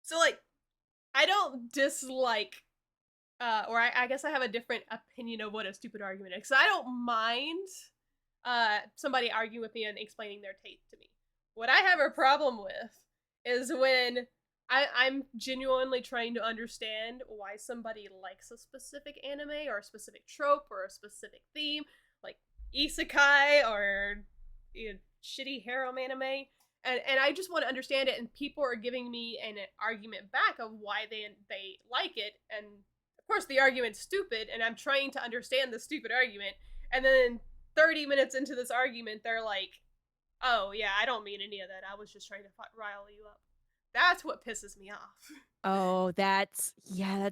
So, like, I don't dislike, or I guess I have a different opinion of what a stupid argument is. So I don't mind somebody arguing with me and explaining their taste to me. What I have a problem with is when I'm genuinely trying to understand why somebody likes a specific anime or a specific trope or a specific theme, like isekai or shitty harem anime. And I just want to understand it, and people are giving me an argument back of why they like it, and of course the argument's stupid, and I'm trying to understand the stupid argument, and then 30 minutes into this argument, they're like, oh, yeah, I don't mean any of that. I was just trying to rile you up. That's what pisses me off. Oh, that's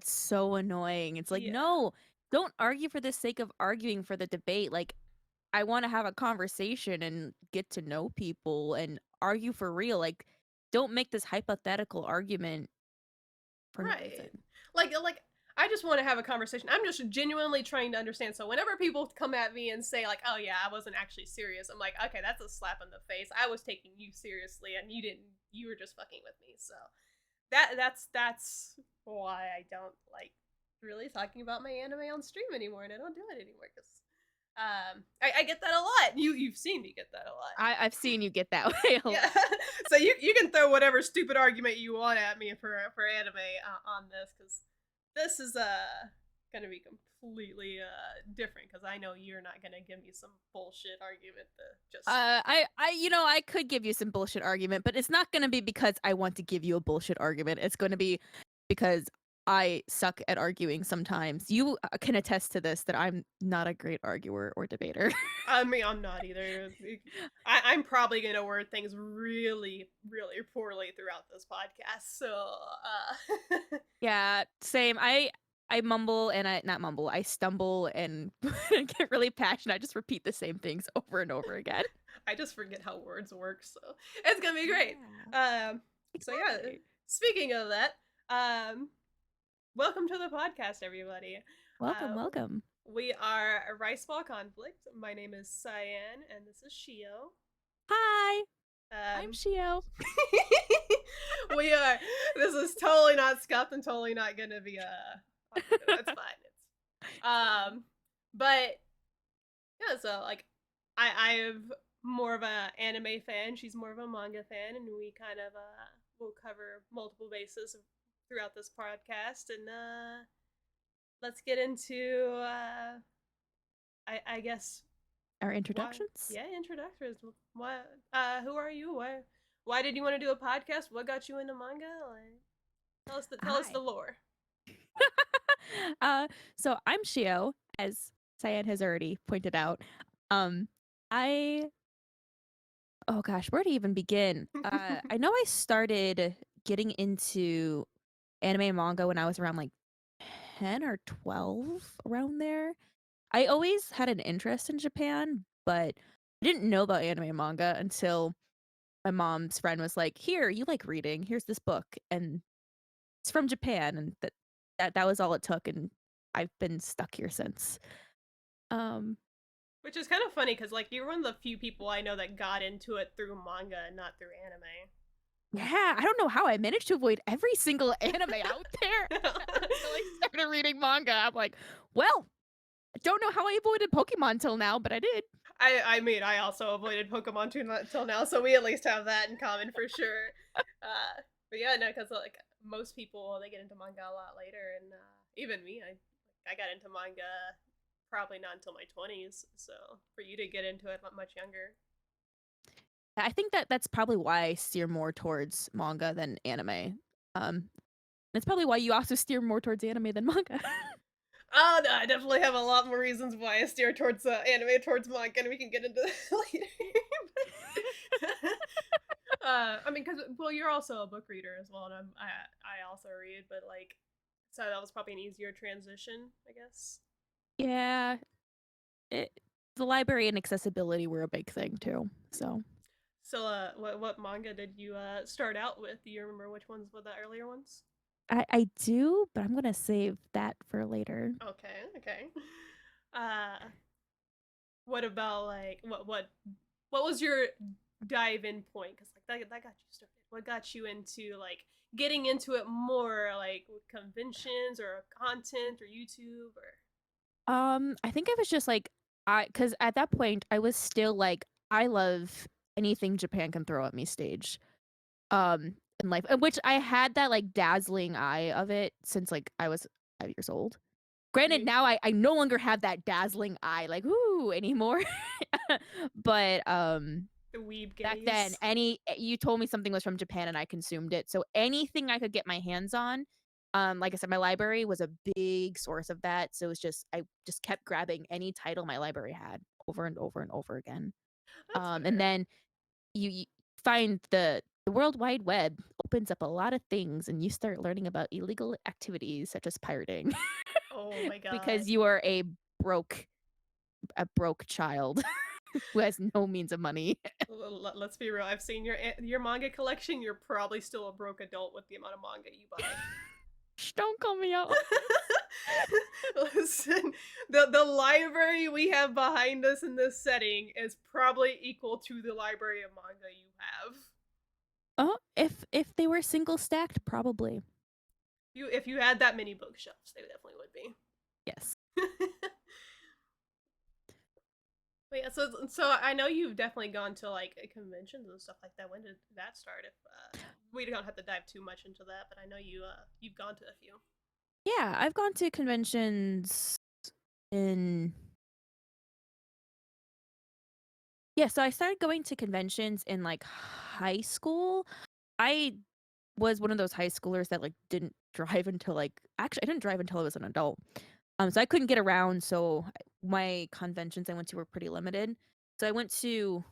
so annoying. It's like, Yeah. no, don't argue for the sake of arguing for the debate. Like, I want to have a conversation and get to know people and argue for real. Like, don't make this hypothetical argument for no reason. Right. Like I just want to have a conversation. I'm just genuinely trying to understand. So whenever people come at me and say like, "Oh yeah, I wasn't actually serious," I'm like, "Okay, that's a slap in the face. I was taking you seriously, and you didn't. You were just fucking with me." So that's why I don't like really talking about my anime on stream anymore, and I don't do it anymore because I get that a lot. You've seen me get that a lot. I've seen you get that way a Yeah. lot. So you can throw whatever stupid argument you want at me for anime on this, because this is gonna be completely different, because I know you're not gonna give me some bullshit argument to just I could give you some bullshit argument, but it's not gonna be because I want to give you a bullshit argument. It's gonna be because I suck at arguing sometimes. You can attest to this that I'm not a great arguer or debater. I mean, I'm not either. I'm probably gonna word things really, really poorly throughout this podcast. So, Yeah, same. I mumble and I not mumble. I stumble and get really passionate. I just repeat the same things over and over again. I just forget how words work. So it's gonna be great. Yeah, So yeah. exactly. Speaking of that, welcome to the podcast, everybody. Welcome, Uh, welcome. we are a Rice Ball Conflict. My name is Cyan, and this is Shio. Hi, I'm Um, Shio. we are. This is totally not scuffed and totally not gonna be that's fine. It's but yeah. So like, I'm more of a anime fan. She's more of a manga fan, and we kind of will cover multiple bases throughout this podcast. And let's get into I guess Our why, introductions? yeah, introductors. What who are you? Why did you want to do a podcast? What got you into manga? Like, tell us the Hi. lore. uh, so I'm Shio, as Cyan has already pointed out. Um, I oh gosh, where to even begin? I know I started getting into anime and manga when I was around like 10 or 12, around there. I always had an interest in Japan, but I didn't know about anime and manga until my mom's friend was like, "Here, you like reading. Here's this book." And it's from Japan, and that was all it took, and I've been stuck here since. Um, Which is kind of funny because like you're one of the few people I know that got into it through manga and not through anime. yeah, I don't know how I managed to avoid every single anime out there until I started reading manga. I'm like, well, I don't know how I avoided Pokemon till now, but I did. I mean, I also avoided Pokemon till now, so we at least have that in common for sure. But yeah, no, because like most people they get into manga a lot later, and even me, I got into manga probably not until my 20s. So for you to get into it much younger, I think that's probably why I steer more towards manga than anime. That's probably why you also steer more towards anime than manga. oh no, I definitely have a lot more reasons why I steer towards anime towards manga, and we can get into that later. I mean, because well, you're also a book reader as well, and I also read, but like, so that was probably an easier transition, I guess. Yeah, it, the library and accessibility were a big thing too. So So, what manga did you start out with? Do you remember which ones were the earlier ones? I do, but I'm gonna save that for later. Okay, okay. Uh, what about like what was your dive in point? Because like that got you started. What got you into like getting into it more, like with conventions or content or YouTube or? I think it was just like because at that point I was still like I love anything Japan can throw at me stage. In life, which I had that like dazzling eye of it since like I was 5 years old. Granted, Mhm. now I no longer have that dazzling eye like ooh anymore. But The weeb back then, gaze. you told me something was from Japan and I consumed it. So anything I could get my hands on, like I said, my library was a big source of that. So it's just I just kept grabbing any title my library had over and over and over again. That's And fair. then you find the World Wide Web opens up a lot of things, and you start learning about illegal activities such as pirating Oh my god. because you are broke a broke child who has no means of money. Let's be real. I've seen your manga collection. You're probably still a broke adult with the amount of manga you buy. Shh, don't call me out like this. Listen, the library we have behind us in this setting is probably equal to the library of manga you have. Oh, if they were single stacked, probably. If you had that many bookshelves, they definitely would be. Yes. But yeah, so I know you've definitely gone to like conventions and stuff like that. When did that start? If we don't have to dive too much into that, but I know you've gone to a few. Yeah, I've gone to conventions in yeah, so I started going to conventions in like high school. I was one of those high schoolers that like didn't drive until like actually I didn't drive until I was an adult. So I couldn't get around, so my conventions I went to were pretty limited. So I went to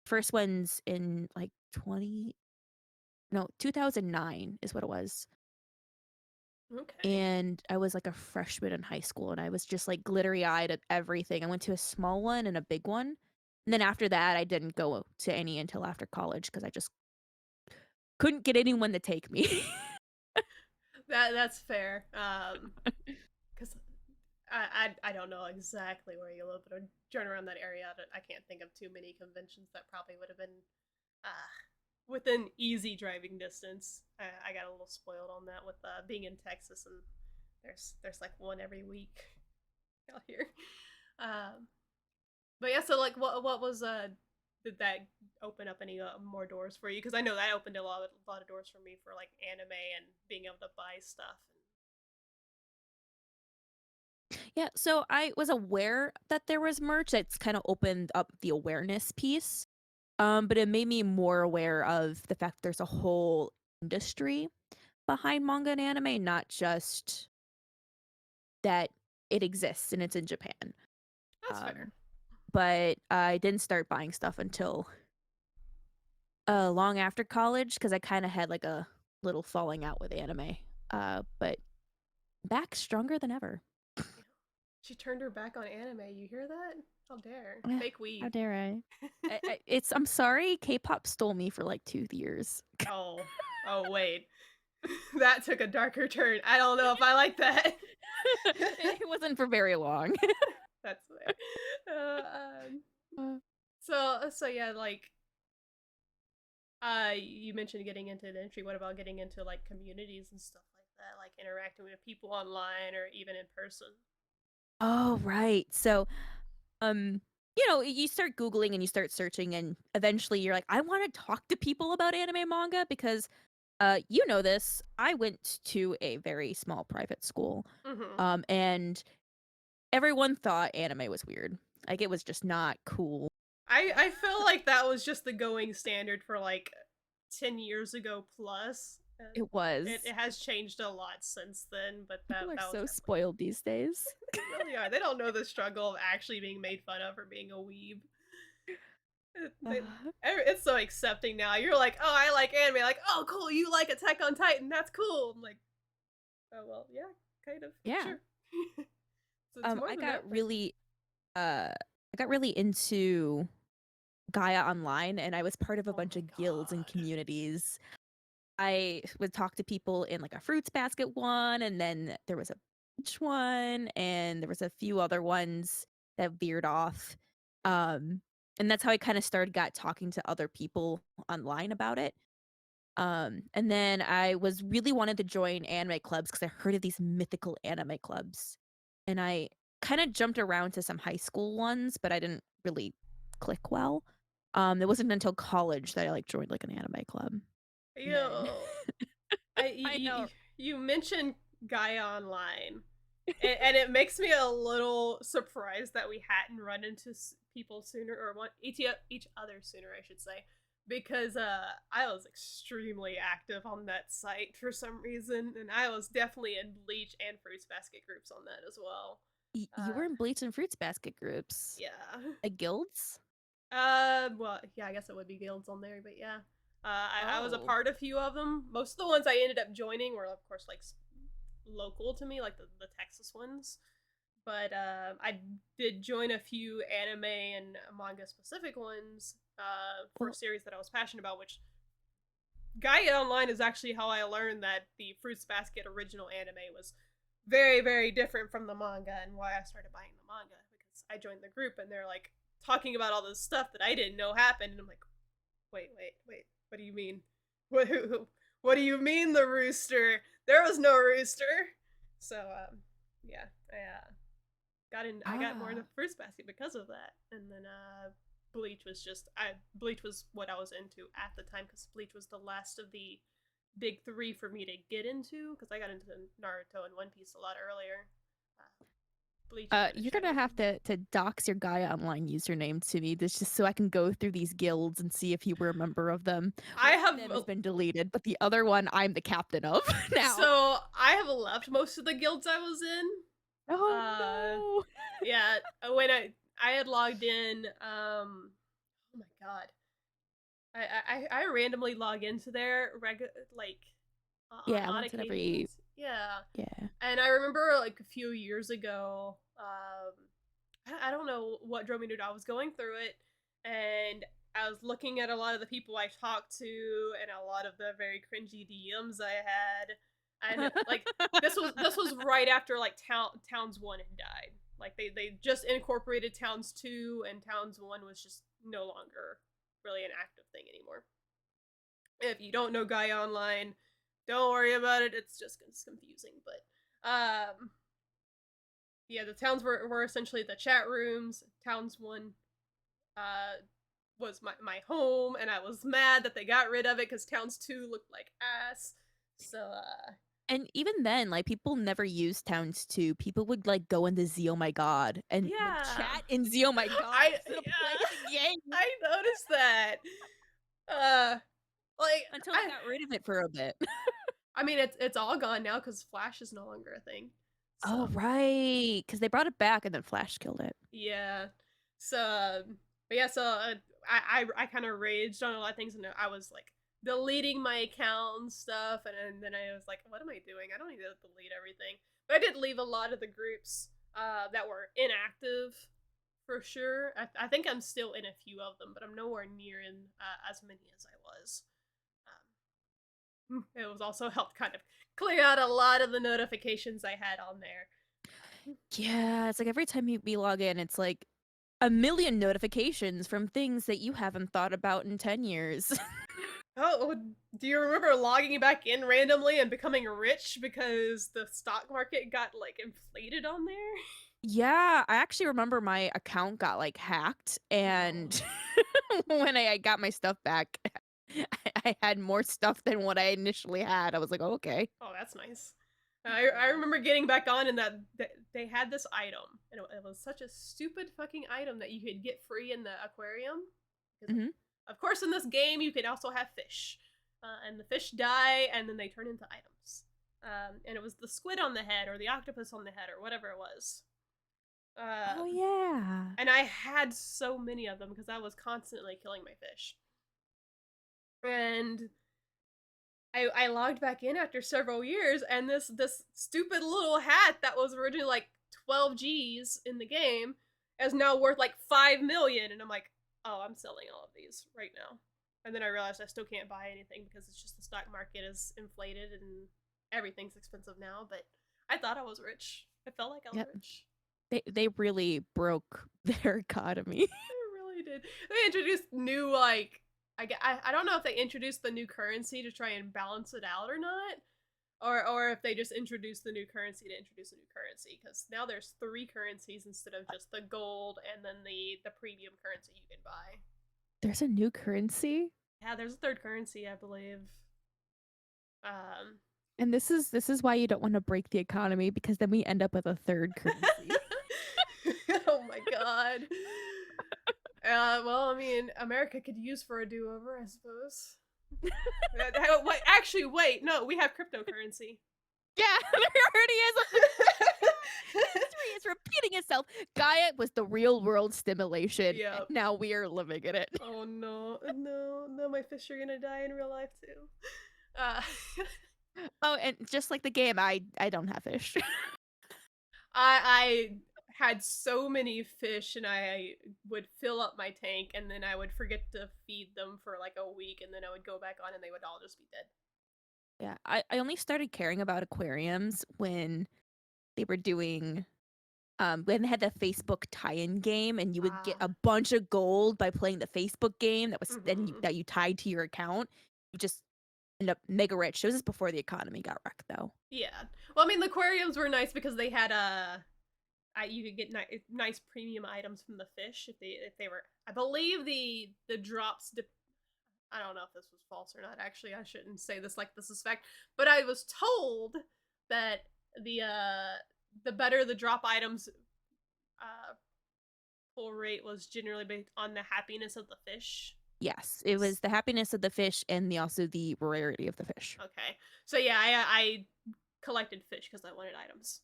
first ones in like 2009 is what it was. Okay, And I was like a freshman in high school and I was just like glittery eyed at everything. I went to a small one and a big one. And then after that, I didn't go to any until after college because I just couldn't get anyone to take me. that's fair. Because I don't know exactly where you live, but turn around that area, I can't think of too many conventions that probably would have been uh, within easy driving distance. I got a little spoiled on that with being in Texas, and there's like one every week out here. Um, but yeah, so like what was did that open up any more doors for you? Because I know that opened a lot of doors for me for like anime and being able to buy stuff. Yeah, so I was aware that there was merch. It's kind of opened up the awareness piece. But it made me more aware of the fact there's a whole industry behind manga and anime, not just that it exists and it's in Japan. That's fair. Um, but I didn't start buying stuff until long after college because I kind of had like a little falling out with anime. But back stronger than ever. Yeah. She turned her back on anime. You hear that? How dare fake How weeb? dare I? I'm sorry, K-pop stole me for like 2 years. Oh, oh wait, that took a darker turn. I don't know if I like that. It wasn't for very long. That's fair. So yeah, like you mentioned getting into the industry. What about getting into like communities and stuff like that, like interacting with people online or even in person? Oh, right. So, um, you start Googling and you start searching, and eventually you're like, I want to talk to people about anime manga because, you know this. I went to a very small private school, Mm-hmm. and everyone thought anime was weird. Like it was just not cool. I feel like that was just the going standard for like 10 years ago plus. And It it was. has changed a lot since then, but People are that was so definitely spoiled these days. they really are. They don't know the struggle of actually being made fun of for being a weeb. It's so accepting now. You're like, oh, I like anime. Like, oh, cool, you like Attack on Titan. That's cool. I'm like, oh well, yeah, kind of, Yeah. sure. So it's more I than that got then. really, I got really into Gaia Online, and I was part of a Oh bunch my of guilds and god. communities. I would talk to people in like a fruits basket one, and then there was a beach one, and there was a few other ones that veered off. Um, and that's how I kind of got talking to other people online about it. And then I was really wanted to join anime clubs because I heard of these mythical anime clubs. And I kind of jumped around to some high school ones, but I didn't really click well. It wasn't until college that I like joined like an anime club. And then Yo, I I know. you mentioned Gaia Online, and it makes me a little surprised that we hadn't run into people sooner, or each other sooner, I should say, because I was extremely active on that site for some reason, and I was definitely in Bleach and Fruits Basket groups on that as well. You Uh, were in Bleach and Fruits Basket groups. yeah. Guilds? Well, yeah, I guess it would be guilds on there, but yeah. I was a Oh. part of a few of them. Most of the ones I ended up joining were, of course, like local to me, like the Texas ones. But I did join a few anime and manga specific ones for a Well, series that I was passionate about, which Gaia Online is actually how I learned that the Fruits Basket original anime was very, very different from the manga, and why I started buying the manga, because I joined the group and they're like talking about all this stuff that I didn't know happened, and I'm like, wait, what do you mean? What what do you mean the rooster? There was no rooster. So yeah, I got more into ah. Fruits Basket because of that, and then Bleach was what I was into at the time, because Bleach was the last of the big three for me to get into, because I got into Naruto and One Piece a lot earlier. Uh, Bleach and You're finished gonna have everything. to dox your Gaia Online username to me, this just so I can go through these guilds and see if you were a member of them. I One of have them has been deleted, but the other one I'm the captain of now. so I have left most of the guilds I was in. Oh Uh, no. yeah, when I had logged in, oh my god, I randomly log into there like on Yeah, odd once in every occasions. Yeah, yeah. and I remember like a few years ago, I don't know what drove me to it. I was going through it, and I was looking at a lot of the people I talked to, and a lot of the very cringy DMs I had, and like this was right after like Towns One had died. Like they just incorporated Towns Two, and Towns One was just no longer really an active thing anymore. If you don't know Guy Online, don't worry about it. It's confusing, but yeah, the towns were essentially the chat rooms. Towns One uh was my home, and I was mad that they got rid of it because Towns Two looked like ass. So And even then, like people never used towns 2. People would like go into Z Oh My God and like yeah, chat in Z Oh My God I instead of playing yeah, the game I noticed that. Uh, like until they got rid of it for a bit. I mean it's all gone now because Flash is no longer a thing. So Oh, right. Because they brought it back and then Flash killed it. yeah. So, but yeah, so I kind of raged on a lot of things, and I was like deleting my account and stuff, and then I was like, what am I doing? I don't need to delete everything. But I did leave a lot of the groups that were inactive for sure. I think I'm still in a few of them, but I'm nowhere near in as many as I was. It was also helped kind of clear out a lot of the notifications I had on there. Yeah, it's like every time we log in, it's like a million notifications from things that you haven't thought about in 10 years. Oh, do you remember logging back in randomly and becoming rich because the stock market got like inflated on there? Yeah, I actually remember my account got like hacked, Oh, and when I got my stuff back, I had more stuff than what I initially had. I was like, oh, okay. oh, that's nice. I Yeah. remember getting back on, and that they had this item, and it was such a stupid fucking item that you could get free in the aquarium. Because Hmm. of course, in this game, you can also have fish, and the fish die, and then they turn into items. And it was the squid on the head, or the octopus on the head, or whatever it was. Oh, Um, yeah. and I had so many of them because I was constantly killing my fish. And I logged back in after several years, and this stupid little hat that was originally like 12 G's in the game is now worth like 5 million, and I'm like, oh, I'm selling all of these right now. And then I realized I still can't buy anything because it's just the stock market is inflated and everything's expensive now. But I thought I was rich. I felt like I was Yep. rich. They really broke their economy. They really did. They introduced new like I don't know if they introduced the new currency to try and balance it out or not, or if they just introduced the new currency to introduce a new currency, because now there's 3 currencies instead of just the gold and then the premium currency you can buy. There's a new currency? Yeah, there's a 3rd currency, I believe. Um, And this is why you don't want to break the economy, because then we end up with a third currency. oh my god. Well, I mean, America could use for a do-over, I suppose. Wait, actually, wait. No, we have cryptocurrency. Yeah, there already is. History is repeating itself. Gaia was the real world stimulation. Yep. And now we are living in it. Oh no, no! My fish are gonna die in real life too. Oh, and just like the game, I don't have fish. I had so many fish, and I would fill up my tank, and then I would forget to feed them for like a week, and then I would go back on, and they would all just be dead. Yeah, I only started caring about aquariums when they were doing when they had the Facebook tie-in game, and you would get a bunch of gold by playing the Facebook game that was that you tied to your account. You just end up mega rich. It was just before the economy got wrecked, though. Yeah. Well, I mean, the aquariums were nice because they had you could get nice premium items from the fish if they were. I believe the drops. I don't know if this was false or not. Actually, I shouldn't say this like this is fact, but I was told that the better the drop items pull rate was generally based on the happiness of the fish. Yes, it was the happiness of the fish and also the rarity of the fish. Okay, so yeah, I collected fish because I wanted items.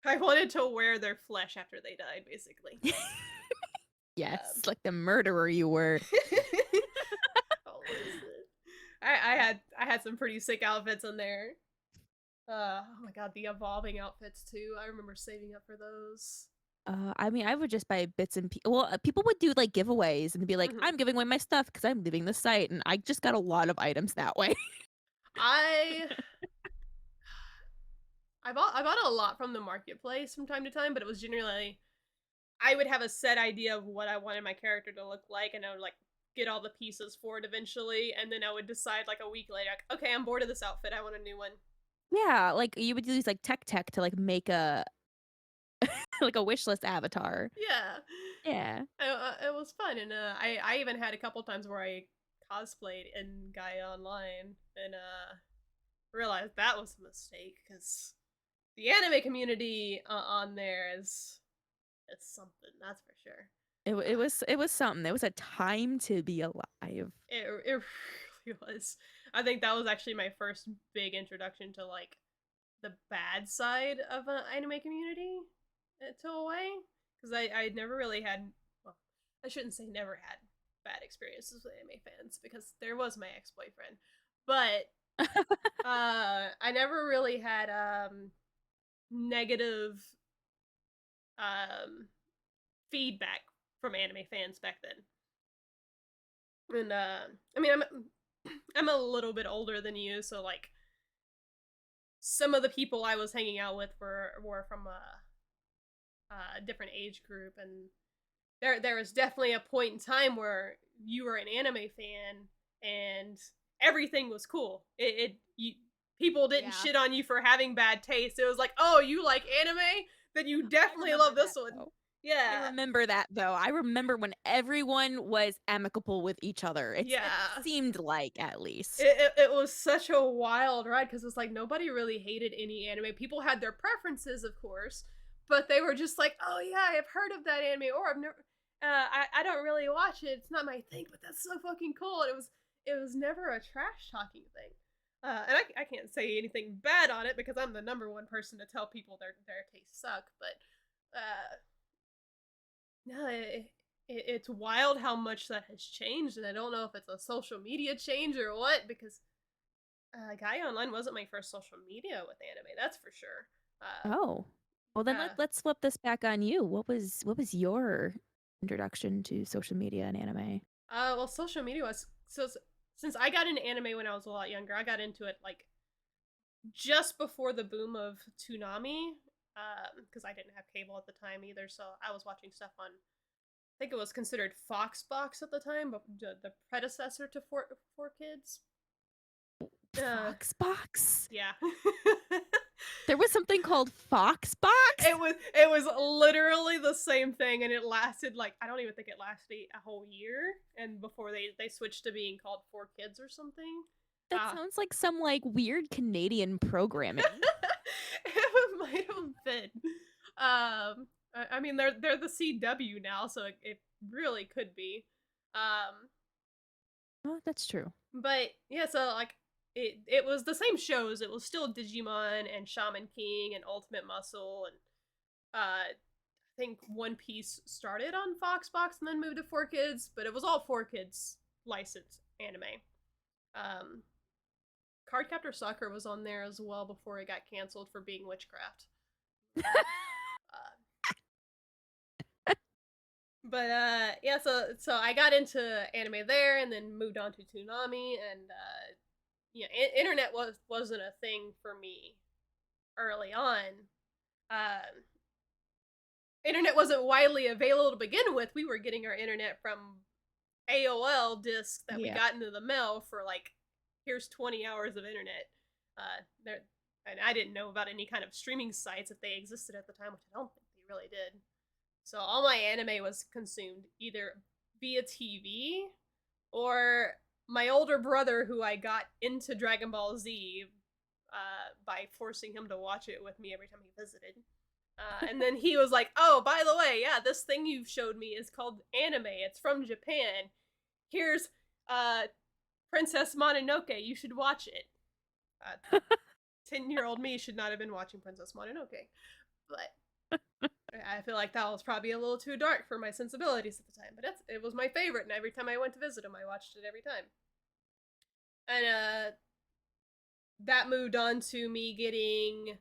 I wanted to wear their flesh after they died, basically. Yes, like the murderer you were. Oh, I had some pretty sick outfits in there. Oh my god, the evolving outfits too. I remember saving up for those. I mean, I would just buy bits and pieces. Well, people would do like giveaways and be like, "I'm giving away my stuff because I'm leaving the site," and I just got a lot of items that way. I I bought a lot from the marketplace from time to time, but it was generally I would have a set idea of what I wanted my character to look like, and I would like get all the pieces for it eventually, and then I would decide like a week later, like, okay, I'm bored of this outfit. I want a new one. Yeah, like you would use like tech to like make a like a wish list avatar. Yeah, Yeah. it was fun, and I even had a couple times where I cosplayed in Gaia Online, and realized that was a mistake because the anime community on there is it's something, that's for sure. It was something. It was a time to be alive. It really was. I think that was actually my first big introduction to like the bad side of an anime community to a way, because I never really had, well, I shouldn't say never had bad experiences with anime fans because there was my ex-boyfriend, but I never really had negative um feedback from anime fans back then. And I mean, I'm a little bit older than you, so like some of the people I was hanging out with were from a different age group, and there was definitely a point in time where you were an anime fan and everything was cool. People didn't shit on you for having bad taste. It was like, oh, you like anime? Then you definitely love this one. Though. Yeah. I remember that though. I remember when everyone was amicable with each other. It seemed like, at least. It was such a wild ride because it's like nobody really hated any anime. People had their preferences, of course, but they were just like, oh yeah, I've heard of that anime, or I've never, I don't really watch it. It's not my thing, but that's so fucking cool. And it was never a trash talking thing. And I can't say anything bad on it because I'm the #1 person to tell people their tastes suck. But no, it's wild how much that has changed, and I don't know if it's a social media change or what, because Gaia Online wasn't my first social media with anime, that's for sure. Oh, well then let's flip this back on you. What was your introduction to social media and anime? Well, social media was since I got into anime when I was a lot younger, I got into it like just before the boom of Toonami, because I didn't have cable at the time either, so I was watching stuff on think it was considered Foxbox at the time, but the predecessor to Four Kids. Foxbox? Yeah. There was something called Foxbox? It was literally the same thing, and it lasted like, I don't even think it lasted a whole year, and before they switched to being called Four Kids or something. That sounds like some like weird Canadian programming. It might have been. I mean, they're the CW now, so it really could be. Um, Oh, that's true. but yeah, so like it was the same shows. It was still Digimon and Shaman King and Ultimate Muscle, and I think One Piece started on Foxbox and then moved to Four Kids, but it was all Four Kids licensed anime. Um, Cardcaptor Sakura was on there as well before it got canceled for being witchcraft. But yeah, so I got into anime there, and then moved on to Toonami, and yeah, internet wasn't a thing for me early on. Um, Internet wasn't widely available to begin with. We were getting our internet from AOL discs that we Yeah. got into the mail for like, here's 20 hours of internet. There, and I didn't know about any kind of streaming sites if they existed at the time, which I don't think they really did. So all my anime was consumed either via TV or my older brother, who I got into Dragon Ball Z by forcing him to watch it with me every time he visited. And then he was like, "Oh, by the way, yeah, this thing you've showed me is called anime. It's from Japan. Here's Princess Mononoke. You should watch it." 10-year-old me should not have been watching Princess Mononoke, but I feel like that was probably a little too dark for my sensibilities at the time. But it was my favorite, and every time I went to visit him, I watched it every time. And that moved on to me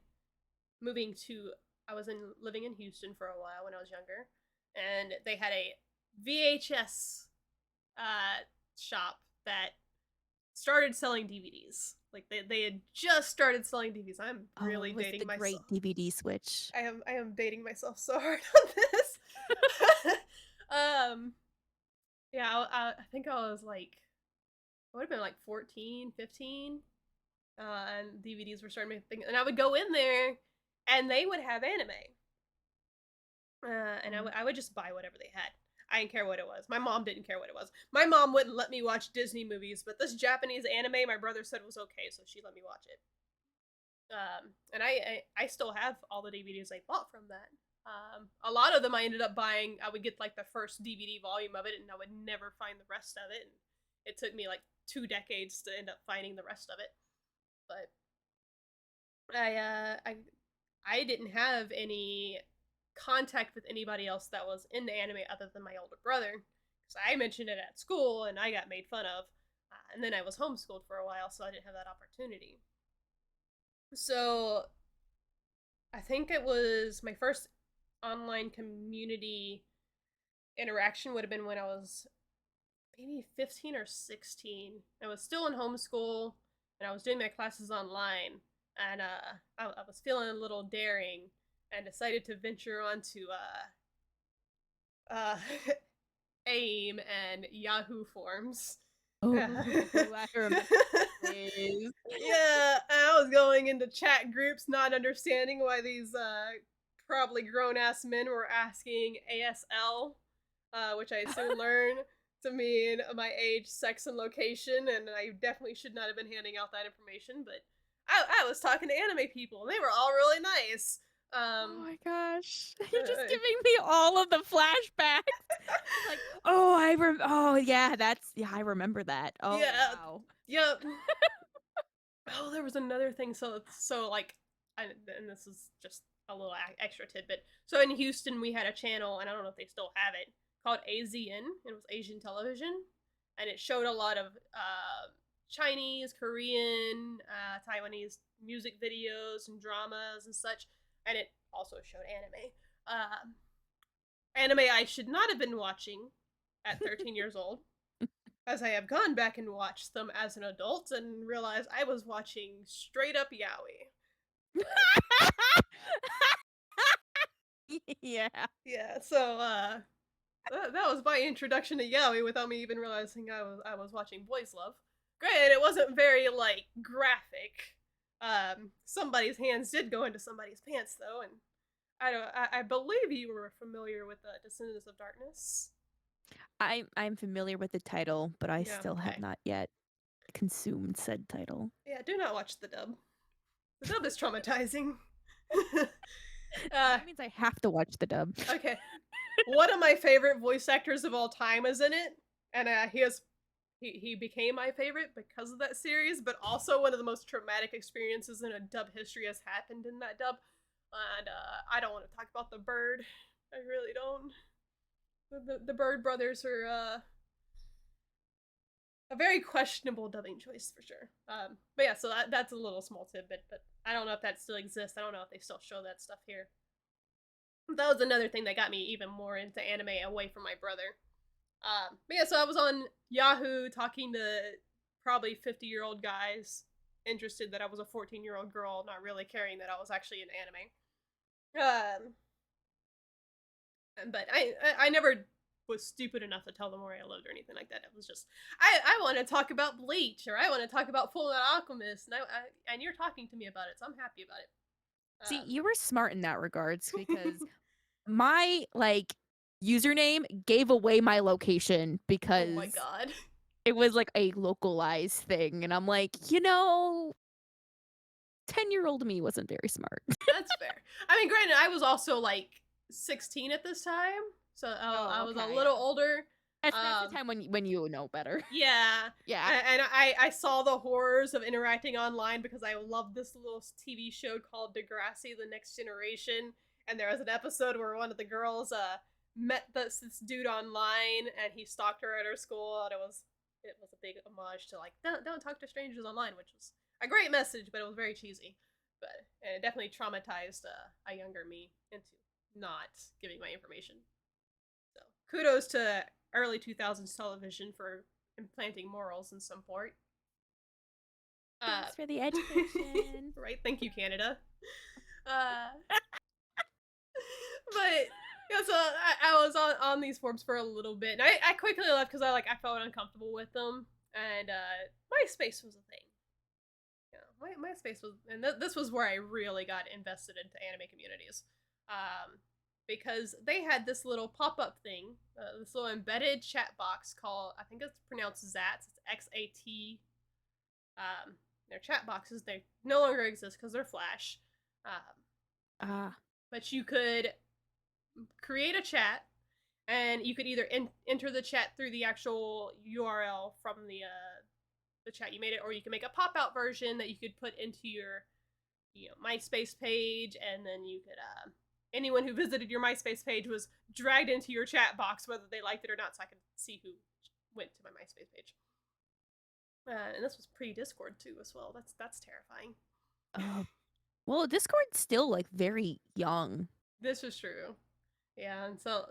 moving to, I was living in Houston for a while when I was younger, and they had a VHS shop that started selling DVDs. Like they had just started selling DVDs. I'm really it was dating the myself. great DVD switch. I am dating myself so hard on this. Yeah, I think I was like, I would have been like 14, 15. And DVDs were starting to think, and I would go in there, and they would have anime. And I would just buy whatever they had. I didn't care what it was. My mom didn't care what it was. My mom wouldn't let me watch Disney movies, but this Japanese anime, my brother said was okay, so she let me watch it. And I still have all the DVDs I bought from that. A lot of them I ended up buying. I would get like the first DVD volume of it, and I would never find the rest of it. And it took me like 2 decades to end up finding the rest of it. But I didn't have any contact with anybody else that was into anime other than my older brother, because I mentioned it at school and I got made fun of, and then I was homeschooled for a while, so I didn't have that opportunity. So I think it was my first online community interaction would have been when I was maybe 15 or 16. I was still in homeschool, and I was doing my classes online, and I was feeling a little daring, and decided to venture onto AIM and Yahoo forums. Oh, I remember this. Yeah, I was going into chat groups, not understanding why these probably grown ass men were asking ASL, which I soon learned to mean my age, sex, and location, and I definitely should not have been handing out that information, but I was talking to anime people, and they were all really nice. Oh my gosh. You're just giving me all of the flashbacks. Like, oh yeah, I remember that. Oh yeah, wow. yep. Oh, there was another thing. So like, and this is just a little extra tidbit. So in Houston, we had a channel, and I don't know if they still have it, called AZN. It was Asian television, and it showed a lot of Chinese, Korean, Taiwanese music videos and dramas and such, and it also showed anime. Anime I should not have been watching at 13 years old, as I have gone back and watched them as an adult and realized I was watching straight up yaoi. Yeah. Yeah, so that was my introduction to yaoi without me even realizing I was watching Boys Love. Granted, it wasn't very like graphic. Somebody's hands did go into somebody's pants though, and I believe you were familiar with Descendants of Darkness. I'm familiar with the title, but I Yeah. still have Okay. not yet consumed said title. Yeah. Do not watch the dub. The dub is traumatizing. uh, That means I have to watch the dub. okay. One of my favorite voice actors of all time is in it, and he became my favorite because of that series. But also one of the most traumatic experiences in a dub history has happened in that dub, and I don't want to talk about the bird. I really don't. The Bird brothers are a very questionable dubbing choice for sure. But yeah, so that's a little small tidbit, but I don't know if that still exists. I don't know if they still show that stuff here. That was another thing that got me even more into anime away from my brother. But yeah, so I was on Yahoo talking to probably 50-year-old guys interested that I was a 14-year-old girl, not really caring that I was actually in anime. But I never was stupid enough to tell them where I lived or anything like that. It was just I want to talk about Bleach or I want to talk about Full Metal Alchemist, and and you're talking to me about it, so I'm happy about it. See, you were smart in that regards because my like username gave away my location Oh my because god. it was like a localized thing, and I'm like, 10-year-old me wasn't very smart. That's fair. I mean, granted, I was also like 16 at this time, so Oh, I was a okay, little yeah. older. That's the time when you know better. Yeah, Yeah. and I saw the horrors of interacting online because I loved this little TV show called Degrassi: The Next Generation, and there was an episode where one of the girls met this dude online and he stalked her at her school, and it was a big homage to like don't talk to strangers online, which was a great message, but it was very cheesy. But and it definitely traumatized a younger me into not giving my information. So kudos to early 2000s television for implanting morals in some port. Uh, Thanks for the education. right? Thank you, Canada. Uh, but yeah, so I was on these forums for a little bit, and I quickly left because I felt uncomfortable with them, and MySpace was a thing. MySpace was, and this was where I really got invested into anime communities, because they had this little pop up thing, this little embedded chat box called, I think it's pronounced Zats. It's XAT. Their chat boxes, they no longer exist because they're Flash. Um, Ah. but you could create a chat, and you could either enter the chat through the actual URL from the chat you made it, or you can make a pop out version that you could put into your MySpace page, and then you could anyone who visited your MySpace page was dragged into your chat box, whether they liked it or not, so I could see who went to my MySpace page. And this was pre-Discord too, as well. That's terrifying. Oh. Well, Discord's still like very young. This is true. Yeah, and so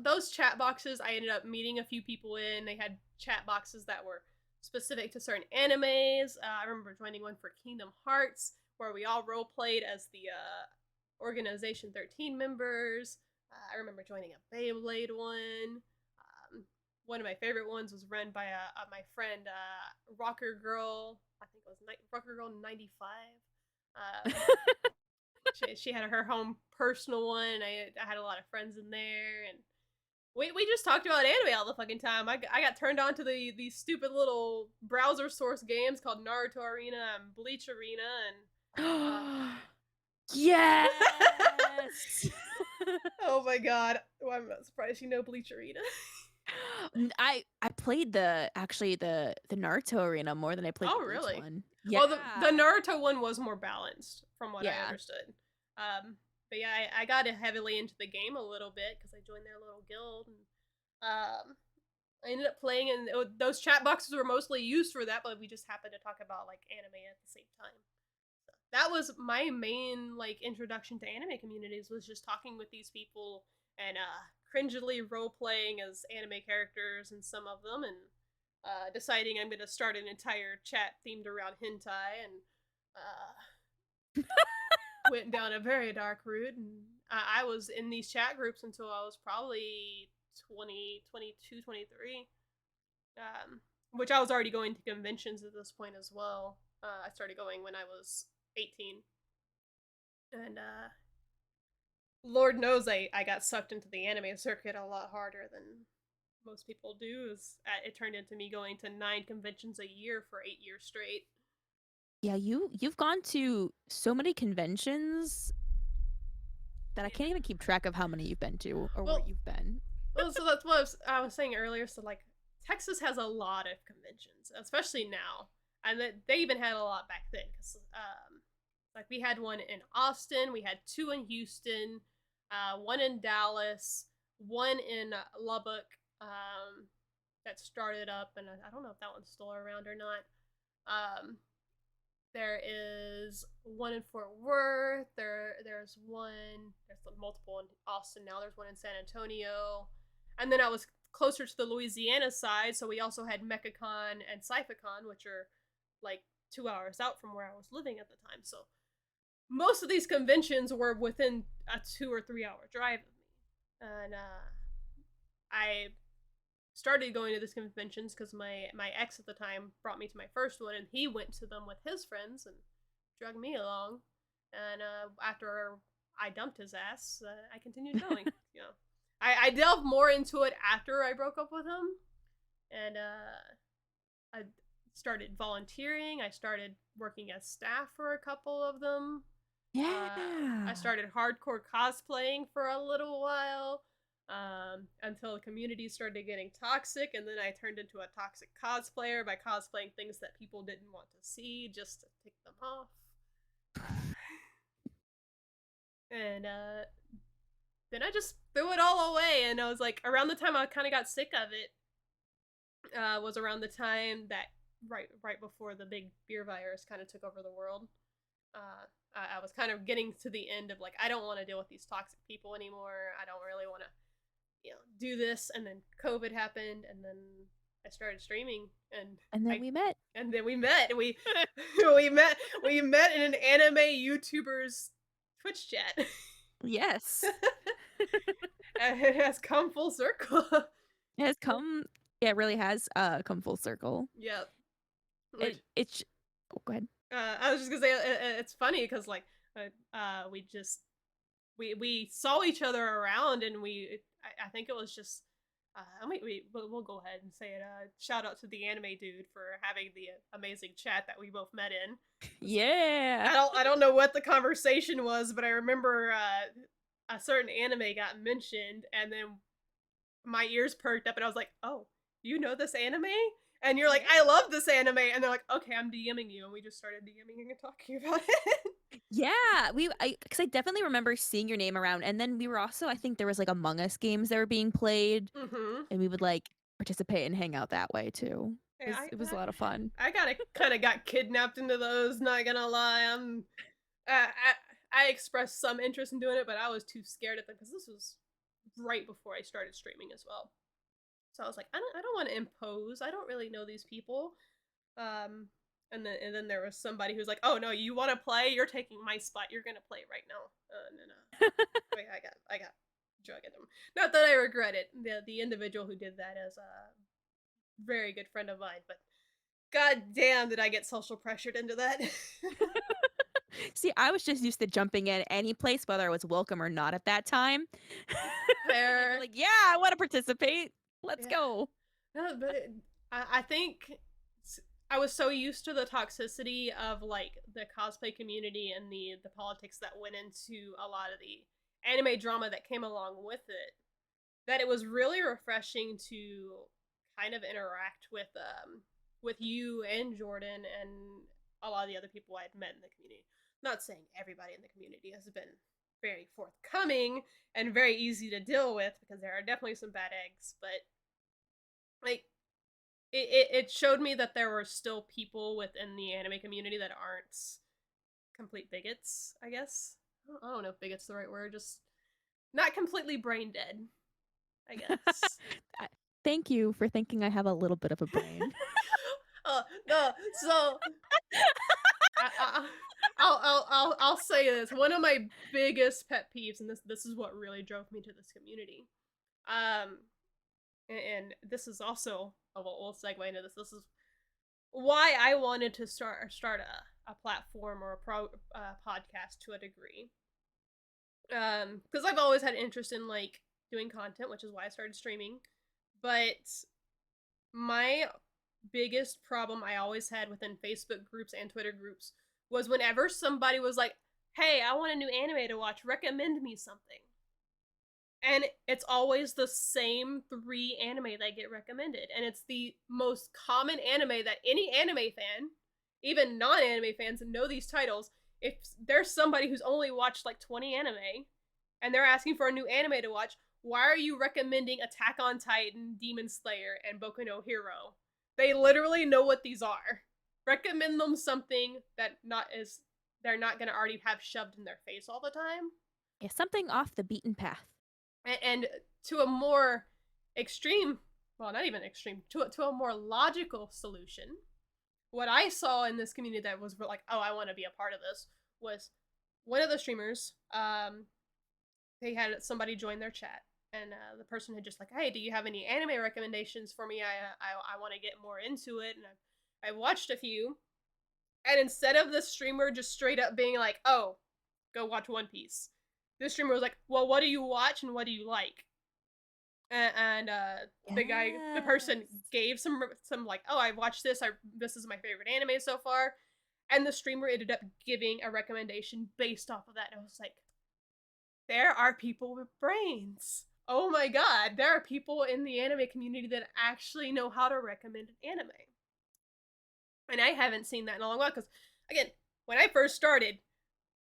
those chat boxes, I ended up meeting a few people in. They had chat boxes that were specific to certain animes. I remember joining one for Kingdom Hearts, where we all role played as the Organization 13 members. I remember joining a Beyblade one. One of my favorite ones was run by my friend Rocker Girl. I think it was Rocker Girl 95. Um, she had her home personal one. I had a lot of friends in there, and we just talked about anime all the fucking time. I got turned on to these stupid little browser source games called Naruto Arena and Bleach Arena, and Yes. oh my god, well, I'm not surprised you know Bleach Arena. I played the Naruto arena more than I played the Oh Bleach really? one. Well, Yeah. the Naruto one was more balanced, from what I Yeah. understood. But yeah, I got heavily into the game a little bit because I joined their little guild, and I ended up playing, and those chat boxes were mostly used for that. But we just happened to talk about like anime at the same time. So that was my main like introduction to anime communities, was just talking with these people and cringily role playing as anime characters in some of them, and deciding I'm going to start an entire chat themed around hentai, and went down a very dark route. And I was in these chat groups until I was probably 2022, 23. Which I was already going to conventions at this point as well. I started going when I was 18. And Lord knows I got sucked into the anime circuit a lot harder than most people do. It turned into me going to 9 conventions a year for 8 years straight. Yeah, you've gone to so many conventions that I can't even keep track of how many you've been to or where Well, you've been. so that's what I was saying earlier. So like Texas has a lot of conventions, especially now, and they even had a lot back then. Because like we had one in Austin, we had 2 in Houston, 1 in Dallas, 1 in Lubbock. That started up, and I don't know if that one's still around or not. Um, there is 1 in Fort Worth. There's multiple in Austin now. There's 1 in San Antonio, and then I was closer to the Louisiana side, so we also had MechaCon and CypherCon, which are like 2 hours out from where I was living at the time. So most of these conventions were within a 2 or 3 hour drive of me, and I started going to these conventions because my ex at the time brought me to my first one, and he went to them with his friends and drug me along. And after I dumped his ass, I continued going. You know, I delved more into it after I broke up with him, and I started volunteering. I started working as staff for a couple of them. I Yeah. started hardcore cosplaying for a little while, until the community started getting toxic, and then I turned into a toxic cosplayer by cosplaying things that people didn't want to see just to tick them off. And then I just threw it all away, and I was like, around the time I kind of got sick of it, was around the time that right before the big beer virus kind of took over the world. I was kind of getting to the end of like, I don't want to deal with these toxic people anymore. I don't really want to, do this. And then COVID happened, and then I started streaming, And then we met. and then we met. We we met in an anime YouTuber's Twitch chat. Yes. And it has come full circle. It has come, yeah, it really has come full circle. Yep. It's oh, go ahead. I was just gonna say it's funny because like we just we saw each other around, and I think it was just we'll go ahead and say it. Shout out to the anime dude for having the amazing chat that we both met in. Yeah. I don't know what the conversation was, but I remember a certain anime got mentioned, and then my ears perked up, and I was like, "Oh, you know this anime?" And you're like, "I love this anime," and they're like, "Okay, I'm DMing you," and we just started DMing and talking about it. Yeah, because I definitely remember seeing your name around, and then we were also, I think there was like Among Us games that were being played, and we would like participate and hang out that way too. Yeah, It was a lot of fun. I kind of got kidnapped into those. Not gonna lie, I, I expressed some interest in doing it, but I was too scared at them because this was right before I started streaming as well. So I was like, I don't want to impose. I don't really know these people. And then there was somebody who's like, "Oh no, you want to play? You're taking my spot. You're gonna play right now." And then I got drug into them. Not that I regret it. The individual who did that is a very good friend of mine, but god damn, did I get social pressured into that. See, I was just used to jumping in any place, whether I was welcome or not at that time. Fair. Like, yeah, I want to participate. Let's Yeah. go. No, but I think I was so used to the toxicity of like the cosplay community and the politics that went into a lot of the anime drama that came along with it, that it was really refreshing to kind of interact with you and Jordan and a lot of the other people I'd met in the community. Not saying everybody in the community has been very forthcoming and very easy to deal with, because there are definitely some bad eggs, but like it showed me that there were still people within the anime community that aren't complete bigots, I guess. I don't know if bigot's the right word, just not completely brain dead, I guess. Thank you for thinking I have a little bit of a brain. No, so I'll say this. One of my biggest pet peeves, and this is what really drove me to this community. and this is also we'll segue into this. This is why I wanted to start a platform or a podcast to a degree. Because I've always had interest in like doing content, which is why I started streaming. But my biggest problem I always had within Facebook groups and Twitter groups was whenever somebody was like, "Hey, I want a new anime to watch. Recommend me something." And it's always the same 3 anime that get recommended, and it's the most common anime that any anime fan, even non-anime fans, know these titles. If there's somebody who's only watched like 20 anime and they're asking for a new anime to watch, why are you recommending Attack on Titan, Demon Slayer, and Boku no Hero? They literally know what these are. Recommend them something that not is they're not gonna already have shoved in their face all the time. Yeah, something off the beaten path. And to a more extreme, well, not even extreme, to a more logical solution, what I saw in this community that was like, oh, I want to be a part of this, was one of the streamers. They had somebody join their chat, and the person had just like, hey, do you have any anime recommendations for me? I want to get more into it, and I watched a few, and instead of the streamer just straight up being like, oh, go watch One Piece, this streamer was like, well, what do you watch and what do you like? And the person Yes. gave some like, oh, I watched this. This is my favorite anime so far, and the streamer ended up giving a recommendation based off of that. And I was like, there are people with brains. Oh my god, there are people in the anime community that actually know how to recommend an anime. And I haven't seen that in a long while because, again, when I first started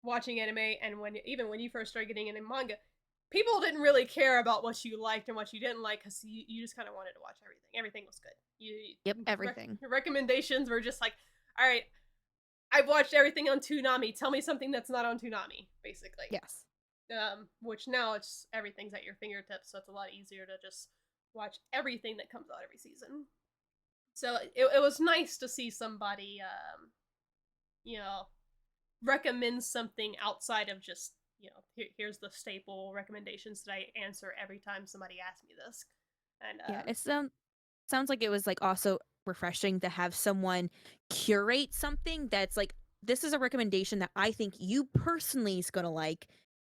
watching anime and even when you first started getting into manga, people didn't really care about what you liked and what you didn't like because you just kind of wanted to watch everything. Everything was good. Yep, everything. Your recommendations were just like, all right, I've watched everything on Toonami. Tell me something that's not on Toonami, basically. Yes. Which now it's everything's at your fingertips, so it's a lot easier to just watch everything that comes out every season. So it was nice to see somebody, you know, recommend something outside of just, here's the staple recommendations that I answer every time somebody asks me this. And Yeah, it sounds like it was like also refreshing to have someone curate something that's like this is a recommendation that I think you personally is going to like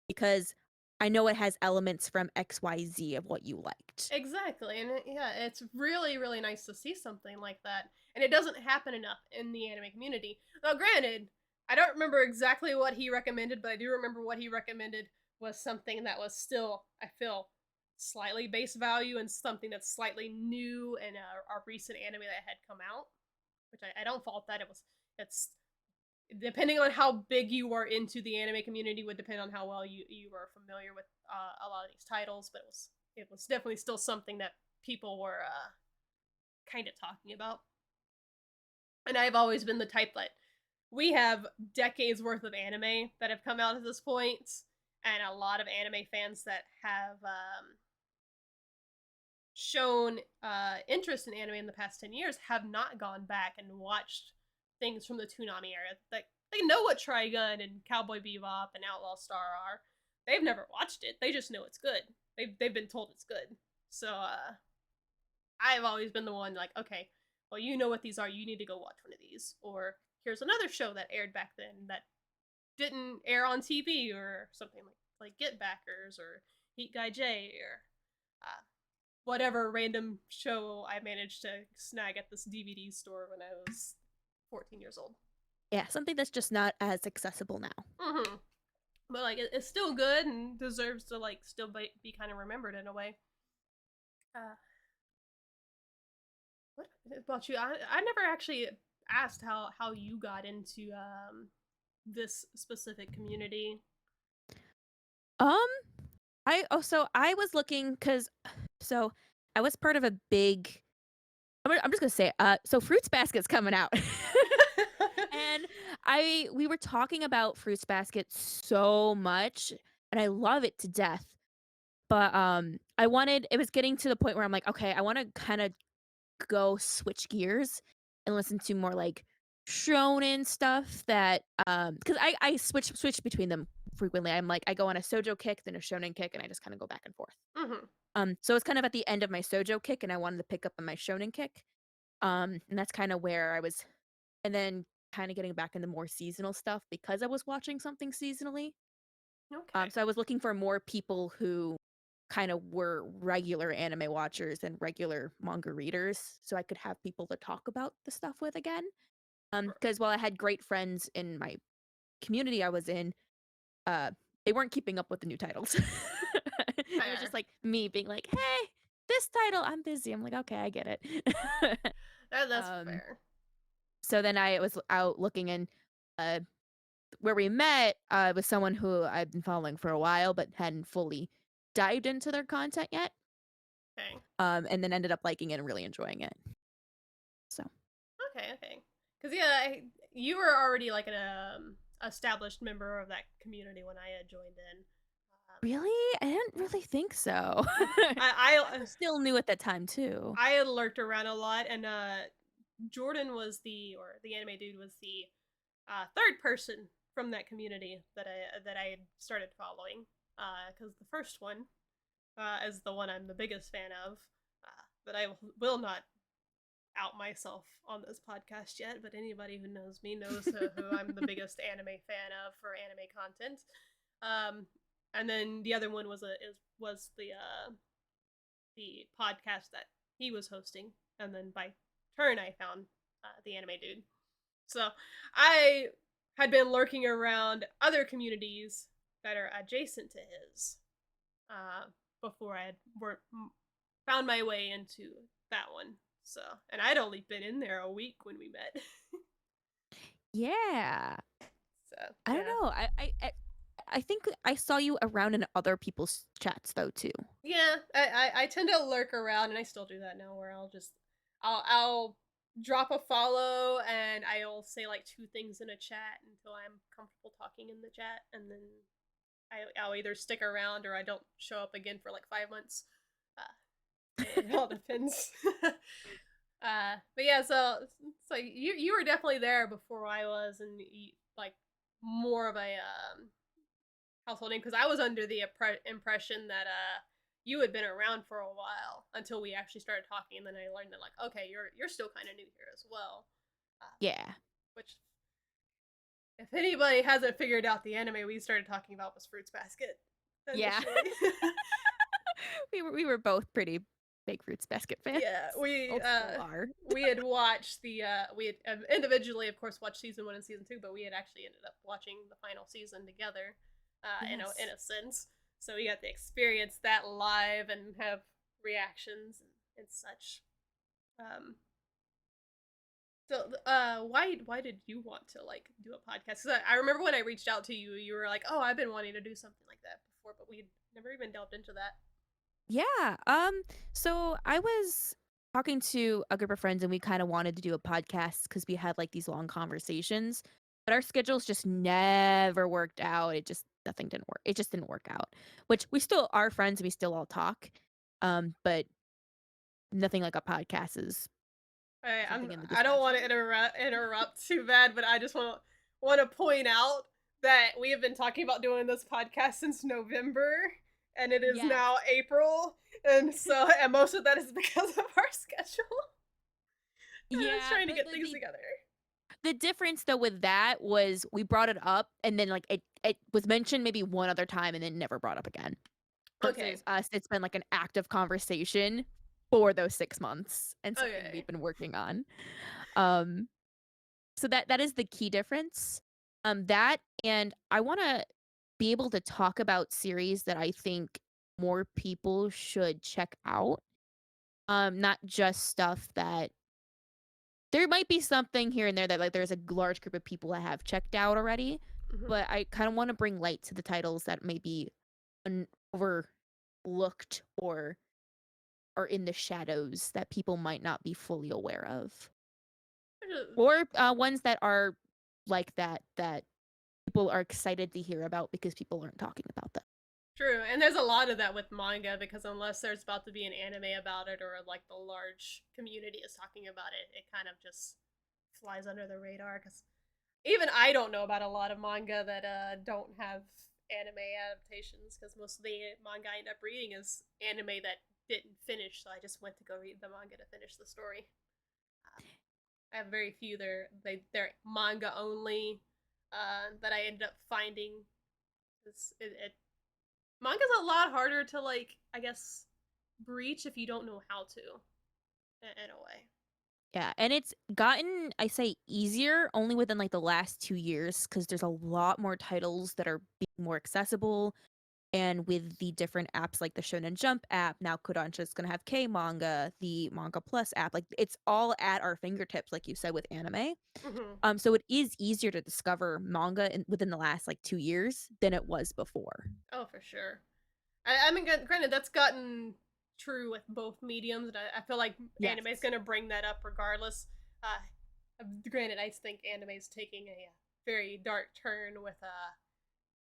because I know it has elements from XYZ of what you liked. exactly, and yeah, it's really really nice to see something like that, and it doesn't happen enough in the anime community. Now, granted, I don't remember exactly what he recommended, but I do remember what he recommended was something that was still, I feel, slightly base value and something that's slightly new and a recent anime that had come out, which I don't fault that. It's depending on how big you are into the anime community would depend on how well you are familiar with a lot of these titles, but it was definitely still something that people were kind of talking about. And I've always been the type that we have decades worth of anime that have come out at this point, and a lot of anime fans that have shown interest in anime in the past 10 years have not gone back and watched things from the Toonami era. Like, they know what Trigun and Cowboy Bebop and Outlaw Star are. They've never watched it. They just know it's good. They've been told it's good. So I've always been the one like, okay, well, you know what these are. You need to go watch one of these. Or here's another show that aired back then that didn't air on TV or something like Get Backers or Heat Guy J or whatever random show I managed to snag at this DVD store when I was 14 years old. Yeah, something that's just not as accessible now. Mm-hmm. But like, it's still good and deserves to like still be kind of remembered in a way. Uh, what about you? I never actually asked how you got into this specific community. Um, I was looking because so I was part of a big. I'm just gonna say so Fruits Basket's coming out, and we were talking about Fruits Basket so much, and I love it to death. But I wanted it was getting to the point where I'm like, okay, I want to kind of go switch gears and listen to more like shonen stuff that because I switch between them frequently. I'm like I go on a sojo kick, then a shonen kick, and I just kind of go back and forth. Mm-hmm. So it's kind of at the end of my shoujo kick, and I wanted to pick up on my shonen kick. And that's kind of where I was, and then kind of getting back into more seasonal stuff because I was watching something seasonally. Okay. So I was looking for more people who kind of were regular anime watchers and regular manga readers, so I could have people to talk about the stuff with again. Sure. Because while I had great friends in my community I was in, uh, they weren't keeping up with the new titles. It was just Fair. like me being like, "Hey, this title, I'm busy." I'm like, "Okay, I get it." That's um, fair. so then I was out looking, and uh, where we met was someone who I've been following for a while, but hadn't fully dived into their content yet. Okay. And then ended up liking it and really enjoying it. So Okay. Because yeah, you were already like an established member of that community when I had joined in. really, I didn't really think so. I I was still new at that time too. I had lurked around a lot, and Jordan was the anime dude was the third person from that community that I had started following. Because the first one is the one I'm the biggest fan of. That I will not out myself on this podcast yet, but anybody who knows me knows who I'm the biggest anime fan of for anime content. Um, and then the other one was the podcast that he was hosting, and then by turn I found the anime dude. So I had been lurking around other communities that are adjacent to his uh, before I had found my way into that one. So, and I'd only been in there a week when we met. Yeah. So, I don't yeah. know. I think I saw you around in other people's chats though too. Yeah, I tend to lurk around, and I still do that now, where I'll drop a follow, and I'll say like two things in a chat until I'm comfortable talking in the chat, and then I'll either stick around or I don't show up again for like 5 months. It all depends. But yeah, so you were definitely there before I was, and like more of a household name, because I was under the impression that you had been around for a while until we actually started talking, and then I learned that like okay, you're still kind of new here as well, uh, Yeah. which if anybody hasn't figured out, the anime we started talking about was Fruits Basket Yeah. initially. We were both pretty big Fruits Basket fans. Yeah, Both still are. we had watched the we had individually, of course, watched season 1 and season 2, but we had actually ended up watching the final season together, in Yes. a sense. So we got to experience that live and have reactions and such. Um, why did you want to like do a podcast? Because I remember when I reached out to you, you were like, "Oh, I've been wanting to do something like that before," but we'd never even delved into that. Yeah. So I was talking to a group of friends and we kind of wanted to do a podcast because we had like these long conversations, but our schedules just never worked out. It just nothing didn't work. It just didn't work out. Which we still are friends and we still all talk. But nothing like a podcast is something in the I don't want discussion. to interrupt too bad, but I just want to point out that we have been talking about doing this podcast since November, and it is Yes. now April, and most of that is because of our schedule. And us Yeah, trying to but get things together. the difference though with that was we brought it up and then like it was mentioned maybe one other time and then never brought up again. Okay. Versus us, it's been like an active conversation for those 6 months and something we've Okay. been working on. Um, so that is the key difference. That and I wanna be able to talk about series that I think more people should check out. Not just stuff that there might be something here and there that like there's a large group of people that have checked out already, Hmm. but I kind of want to bring light to the titles that may be overlooked or are in the shadows that people might not be fully aware of, or ones that are like that people are excited to hear about because people aren't talking about them. True, and there's a lot of that with manga, because unless there's about to be an anime about it or like the large community is talking about it, it kind of just flies under the radar. Because even I don't know about a lot of manga that don't have anime adaptations because most of the manga I end up reading is anime that didn't finish, so I just went to go read the manga to finish the story. Um, I have very few. They're manga only that I ended up finding. Manga's a lot harder to like, I guess, breach if you don't know how to, in a way. Yeah, and it's gotten, I say, easier only within like the last 2 years because there's a lot more titles that are being more accessible. And with the different apps like the Shonen Jump app, now Kodansha's gonna have K manga, the Manga Plus app, like it's all at our fingertips, like you said with anime. Mm-hmm. So it is easier to discover manga within the last like 2 years than it was before. Oh, for sure. I mean, granted, that's gotten true with both mediums, and I feel like Yes. anime is going to bring that up regardless. Granted, I think anime is taking a very dark turn with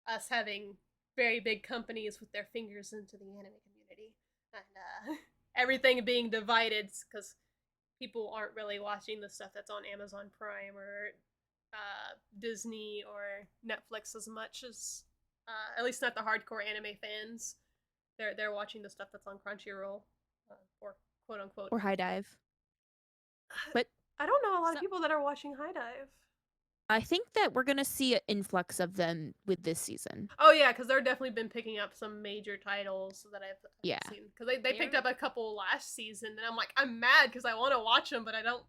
us having very big companies with their fingers into the anime community, and everything being divided because people aren't really watching the stuff that's on Amazon Prime or Disney or Netflix as much as at least not the hardcore anime fans. They're watching the stuff that's on Crunchyroll or quote unquote. Or High Dive. But I don't know a lot of so, people that are watching High Dive. I think that we're gonna see an influx of them with this season. Oh yeah, because they're definitely been picking up some major titles that I've Yeah. seen. Because they picked up a couple last season, and I'm like, I'm mad because I want to watch them, but I don't.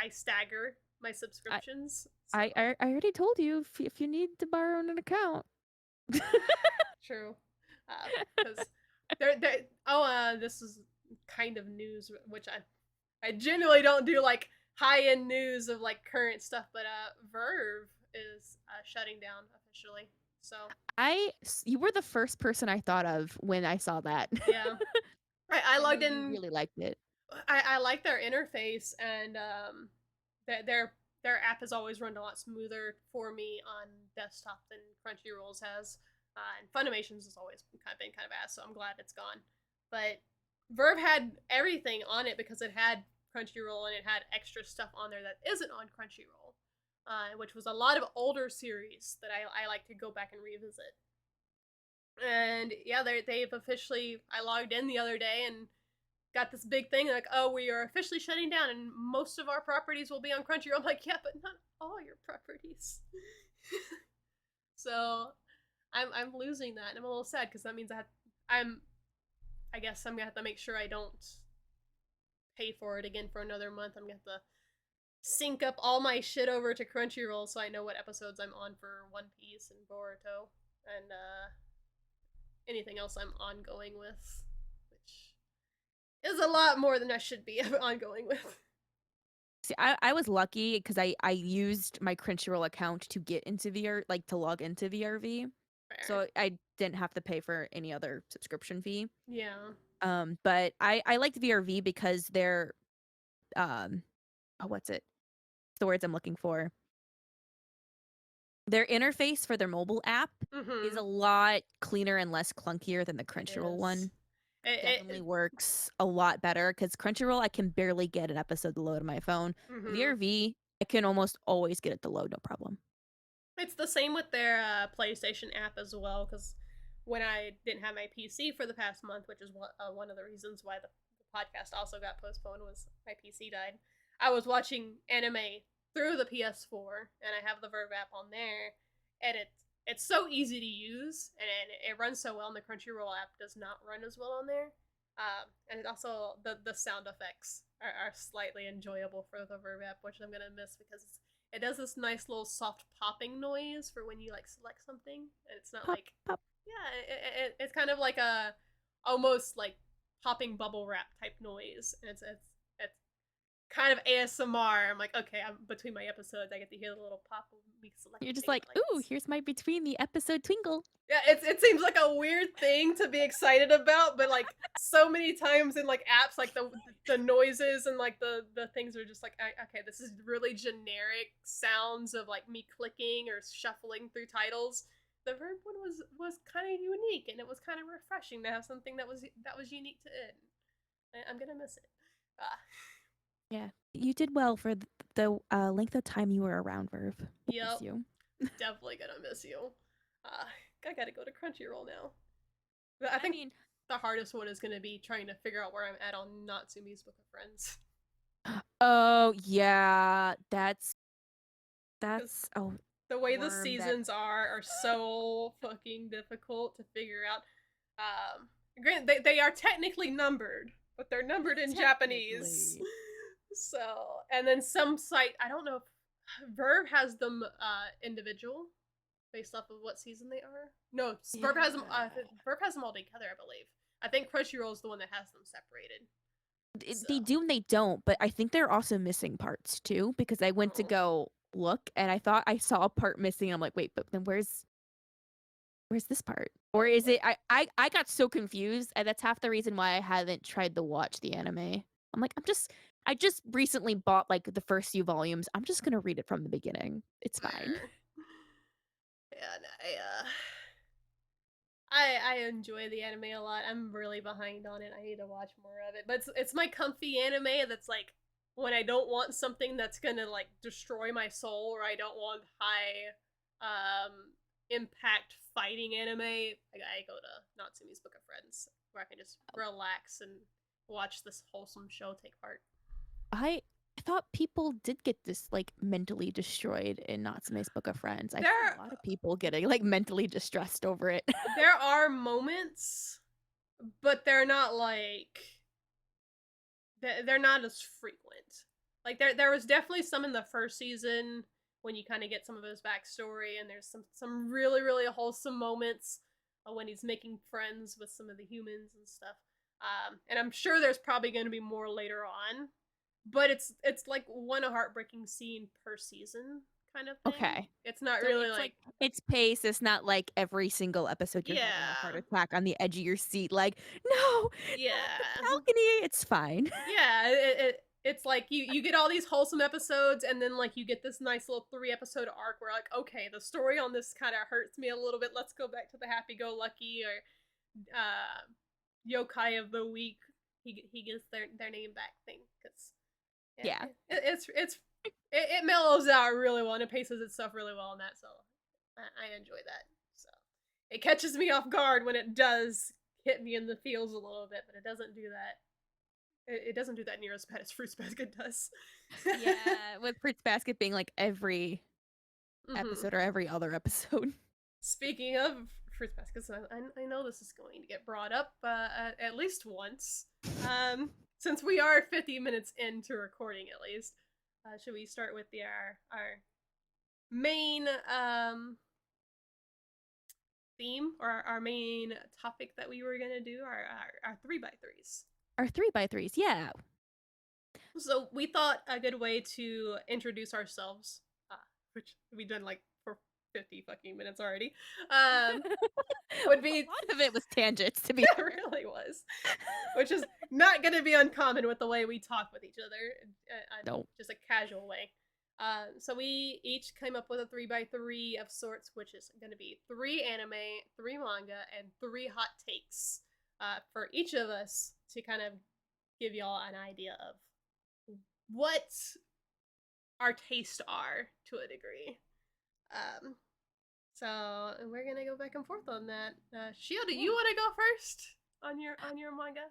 I stagger my subscriptions. I already told you if you need to borrow an account. True, because they're this is kind of news which I genuinely don't do like high end news of like current stuff, but Verve is shutting down officially. So You were the first person I thought of when I saw that. yeah, I I know logged you in. really liked it. I like their interface and their app has always run a lot smoother for me on desktop than Crunchyroll's has. And Funimation's has always been kind of ass, so I'm glad it's gone. But Verve had everything on it because it had Crunchyroll and it had extra stuff on there that isn't on Crunchyroll, which was a lot of older series that I like to go back and revisit. And yeah, they've officially. I logged in the other day and got this big thing like, oh, we are officially shutting down and most of our properties will be on Crunchyroll. I'm like, yeah, but not all your properties. So I'm losing that and I'm a little sad because that means I guess I'm gonna have to make sure I don't pay for it again for another month. I'm gonna have to sync up all my shit over to Crunchyroll so I know what episodes I'm on for One Piece and Boruto and anything else I'm ongoing with, which is a lot more than I should be ongoing with. See, I was lucky because I used my Crunchyroll account to get into VR, like to log into VRV. Fair. So I didn't have to pay for any other subscription fee. Yeah. But I liked VRV because they're oh, what's it? The words I'm looking for. Their interface for their mobile app is Mm-hmm. a lot cleaner and less clunkier than the It Crunchyroll is. one. Definitely works a lot better because Crunchyroll, I can barely get an episode to load on my phone. Mm-hmm. VRV, I can almost always get it to load, no problem. It's the same with their PlayStation app as well. Because when I didn't have my PC for the past month, which is one of the reasons why the podcast also got postponed, was my PC died. I was watching anime through the PS4, and I have the Verve app on there, and it's so easy to use, and it runs so well. And the Crunchyroll app does not run as well on there. And it also the sound effects are slightly enjoyable for the Verve app, which I'm gonna miss because it does this nice little soft popping noise for when you like select something, and it's not Pop, like pop. yeah, it's kind of like a almost like popping bubble wrap type noise, and it's kind of ASMR. I'm like, okay, I'm between my episodes, I get to hear the little pop of me selecting. You're just like, ooh, here's my between the episode twinkle. Yeah, it seems like a weird thing to be excited about, but like so many times in like apps, like the noises and like the things are just like, okay, this is really generic sounds of like me clicking or shuffling through titles. The Verb one was kind of unique, and it was kind of refreshing to have something that was unique to it. I'm gonna miss it. Yeah, you did well for the length of time you were around, Verve. We'll Yep, miss you. definitely gonna miss you. Uh, gotta go to Crunchyroll now. But I I think mean, the hardest one is gonna be trying to figure out where I'm at on Natsumi's Book of Friends. oh yeah, Because that's a the way the worm that seasons are so fucking difficult to figure out. Grant, they are technically numbered, but they're numbered in Japanese. technically. So, and then some site, I don't know if Verve has them individual based off of what season they are. No, Yeah. Verve has them. Verve has them all together, I believe. I think Crunchyroll is the one that has them separated. So, They do and they don't, but I think they're also missing parts too because I went to oh, go look and I thought I saw a part missing. I'm like, wait, but then where's this part? Or oh is boy. it I got so confused and that's half the reason why I haven't tried to watch the anime. I'm like, I just recently bought like the first few volumes. I'm just gonna read it from the beginning. It's fine. There. Yeah, no, I enjoy the anime a lot. I'm really behind on it. I need to watch more of it. But it's my comfy anime that's like when I don't want something that's gonna like destroy my soul, or I don't want high impact fighting anime. I go to Natsumi's Book of Friends where I can just relax and watch this wholesome show take part. I thought people did get this like mentally destroyed in Natsume's Book of Friends. I've seen There a lot of people getting like mentally distressed over it. there are moments, but they're not like they're not as frequent. Like there was definitely some in the first season when you kind of get some of his backstory, and there's some really wholesome moments when he's making friends with some of the humans and stuff. And I'm sure there's probably going to be more later on, but it's like one heartbreaking scene per season kind of thing. Okay. It's not So really it's like like it's pace. It's not like every single episode you're having a heart yeah attack on the edge of your seat. Like, no, not the yeah balcony. It's fine. yeah it's like you get all these wholesome episodes, and then like you get this nice little 3 episode arc where like, okay, the story on this kind of hurts me a little bit, let's go back to the happy-go-lucky, or yokai of the week, he gets their name back thing, because yeah, Yeah. it mellows out really well and it paces itself really well in that, so I enjoy that. So it catches me off guard when it does hit me in the feels a little bit, but it doesn't do that. It doesn't do that near as bad as Fruits Basket does. Yeah. With Fruits Basket being like every Mm-hmm. episode or every other episode. Speaking of Fruits Basket, so I know this is going to get brought up at least once. Since we are 50 minutes into recording, at least, should we start with our main theme, or our main topic that we were gonna do, our 3x3s? Our 3x3s. Yeah. So we thought a good way to introduce ourselves, which we've done like for 50 fucking minutes already, would A be lot of it was tangents, to be it fair. really was, which is not going to be uncommon with the way we talk with each other, No. just a casual way. So we each came up with a 3x3 of sorts, which is going to be 3 anime, 3 manga, and 3 hot takes for each of us to kind of give y'all an idea of what our tastes are to a degree. Um, so we're gonna go back and forth on that. Shio, do you want to go first on your manga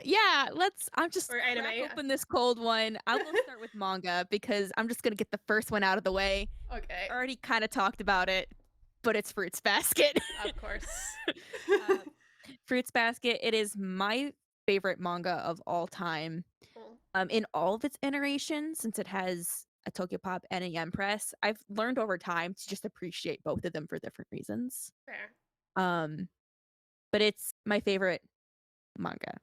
Yeah, I'm just or crack anime? open this cold one. I will start with manga because I'm just gonna get the first one out of the way. Okay, Already kind of talked about it, but it's Fruits Basket. of course. uh, Fruits Basket, it is my favorite manga of all time. Cool. In all of its iterations, since it has a Tokyo Pop and a Yen Press, I've learned over time to just appreciate both of them for different reasons. Fair. Um, but it's my favorite manga.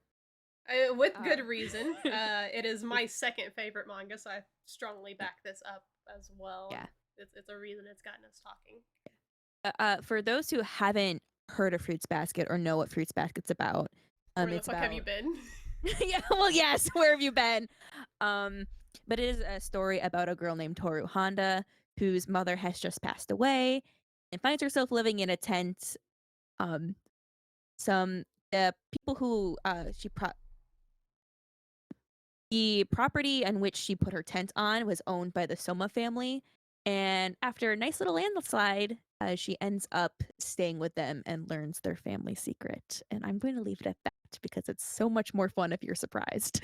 With good Uh, reason. It is it, my second favorite manga, so I strongly back this up as well. yeah. It's a reason it's gotten us talking. For those who haven't heard of Fruits Basket or know what Fruits Basket's about, Where the it's fuck have you about been? yeah, well, yes, where have you been? Um, but it is a story about a girl named Toru Honda whose mother has just passed away and finds herself living in a tent. Um, some people who the property on which she put her tent on was owned by the Soma family, And after a nice little landslide, she ends up staying with them and learns their family secret. And I'm going to leave it at that because it's so much more fun if you're surprised.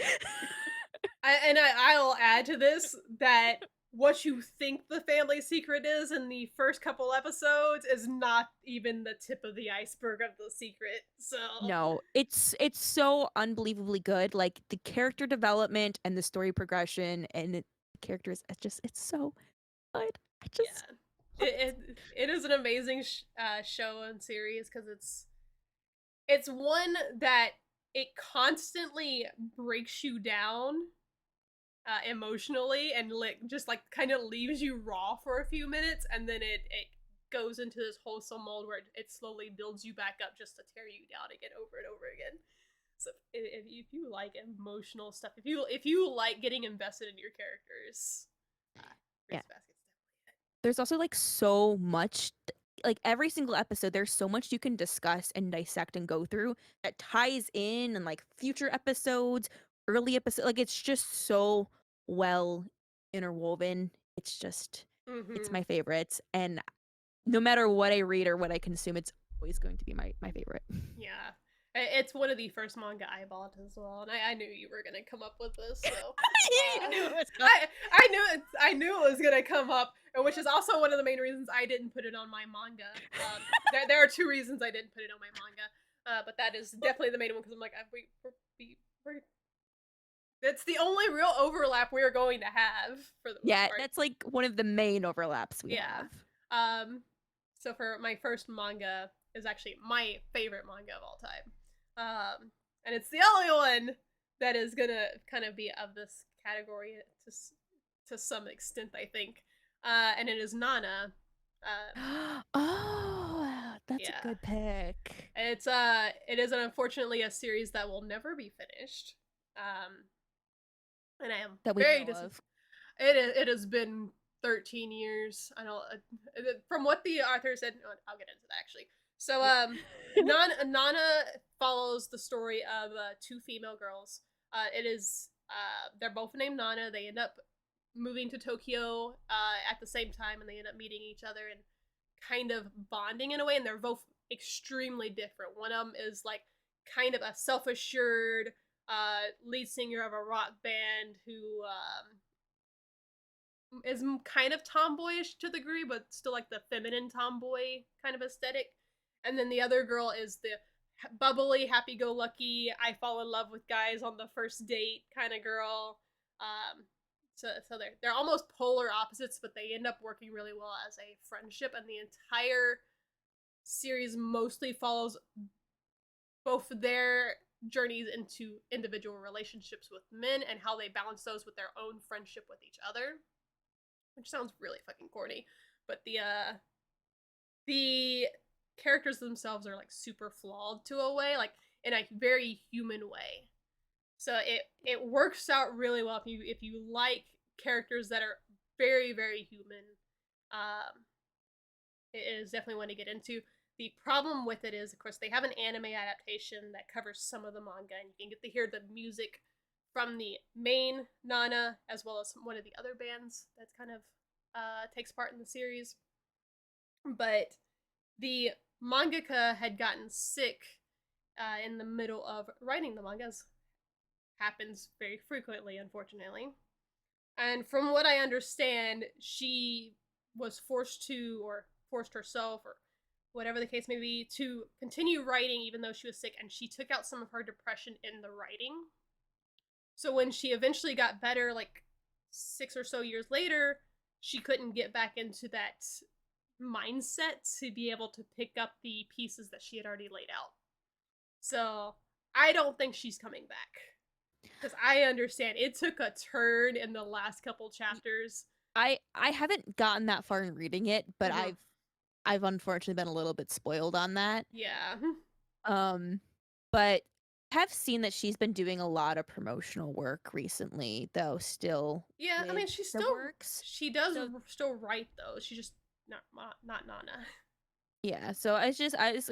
I'll add to this that what you think the family secret is in the first couple episodes is not even the tip of the iceberg of the secret. So No, it's so unbelievably good. Like the character development and the story progression and the characters, it's so good. I just yeah, love it. it is an amazing show and series because it's one that it constantly breaks you down emotionally and like just like kind of leaves you raw for a few minutes, and then it goes into this wholesome mode where it slowly builds you back up just to tear you down again over and over again. So if you like emotional stuff, if you like getting invested in your characters, Yeah. Fruits Basket's There's also like so much like every single episode there's so much you can discuss and dissect and go through that ties in and like future episodes, early episode like it's just so well interwoven. It's just definitely it's it. my favorites and no matter what I read or what I consume it's always going to be my favorite. Yeah. It's one of the first manga I bought as well, and I knew you were gonna come up with this, so You knew it was I knew it was gonna come up, which is also one of the main reasons I didn't put it on my manga. There are two reasons I didn't put it on my manga, but that is definitely the main one because I'm like, we're, it's the only real overlap we're going to have for the most yeah, part. that's like one of the main overlaps we Yeah. have. Um, so for my first manga is actually my favorite manga of all time. And it's the only one that is gonna kind of be of this category to some extent, I think. And it is Nana. Oh, that's a Yeah, good pick. it is unfortunately a series that will never be finished. Um, and I am That we very know disappointed. of. It has been 13 years. I don't from what the author said. I'll get into that actually. So Yeah. Nana follows the story of two female girls. It is they're both named Nana. They end up moving to Tokyo at the same time, and they end up meeting each other and kind of bonding in a way. And they're both extremely different. One of them is like kind of a self-assured lead singer of a rock band who is kind of tomboyish to the degree, but still like the feminine tomboy kind of aesthetic. And then the other girl is the bubbly, happy-go-lucky, I fall in love with guys on the first date kind of girl. So they're almost polar opposites, but they end up working really well as a friendship. And the entire series mostly follows both their journeys into individual relationships with men and how they balance those with their own friendship with each other, which sounds really fucking corny, but the characters themselves are like super flawed to a way, like in a very human way. So it works out really well if you like characters that are very human. Um, it is definitely one to get into. The problem with it is, of course, they have an anime adaptation that covers some of the manga, and you can get to hear the music from the main Nana as well as one of the other bands that's kind of takes part in the series. But the mangaka had gotten sick in the middle of writing the mangas. Happens very frequently, unfortunately. And from what I understand, she was forced to, or forced herself, or whatever the case may be, to continue writing even though she was sick, and she took out some of her depression in the writing. So when she eventually got better, like 6 or so years later, she couldn't get back into that mindset to be able to pick up the pieces that she had already laid out. So I don't think she's coming back. Because I understand it took a turn in the last couple chapters. I haven't gotten that far in reading it, but Mm-hmm. I've unfortunately been a little bit spoiled on that. Yeah. Um, but have seen that she's been doing a lot of promotional work recently, though still Yeah, I with mean the works. she does So still write though. She's just not Nana. yeah, so it's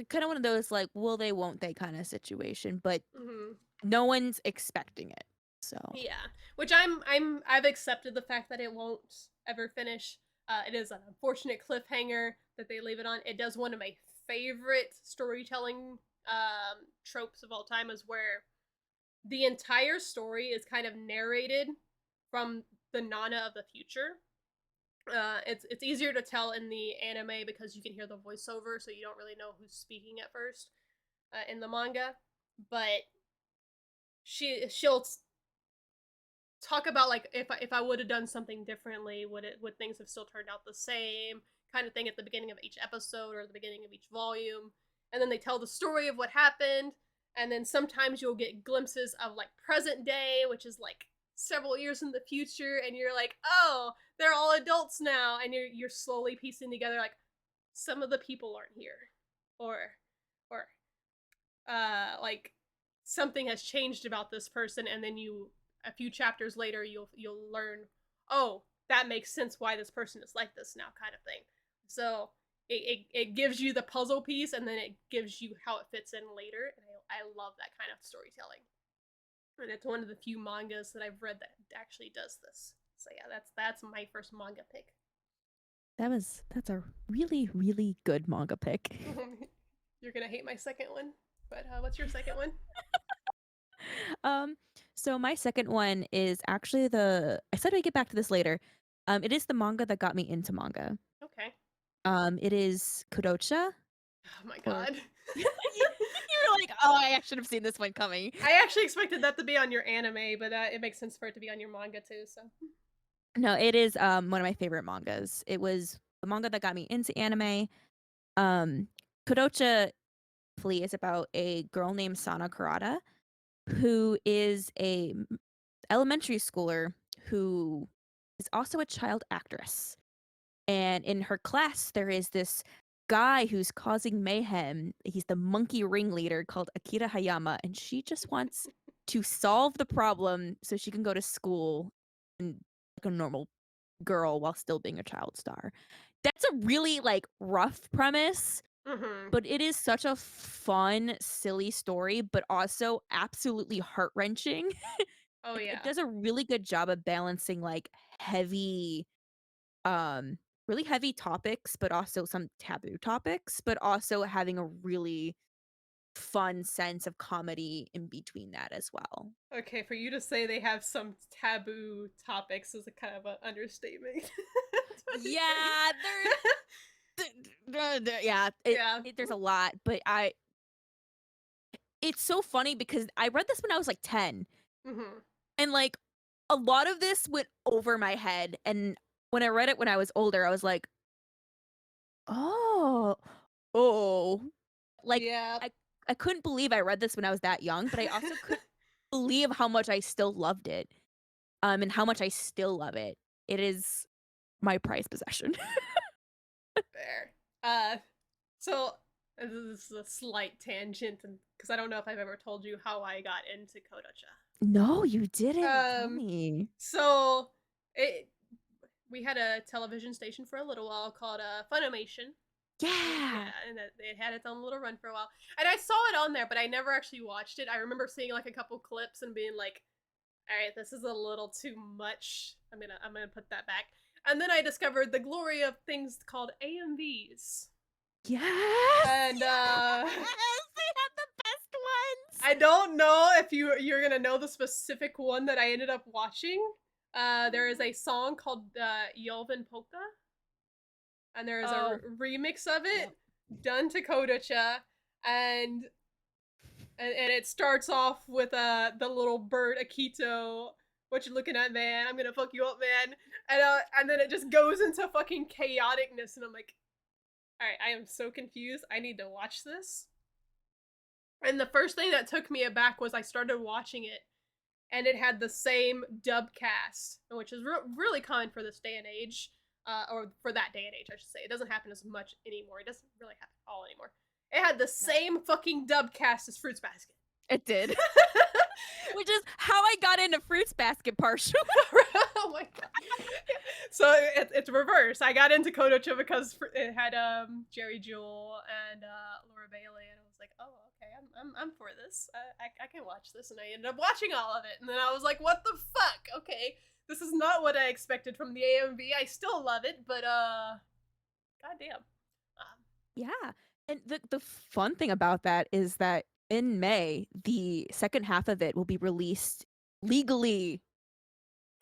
kind of one of those like will they won't they kind of situation, but Mm-hmm. no one's expecting it. So Yeah, which I've accepted the fact that it won't ever finish. It is an unfortunate cliffhanger that they leave it on. It does one of my favorite storytelling tropes of all time, is where the entire story is kind of narrated from the Nana of the future. It's easier to tell in the anime because you can hear the voiceover, so you don't really know who's speaking at first in the manga. But she'll talk about like if I would have done something differently, would things have still turned out the same, kind of thing, at the beginning of each episode or the beginning of each volume. And then they tell the story of what happened, and then sometimes you'll get glimpses of like present day, which is like several years in the future, and you're like, oh, they're all adults now, and you're slowly piecing together like some of the people aren't here, or like something has changed about this person, and then a few chapters later you'll learn, oh, that makes sense why this person is like this now, kind of thing. So it gives you the puzzle piece, and then it gives you how it fits in later, and I love that kind of storytelling. And it's one of the few mangas that I've read that actually does this. So yeah, that's my first manga pick. That's a really, really good manga pick. You're gonna hate my second one, but what's your second one? So my second one is actually I said I'd get back to this later. It is the manga that got me into manga. Okay. It is Kodocha. Oh my Or god. you're like, oh, I should have seen this one coming. I actually expected that to be on your anime, but it makes sense for it to be on your manga too. So No, it is one of my favorite mangas. It was the manga that got me into anime. Kodocha is about a girl named Sana Kurata, who is a elementary schooler who is also a child actress. And in her class, there is this guy who's causing mayhem. He's the monkey ringleader called Akira Hayama, and she just wants to solve the problem so she can go to school and like a normal girl while still being a child star. That's a really like rough premise, but it is such a fun, silly story, but also absolutely heart-wrenching. oh It yeah. does a really good job of balancing like heavy um really heavy topics, but also some taboo topics, but also having a really fun sense of comedy in between that as well. Okay, for you to say they have some taboo topics is a kind of an understatement. Yeah, yeah, Yeah. there's a lot, but it's so funny because I read this when I was like 10, hmm and like a lot of this went over my head, and when I read it when I was older, I was like, "Oh, oh." Like Yeah. I couldn't believe I read this when I was that young, but I also couldn't believe how much I still loved it. And how much I still love it. It is my prized possession. Fair. So this is a slight tangent, and because I don't know if I've ever told you how I got into Kodacha. No, you didn't. Tell Um, me. so it we had a television station for a little while called Funimation. Yeah, Yeah. and it had its own little run for a while, and I saw it on there, but I never actually watched it. I remember seeing like a couple clips and being like, "All right, this is a little too much. I'm gonna put that back." And then I discovered the glory of things called AMVs. Yes. And Yes. They had the best ones. I don't know if you're gonna know the specific one that I ended up watching. There is a song called Yolvin Polka, and there is a Oh. remix of it Yep. done to Kodacha, and and it starts off with the little bird Akito. What you looking at, man? I'm gonna fuck you up, man. And then it just goes into fucking chaoticness, and I'm like, all right, I am so confused. I need to watch this. And the first thing that took me aback was I started watching it, and it had the same dub cast, which is really common for this day and age, or for that day and age, I should say. It doesn't happen as much anymore. It doesn't really happen at all anymore. It had the same fucking dub cast as Fruits Basket. It did. Which is how I got into Fruits Basket partially. Oh my god. So it's reverse. I got into Kodocha because it had Jerry Jewell and Laura Bailey, and I was like, oh, okay, I'm for this. I can watch this, and I ended up watching all of it, and then I was like, what the fuck? Okay, this is not what I expected from the AMV. I still love it, but goddamn. Yeah. And the fun thing about that is that in May, the second half of it will be released legally,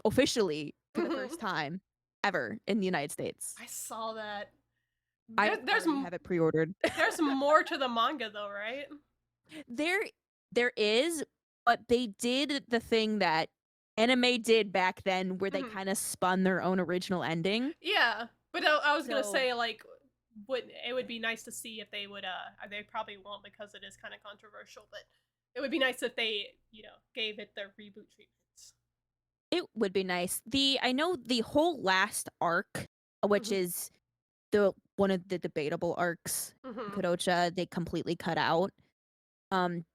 officially, for the Mhm. first time ever in the United States. I saw that. I There's already have it pre-ordered. there's more to the manga though, right? There there is, but they did the thing that anime did back then where they Mhm. kind of spun their own original ending. Yeah, but I was gonna So, say like, would be nice to see if they would. They probably won't because it is kind of controversial, but it would be nice if they, gave it the reboot treatments. it would be nice. The I know the whole last arc, which Mhm. is the one of the debatable arcs, Mhm. Kodocha, they completely cut out.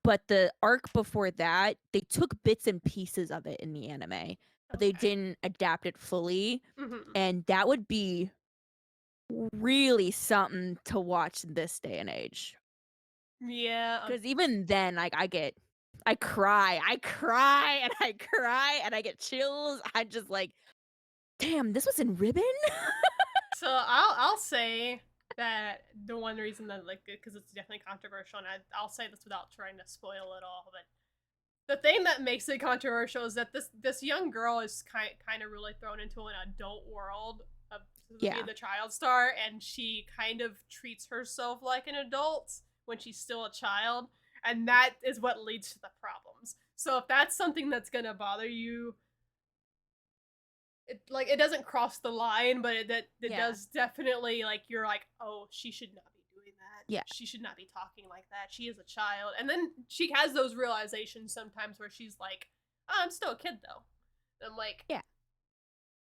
But the arc before that, they took bits and pieces of it in the anime, but they Okay. didn't adapt it fully, Mhm. and that would be really something to watch in this day and age. Yeah. Because even then, like I cry, and I cry, and I get chills. I just like, damn, this was in ribbon. So I'll say that the one reason that like because it's definitely controversial, and I'll say this without trying to spoil it all, but the thing that makes it controversial is that this young girl is kind of really thrown into an adult world of being Yeah, the child star, and she kind of treats herself like an adult when she's still a child, and that is what leads to the problems. So if that's something that's gonna bother you, it doesn't cross the line, but it yeah, does definitely, like, you're like, oh, she should not be doing that. yeah, She should not be talking like that. She is a child, and then she has those realizations sometimes where she's like, oh, I'm still a kid though. And I'm like, yeah.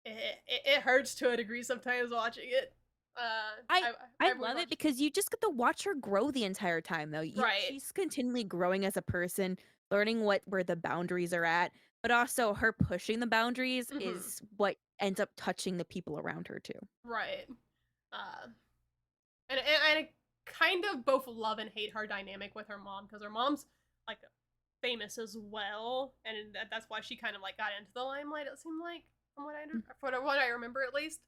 it hurts to a degree sometimes watching it. I I I've love it watched. because you just get to watch her grow the entire time though. Right. She's continually growing as a person, learning where the boundaries are at, but also her pushing the boundaries Hmm. is what ends up touching the people around her too. Right. Uh, and I kind of both love and hate her dynamic with her mom, because her mom's like famous as well, and that's why she kind of like got into the limelight. It seemed like, from what I remember at least.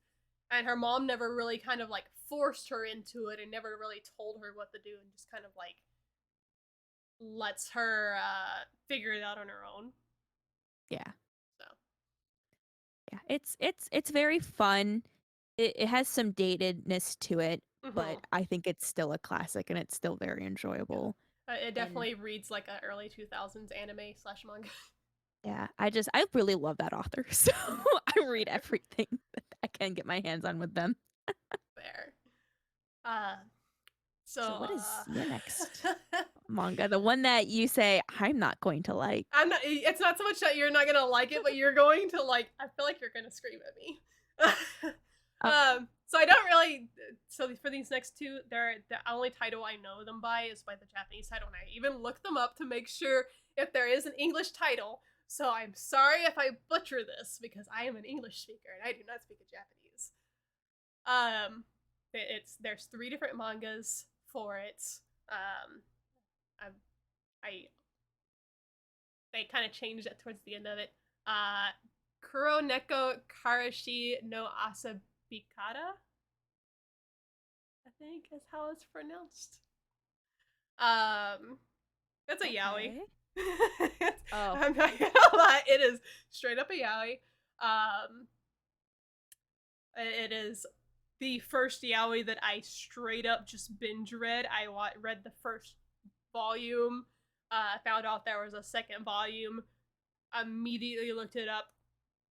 And her mom never really kind of like forced her into it, and never really told her what to do, and just kind of like lets her figure it out on her own. Yeah. So. Yeah. It's very fun. It has some datedness to it, but Hmm. I think it's still a classic and it's still very Yeah. enjoyable. It And definitely reads like a early 2000s anime slash manga. yeah, I really love that author. So I read Fair. everything that I can get my hands on with them. Fair. Uh, so, So what is your next manga? The one that you say I'm not going to like. I'm not. It's not so much that you're not gonna like it, but you're going to like. I feel like you're gonna scream at me. Oh, So I don't really. So for these next two, they're the only title I know them by is by the Japanese title, and I even looked them up to make sure if there is an English title. So I'm sorry if I butcher this, because I am an English speaker and I do not speak a Japanese. There's three different mangas for it. Um, I, I they kind of changed it towards the end of it. Kuro Neko Karashi no Asabikata, I think is how it's pronounced. Um, it's a yaoi. okay. Oh, I'm not gonna lie, it is straight up a yaoi. Um, it is the first yaoi that I straight up just binge read. I read the first volume, found out there was a second volume, immediately looked it up,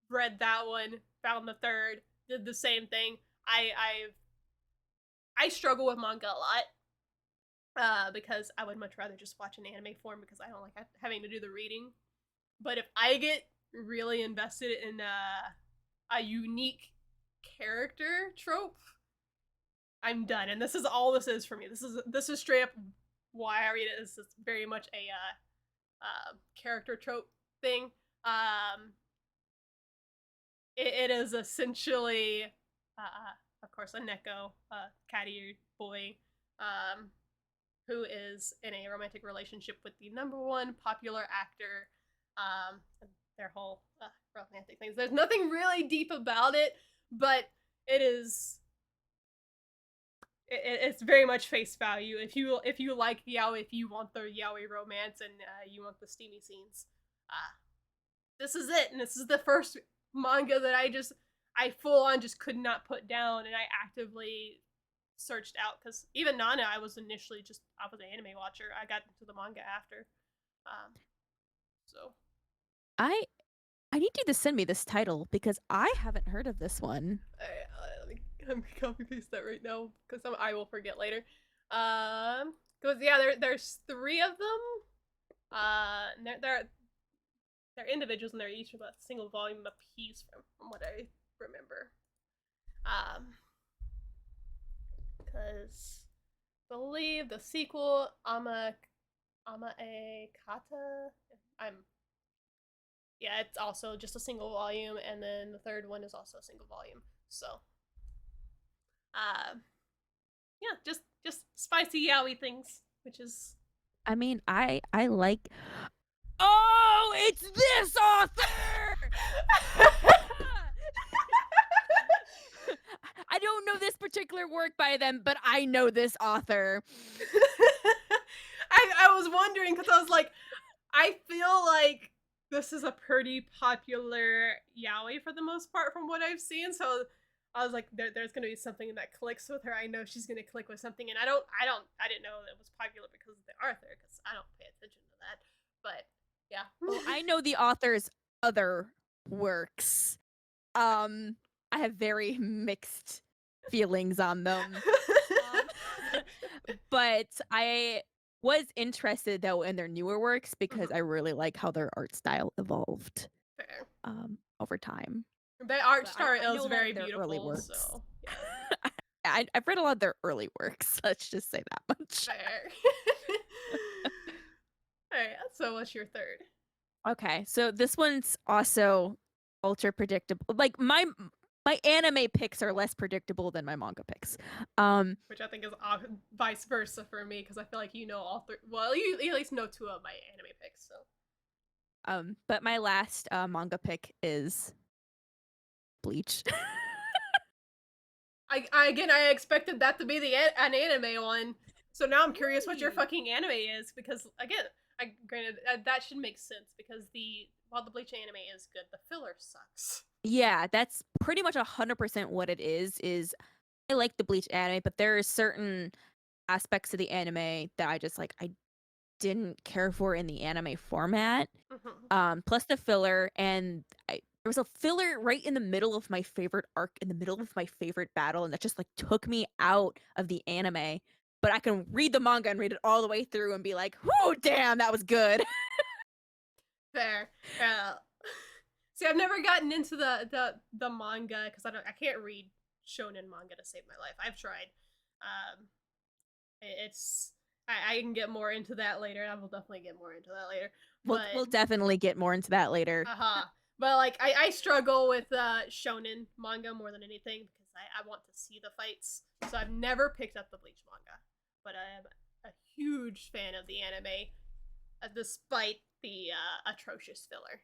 read that one, found the third, did the same thing. I struggle with manga a lot, because I would much rather just watch an anime form, because I don't like having to do the reading. But if I get really invested in a unique character trope, I'm done. And this is all this is for me. This is straight up why I read it. This is very much a character trope thing. Um, it is essentially, of course, a Neko, catty boy, um, who is in a romantic relationship with the #1 popular actor. Their whole romantic things. There's nothing really deep about it, but it is. It's very much face value. If you like yaoi, if you want the yaoi romance and you want the steamy scenes, this is it. And this is the first manga that I full on just could not put down, and I actively searched out because even Nana, I was an anime watcher. I got into the manga after, so I need you to send me this title because I haven't heard of this one. let me copy paste that right now because I will forget later. Because there's 3 of them. They're individuals and they're each of a single volume a piece from what I remember. Because I believe the sequel Ama e Kata. It's also just a single volume, and then the 3rd one is also a single volume. So, just spicy yaoi things, which is. I mean, I like. Oh, it's this author. I don't know this particular work by them, but I know this author. I was wondering because I was like, I feel like this is a pretty popular yaoi for the most part from what I've seen. So I was like, there's gonna be something that clicks with her. I know she's gonna click with something, and I didn't know it was popular because of the Arthur because I don't pay attention to that. But yeah, well, I know the author's other works. I have very mixed feelings on them. But I was interested though in their newer works because I really like how their art style evolved. Fair. Over time. The art style is very beautiful. Early works. So yeah. I've read a lot of their early works. Let's just say that much. Fair. Alright, so what's your 3rd? Okay, so this one's also ultra predictable. Like my anime picks are less predictable than my manga picks. Which I think is vice versa for me because I feel like you know all 3. Well, you at least know 2 of my anime picks. So. But my last manga pick is Bleach. I expected that to be an anime one. So now I'm curious what your fucking anime is because again, granted that should make sense because while the Bleach anime is good, the filler sucks. Yeah, that's pretty much 100% what it is I like the Bleach anime, but there are certain aspects of the anime that I just I didn't care for in the anime format. Plus the filler, and there was a filler right in the middle of my favorite arc, in the middle of my favorite battle, and that just took me out of the anime. But I can read the manga and read it all the way through and be like, "Whoo, damn, that was good." Fair. See, I've never gotten into the manga because I can't read shonen manga to save my life. I've tried. I can get more into that later. I will definitely get more into that later. We'll definitely get more into that later. But I struggle with shonen manga more than anything because I want to see the fights. So I've never picked up the Bleach manga, but I am a huge fan of the anime, despite the atrocious filler.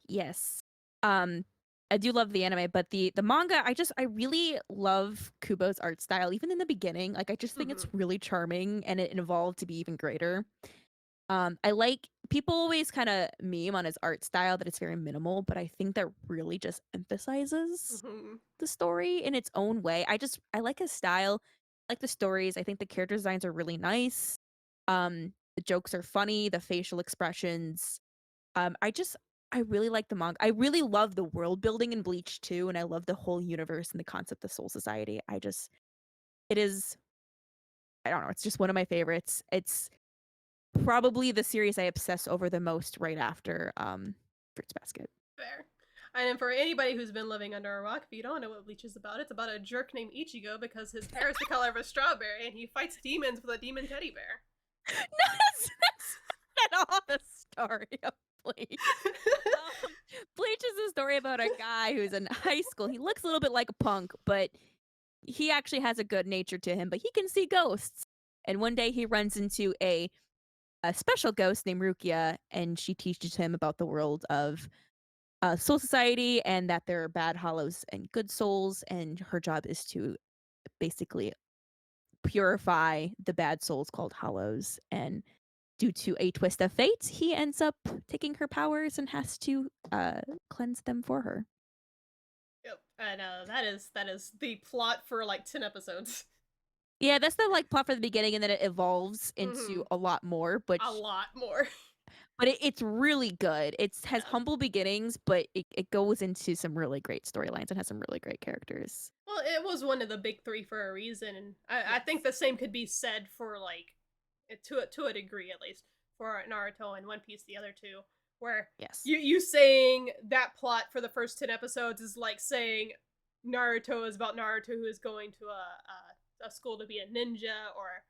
Yes. I do love the anime, but the manga, I really love Kubo's art style, even in the beginning. I just think it's really charming, and it evolved to be even greater. I like people always kind of meme on his art style that it's very minimal, but I think that really just emphasizes the story in its own way. I like his style, I like the stories. I think the character designs are really nice. The jokes are funny, the facial expressions. I really like the manga. I really love the world building in Bleach too, and I love the whole universe and the concept of Soul Society. It is, I don't know, it's just one of my favorites. It's probably the series I obsess over the most right after Fruits Basket. Fair. And for anybody who's been living under a rock, if you don't know what Bleach is about, it's about a jerk named Ichigo because his hair is the color of a strawberry and he fights demons with a demon teddy bear. No, that's not all the story of Bleach. Bleach is a story about a guy who's in high school. He looks a little bit like a punk, but he actually has a good nature to him, but he can see ghosts. And one day he runs into a special ghost named Rukia, and she teaches him about the world of Soul Society and that there are bad hollows and good souls, and her job is to basically purify the bad souls called hollows. And due to a twist of fate, he ends up taking her powers and has to cleanse them for her. Yep. And that is the plot for like 10 episodes. Yeah, that's the like plot for the beginning, and then it evolves Mm-hmm. into a lot more. A lot more. But it's really good. It has Yeah. humble beginnings, but it goes into some really great storylines and has some really great characters. Well, it was one of the big three for a reason, and I think Yes. the same could be said for like to a degree at least for Naruto and One Piece, the other two, where Yes. you saying that plot for the first 10 episodes is like saying Naruto is about Naruto who is going to a school to be a ninja, or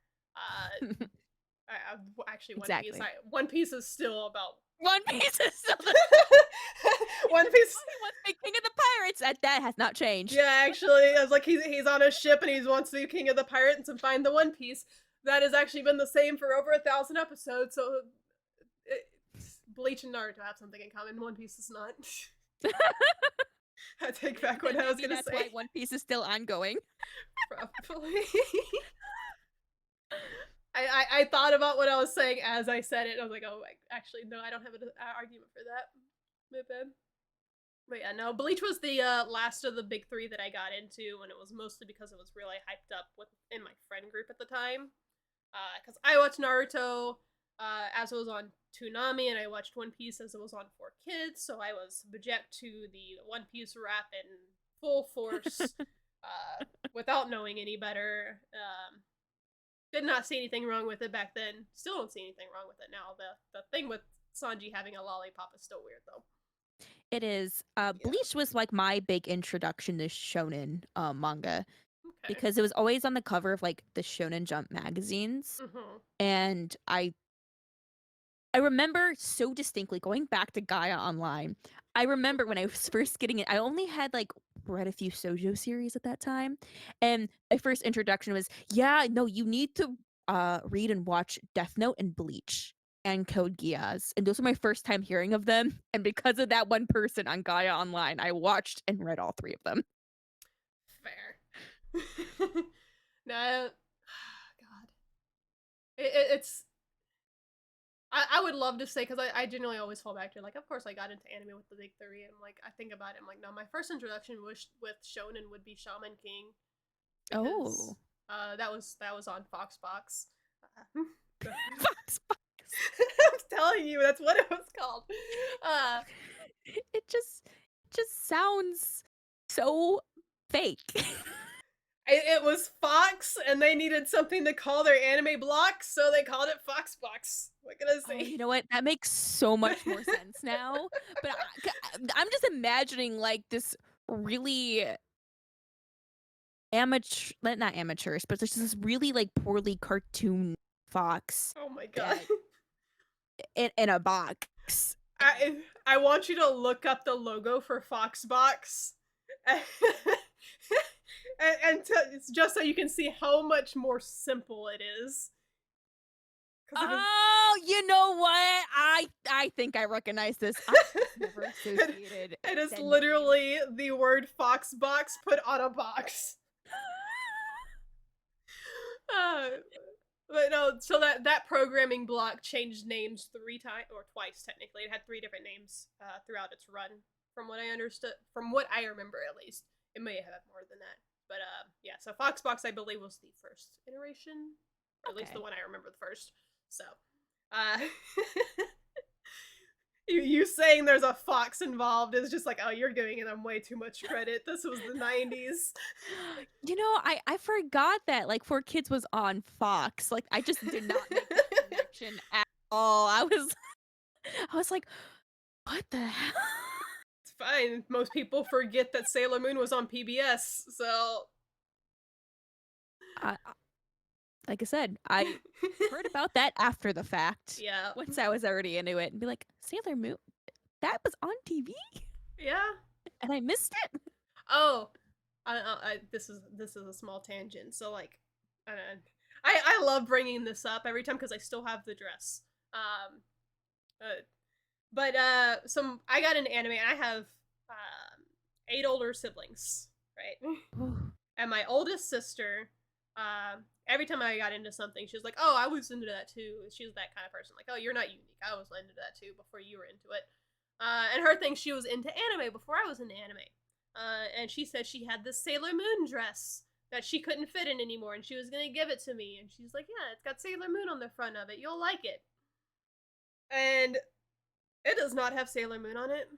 actually One Piece. Exactly. One Piece is still about One Piece is still the One Piece. he wants to be king of the pirates. That has not changed. Yeah, actually, it's like he's on a ship and he wants to be king of the pirates and find the One Piece. That has actually been the same for over 1,000 episodes. So, Bleach and Naruto have something in common. One Piece is not. I take back what I was gonna That's say. why One Piece is still ongoing. Probably. I thought about what I was saying as I said it. And I was like, oh, actually, no, I don't have an argument for that. My bad. But yeah, no, Bleach was the last of the big three that I got into, and it was mostly because it was really hyped up in my friend group at the time. Because I watched Naruto as it was on Toonami, and I watched One Piece as it was on 4Kids, so I was subject to the One Piece rap in full force without knowing any better. Did not see anything wrong with it back then. Still don't see anything wrong with it now. The thing with Sanji having a lollipop is still weird, though. It is. Yeah. Bleach was like my big introduction to shonen manga Okay. because it was always on the cover of like the Shonen Jump magazines, Mm-hmm. and I remember so distinctly going back to Gaia Online. I remember when I was first getting it, I only had like read a few shoujo series at that time. And my first introduction was, yeah, no, you need to read and watch Death Note and Bleach and Code Geass. And those were my first time hearing of them. And because of that one person on Gaia Online, I watched and read all three of them. Fair. No, God, it's. I would love to say, because I generally always fall back to like, of course I got into anime with the big three, and like I think about it, I'm like, no, my first introduction with shonen would be Shaman King, because Oh. that was on Foxbox. Fox, Fox. I'm telling you, that's what it was called. Uh, It just sounds so fake. it was Fox, and they needed something to call their anime block, so they called it Foxbox. What can I Oh, say? you know what? That makes so much more sense now. But I'm just imagining like this really amateur, not amateurs, but there's this really like poorly cartoon fox Oh my god. that in a box. I want you to look up the logo for Foxbox, and, it's just so you can see how much more simple it is. Oh, you know what? I think I recognize this. I never associated. It is the name. literally the word Foxbox put on a box. But no, so that programming block changed names 3 times, or twice technically. It had 3 different names throughout its run, from what I understood, from what I remember at least. It may have more than that, but yeah. So Foxbox, I believe, was the first iteration, or at least the one I remember the first. So, uh, you saying there's a fox involved is just like, oh, you're giving them way too much credit. This was the 90s. You know, I forgot that like 4Kids was on Fox. Like I just did not make that connection at all. I was like, what the hell? It's fine. Most people forget that Sailor Moon was on PBS, so. Like I said, I heard about that after the fact. Yeah. Once I was already into it, and be like, Sailor Moon, that was on TV, Yeah. and I missed it. Oh, this is a small tangent. So like, I love bringing this up every time because I still have the dress. Um, some I got into anime and I have 8 older siblings, right? And my oldest sister, every time I got into something, she was like, "Oh, I was into that too." She was that kind of person, like, "Oh, you're not unique. I was into that too before you were into it." And her thing, she was into anime before I was into anime. And she said she had this Sailor Moon dress that she couldn't fit in anymore, and she was gonna give it to me. And she's like, "Yeah, it's got Sailor Moon on the front of it. You'll like it." And it does not have Sailor Moon on it.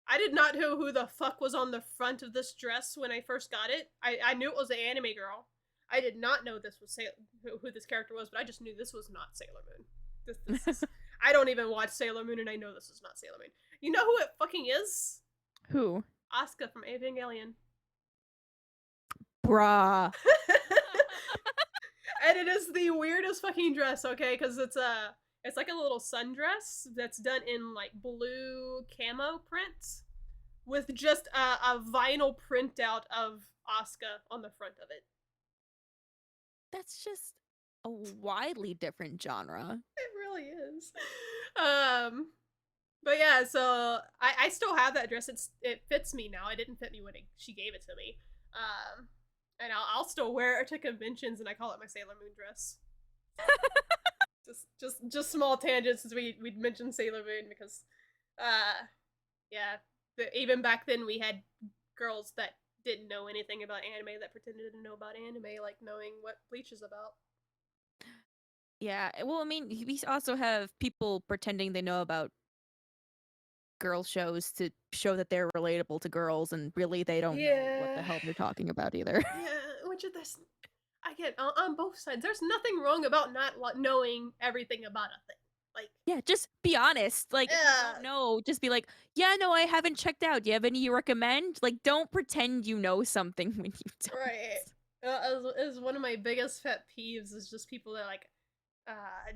I did not know who the fuck was on the front of this dress when I first got it. I knew it was an anime girl. I did not know this was who this character was, but I just knew this was not Sailor Moon. This is, I don't even watch Sailor Moon, and I know this is not Sailor Moon. You know who it fucking is? Who? Asuka from Evangelion. Bruh. And it is the weirdest fucking dress, okay? Because it's like a little sundress that's done in like blue camo print with just a vinyl printout of Asuka on the front of it. That's just a widely different genre. It really is. But yeah, so I still have that dress. It fits me now. It didn't fit me when she gave it to me. And I'll still wear it to conventions, and I call it my Sailor Moon dress. just small tangents since we'd mentioned Sailor Moon because, yeah, even back then we had girls that didn't know anything about anime that pretended to know about anime, like knowing what Bleach is about. Yeah, well, I mean, we also have people pretending they know about girl shows to show that they're relatable to girls, and really they don't know what the hell they're talking about either. Yeah, which is this. I get on both sides. There's nothing wrong about not knowing everything about a thing. Like, yeah, just be honest. Like, if you don't know, just be like, yeah, no, I haven't checked out. Do you have any you recommend? Like, don't pretend you know something when you don't. Right. As one of my biggest pet peeves is just people that like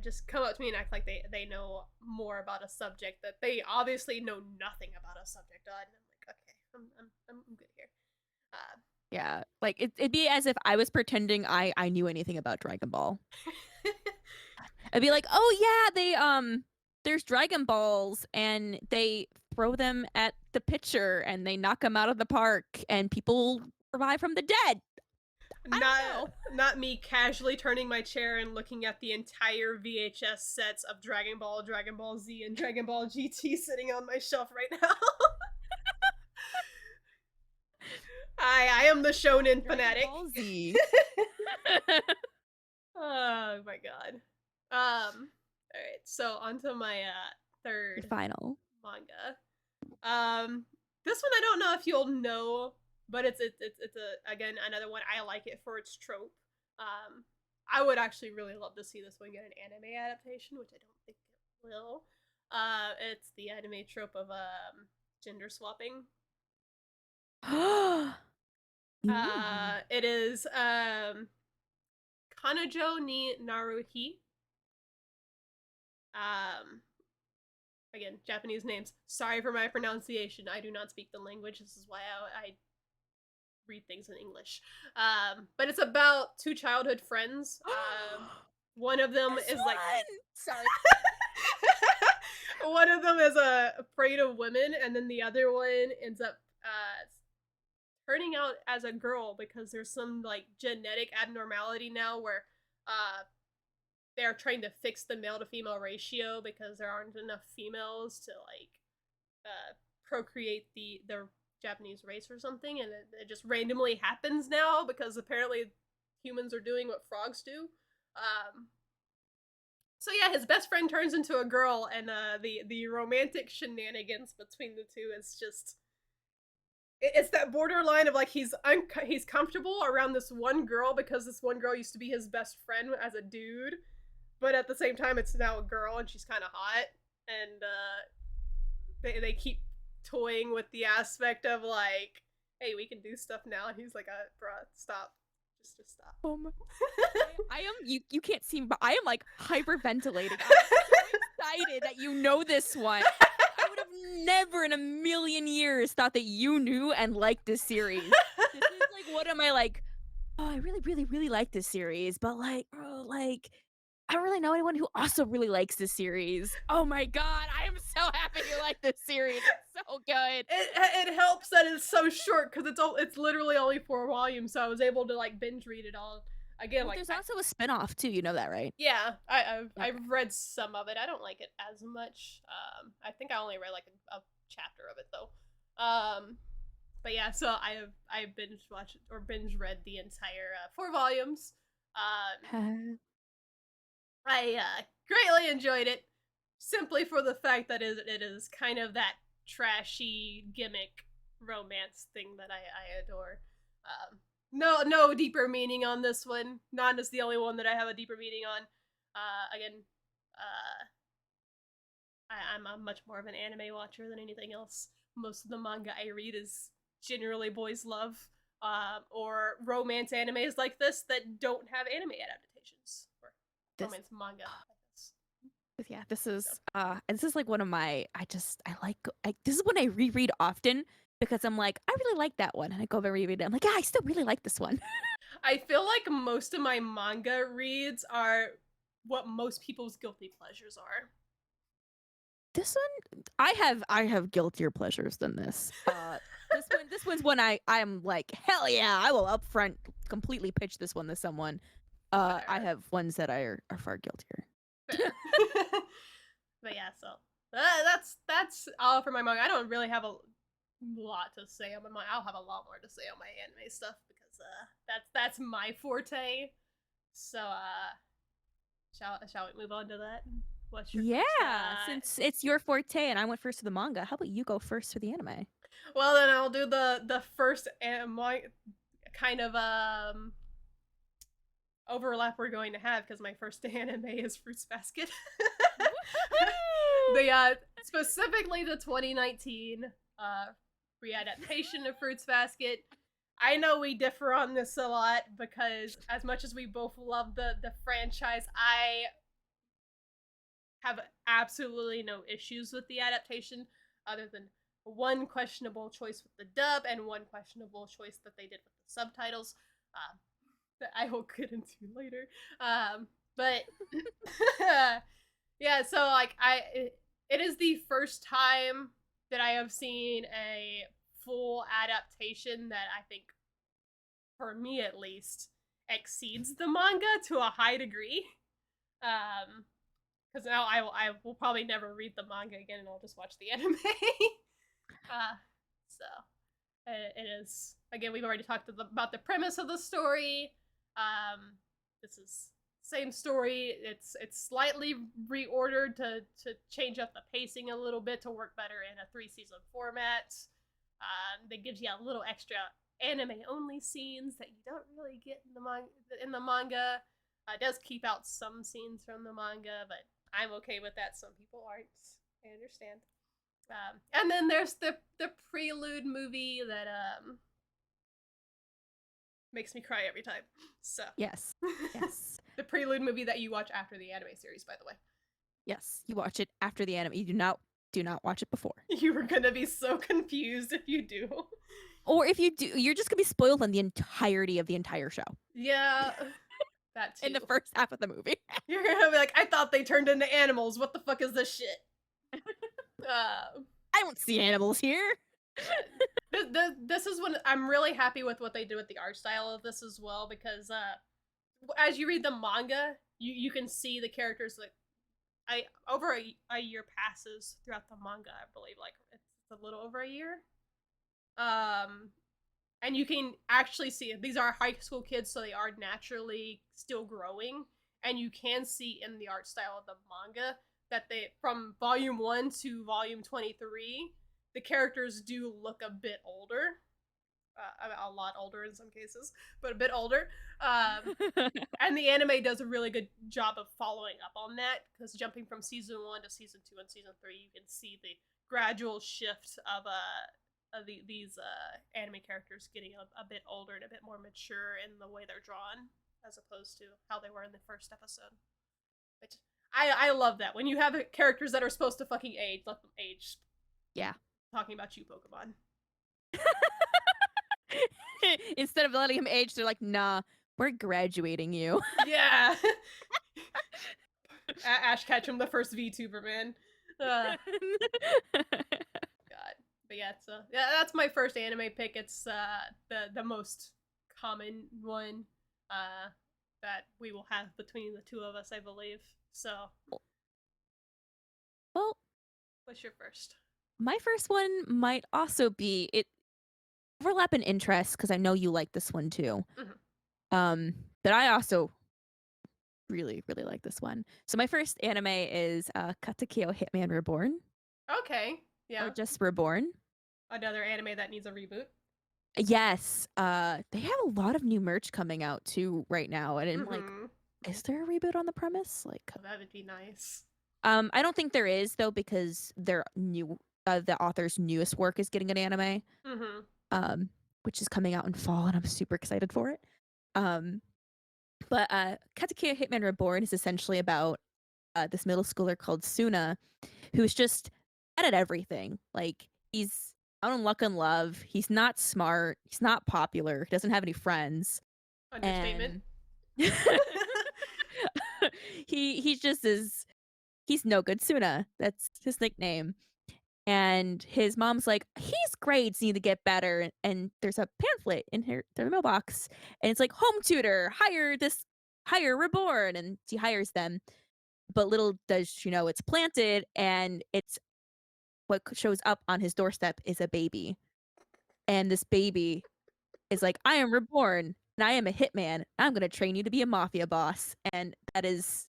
just come up to me and act like they know more about a subject that they obviously know nothing about a subject on. And I'm like, okay, I'm good here. Yeah, like it'd be as if I was pretending I knew anything about Dragon Ball. I'd be like, oh yeah, there's Dragon Balls and they throw them at the pitcher and they knock them out of the park and people revive from the dead. Not me casually turning my chair and looking at the entire VHS sets of Dragon Ball, Dragon Ball Z, and Dragon Ball GT sitting on my shelf right now. I am the shonen fanatic. Ball Z. Oh my god. All right, so onto my third final manga. This one I don't know if you'll know, but it's again another one. I like it for its trope. I would actually really love to see this one get an anime adaptation, which I don't think it will. It's the anime trope of gender swapping. It is Kanojo ni Naruhi. Again, Japanese names. Sorry for my pronunciation. I do not speak the language. This is why I read things in English. But it's about 2 childhood friends. One of them is like sorry. One of them is afraid of women, and then the other one ends up turning out as a girl because there's some like genetic abnormality now where they're trying to fix the male to female ratio because there aren't enough females to like procreate their Japanese race or something, and it just randomly happens now because apparently humans are doing what frogs do. So yeah, his best friend turns into a girl, and the romantic shenanigans between the two is just it's that borderline of like he's comfortable around this one girl because this one girl used to be his best friend as a dude, but at the same time it's now a girl and she's kind of hot, and they keep toying with the aspect of like, hey, we can do stuff now, and he's like, bruh, stop. Just stop. I am you can't see, but I am like hyperventilating. I'm so excited that you know this one. I would have never in a million years thought that you knew and liked this series. This is like one of my like I really, really, really like this series, but like, oh, like, I don't really know anyone who also really likes this series. Oh my god, I am so happy you like this series. It's so good. It helps that it's so short because it's literally only 4 volumes, so I was able to like binge read it all again. Well, Like there's also a spinoff too. You know that, right? yeah, Okay. I've read some of it. I don't like it as much. I think I only read like a chapter of it though. But yeah, so I binge watched or binge read the entire 4 volumes. Um, I greatly enjoyed it, simply for the fact that it is kind of that trashy gimmick romance thing that I adore. No deeper meaning on this one. Not as the only one that I have a deeper meaning on. Again, uh, I'm a much more of an anime watcher than anything else. Most of the manga I read is generally boys love, or romance animes like this that don't have anime adaptations, or This, romance manga like this. yeah, So this is like one of my. This is one I reread often because I'm like, I really like that one, and I go over and reread it. I'm like, yeah, I still really like this one. I feel like most of my manga reads are what most people's guilty pleasures are. This one, I have guiltier pleasures than this. This one's one I'm like, hell yeah, I will upfront completely pitch this one to someone. I Fair, have ones that are far guiltier. fair. But yeah, so that's all for my manga. I don't really have a lot to say on my manga. I'll have a lot more to say on my anime stuff because that's my forte. So shall we move on to that? What's your Yeah, first since it's your forte and I went first to the manga, how about you go first for the anime? Well, then I'll do the first kind of overlap we're going to have because my first anime is Fruits Basket. Woohoo! The specifically the 2019 readaptation of Fruits Basket. I know we differ on this a lot because as much as we both love the franchise, I have absolutely no issues with the adaptation other than one questionable choice with the dub and one questionable choice that they did with the subtitles, that I will get into later. But yeah, so like it is the first time that I have seen a full adaptation that I think, for me at least, exceeds the manga to a high degree. Because now I will probably never read the manga again, and I'll just watch the anime. So it is, again, we've already talked about the premise of the story. This is same story. It's slightly reordered to change up the pacing a little bit to work better in a 3-season format. That gives you a little extra anime only scenes that you don't really get in the manga. It does keep out some scenes from the manga, but I'm okay with that. Some people aren't. I understand. And then there's the prelude movie that makes me cry every time. So Yes. Yes. the prelude movie that you watch after the anime series, by the way. Yes. You watch it after the anime. You do not watch it before. You are gonna be so confused if you do. Or if you do, you're just gonna be spoiled on the entirety of the entire show. Yeah, that too. In the first half of the movie. You're gonna be like, I thought they turned into animals. What the fuck is this shit? I don't see animals here. This is when I'm really happy with what they did with the art style of this as well, because as you read the manga, you can see the characters. Like, over a year passes throughout the manga, I believe, like it's a little over a year. And you can actually see these are high school kids, so they are naturally still growing, and you can see in the art style of the manga that they, from volume 1 to volume 23, the characters do look a bit older, a lot older in some cases, but a bit older. And the anime does a really good job of following up on that, because jumping from season 1 to season 2 and season 3, you can see the gradual shift of these anime characters getting a bit older and a bit more mature in the way they're drawn, as opposed to how they were in the first episode. Which I love that. When you have characters that are supposed to fucking age, let them age. Yeah. Talking about you, Pokemon. Instead of letting him age, they're like, nah, we're graduating you. Yeah. Ash Ketchum, the first VTuber, man. God. But yeah, it's yeah, that's my first anime pick. It's the most common one that we will have between the two of us, I believe. So, Well, what's your first? my first one might also be it overlap in interests because I know you like this one too. Mhm. Um, but I also really, really like this one. So my first anime is Katekyo Hitman Reborn Okay. or Yeah. just Reborn. Another anime that needs a reboot. Yes, they have a lot of new merch coming out too right now, and I'm like, Mm-hmm. is there a reboot on the premise? Like, Oh, that would be nice. I don't think there is though because their new, the author's newest work is getting an anime, Mm-hmm. um, which is coming out in fall, and I'm super excited for it. Um, but Katekyo Hitman Reborn is essentially about this middle schooler called Suna, who's just bad at everything. Like he's out on luck and love. He's not smart. He's not popular. He doesn't have any friends, Understatement. and he just is. He's no good. Suna. That's his nickname. And his mom's like, his grades need to get better. And there's a pamphlet in their mailbox, and it's like home tutor, hire Reborn, and she hires them. But little does she know it's planted, and it's what shows up on his doorstep is a baby. And this baby is like, I am reborn and I am a hitman. I'm going to train you to be a mafia boss. And that is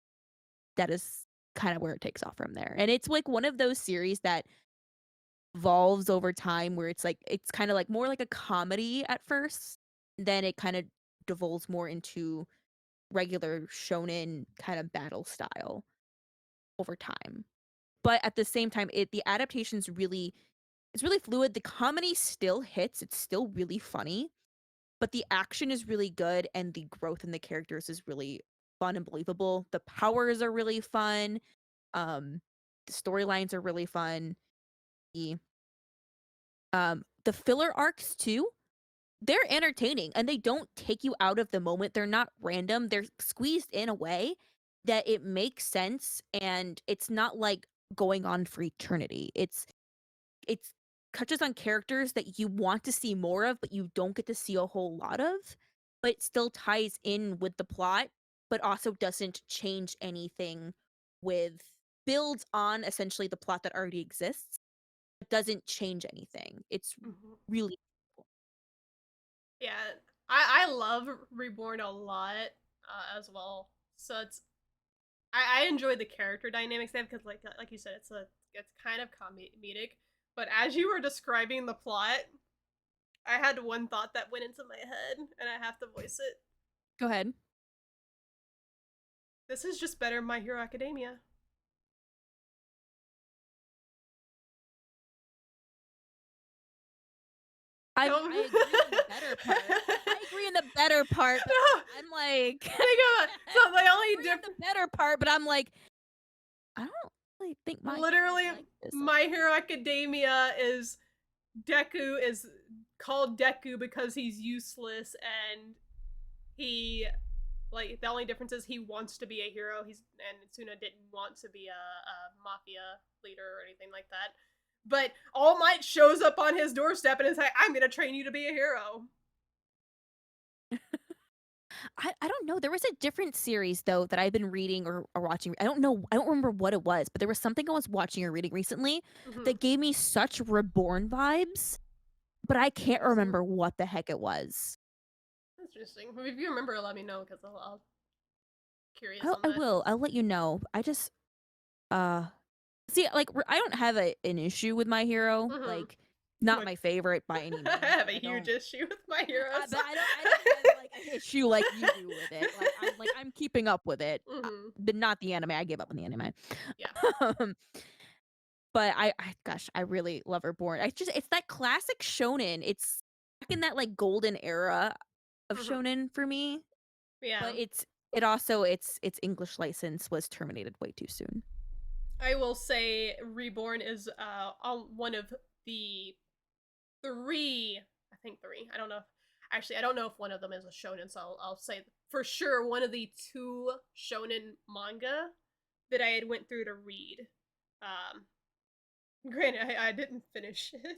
kind of where it takes off from there. And it's like one of those series that evolves over time where it's like, it's kind of like more like a comedy at first. Then it kind of devolves more into regular shonen kind of battle style over time. But at the same time, the adaptation's really it's really fluid. The comedy still hits. It's still really funny, but the action is really good and the growth in the characters is really fun and believable. The powers are really fun. Um the storylines are really fun. The the filler arcs too, they're entertaining and they don't take you out of the moment. They're not random. They're squeezed in a way that it makes sense and it's not like going on for eternity. It's touches on characters that you want to see more of, but you don't get to see a whole lot of, but it still ties in with the plot, but also doesn't change anything with builds on essentially the plot that already exists, but doesn't change anything. It's Mm-hmm. really Yeah, I love Reborn a lot as well. So I enjoy the character dynamics they have because like you said it's kind of comedic. But as you were describing the plot, I had one thought that went into my head, and I have to voice it. Go ahead. This is just better My Hero Academia. Don't. I agree on the better part. I agree on the better part, but No, I'm like think of it. So the I only agree on difference. the better part, but I'm like, I don't really think my hero is Literally, like this. My Hero Academia is Deku is called Deku because he's useless and he like the only difference is he wants to be a hero. He's and Suna didn't want to be a mafia leader or anything like that. But All Might shows up on his doorstep and is like, "I'm gonna train you to be a hero." I don't know. There was a different series though that I've been reading or watching. I don't know. I don't remember what it was, but there was something I was watching or reading recently Mm-hmm. that gave me such Reborn vibes, but I can't Interesting. remember what the heck it was. Interesting. If you remember, let me know because I'll curious on I that. will. I'll let you know. I just uh see like I don't have an issue with my hero. Mm-hmm. Like not But my favorite by any I means, have but a I huge don't issue with My Hero. but So. I don't have like an issue like you do with it. I'm keeping up with it. Mm-hmm. But not the anime. I gave up on the anime. Yeah. um, but gosh, I really love Reborn. It's that classic shonen. It's back in that like golden era of Mm-hmm. shonen for me. Yeah. But it also its English license was terminated way too soon. I will say Reborn is one of the three. I think 3. I don't know. Actually, I don't know if one of them is a shonen, so I'll say for sure one of the 2 shonen manga that I had went through to read. Um, Granted, I didn't finish it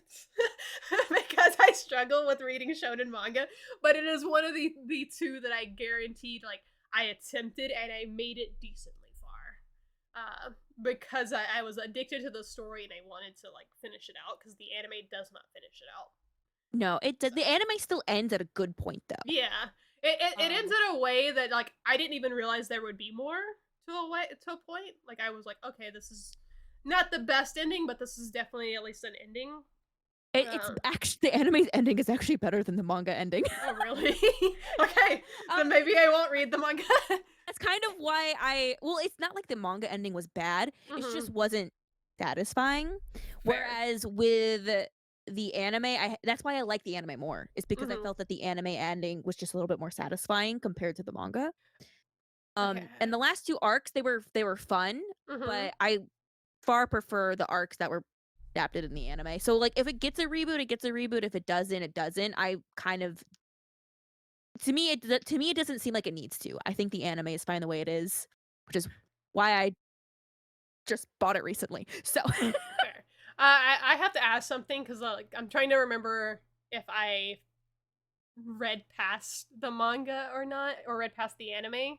because I struggle with reading shonen manga, but it is one of the 2 that I guaranteed like I attempted and I made it decently far. Because I was addicted to the story and I wanted to like finish it out because the anime does not finish it out. No, it does. So The anime still ends at a good point, though. yeah, it ends in a way that like I didn't even realize there would be more to a point. Like I was like, okay, this is not the best ending, but this is definitely at least an ending. It's actually the anime's ending is actually better than the manga ending. Oh really? Okay, then maybe I won't read the manga. That's kind of why well, it's not like the manga ending was bad. It just Mm-hmm. wasn't satisfying. Fair. Whereas with the anime, that's why I like the anime more. Is because I Mm-hmm. felt that the anime ending was just a little bit more satisfying compared to the manga. Okay. And the last 2 arcs, they were fun, Mm-hmm. but I far prefer the arcs that were adapted in the anime. So like if it gets a reboot, it gets a reboot. If it doesn't, it doesn't. I kind of to me it doesn't seem like it needs to. I think the anime is fine the way it is, which is why I just bought it recently. So Fair. I have to ask something because like I'm trying to remember if I read past the manga or not, or read past the anime.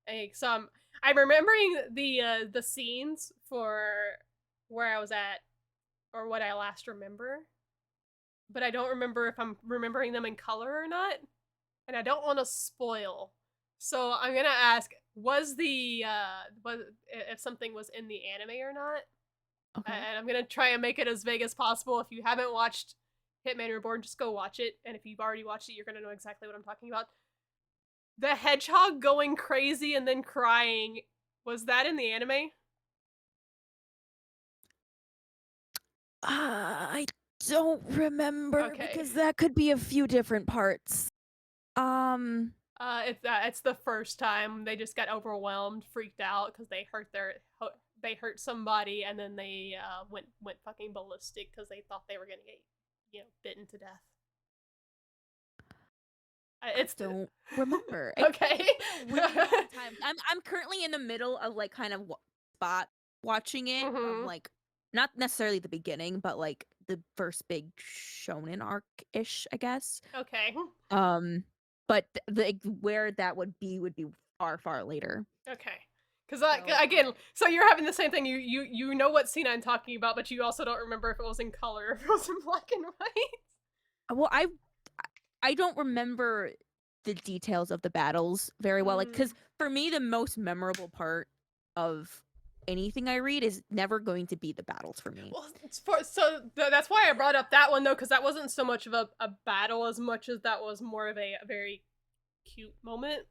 Like, so I'm remembering the scenes for where I was at or what I last remember, but I don't remember if I'm remembering them in color or not, and I don't want to spoil. So I'm gonna ask: was if something was in the anime or not? okay. And I'm gonna try and make it as vague as possible. If you haven't watched Hitman Reborn, just go watch it. And if you've already watched it, you're gonna know exactly what I'm talking about. The hedgehog going crazy and then crying, was that in the anime? I don't remember Okay. because that could be a few different parts. Um It's the first time they just got overwhelmed, freaked out because they hurt somebody, and then they went fucking ballistic because they thought they were gonna get bitten to death. I It's don't remember. okay. It's been a really long time. I'm currently in the middle of like kind of spot watching it from hmm like not necessarily the beginning, but like the first big shonen arc ish, I guess. Okay. Um, but the where that would be far later. Okay. Because So again, so you're having the same thing. You know what scene I'm talking about, but you also don't remember if it was in color, if it was in black and white. well, I don't remember the details of the battles very well. Like, Mm. because for me, the most memorable part of anything I read is never going to be the battles for me. Well, that's why I brought up that one though, because that wasn't so much of a battle as much as that was more of a very cute moment.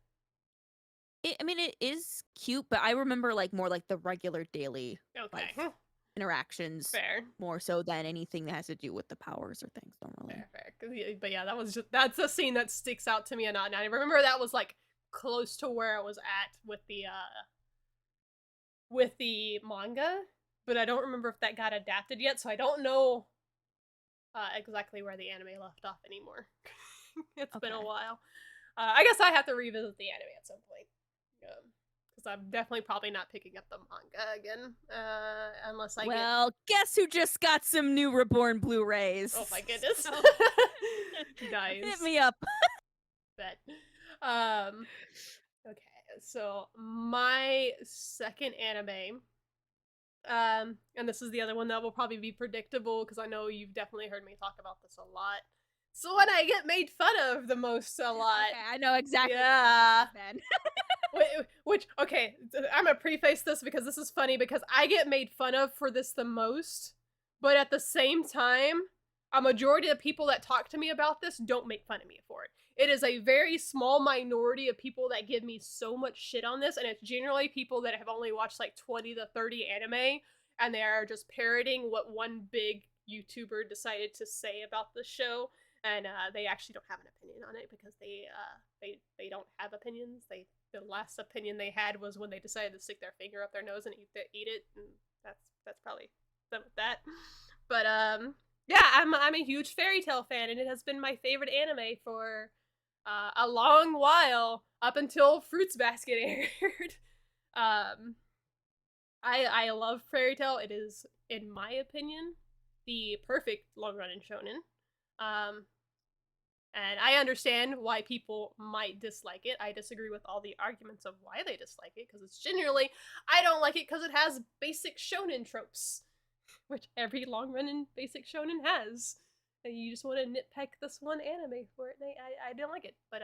I mean, it is cute, but I remember like more like the regular daily Okay. life interactions Fair. more so than anything that has to do with the powers or things. Don't really. Fair. But yeah, that's a scene that sticks out to me, and I remember that was like close to where I was at with the manga, but I don't remember if that got adapted yet, so I don't know exactly where the anime left off anymore. It's been a Okay. while. I guess I have to revisit the anime at some point. Because I'm definitely probably not picking up the manga again. Unless I get. Well, guess who just got some new Reborn Blu-rays? Oh my goodness. So, Nice. hit me up. Bet. Um, okay, so my second anime, and this is the other one that will probably be predictable because I know you've definitely heard me talk about this a lot. So when I get made fun of the most a lot. Okay, I know exactly. Yeah. Then. Which okay, I'm gonna preface this because this is funny because I get made fun of for this the most, but at the same time, a majority of people that talk to me about this don't make fun of me for it. It is a very small minority of people that give me so much shit on this, and it's generally people that have only watched like 20 to 30 anime, and they are just parroting what one big YouTuber decided to say about the show, and they actually don't have an opinion on it because they don't have opinions. The last opinion they had was when they decided to stick their finger up their nose and eat it, and that's probably done with that. But Yeah, I'm a huge Fairy Tail fan, and it has been my favorite anime for a long while, up until Fruits Basket aired. um, I love Fairy Tail. It is, in my opinion, the perfect long running shonen. Um, and I understand why people might dislike it. I disagree with all the arguments of why they dislike it, because it's generally, I don't like it because it has basic shonen tropes, which every long running basic shonen has. And you just want to nitpick this one anime for it. And I don't like it, but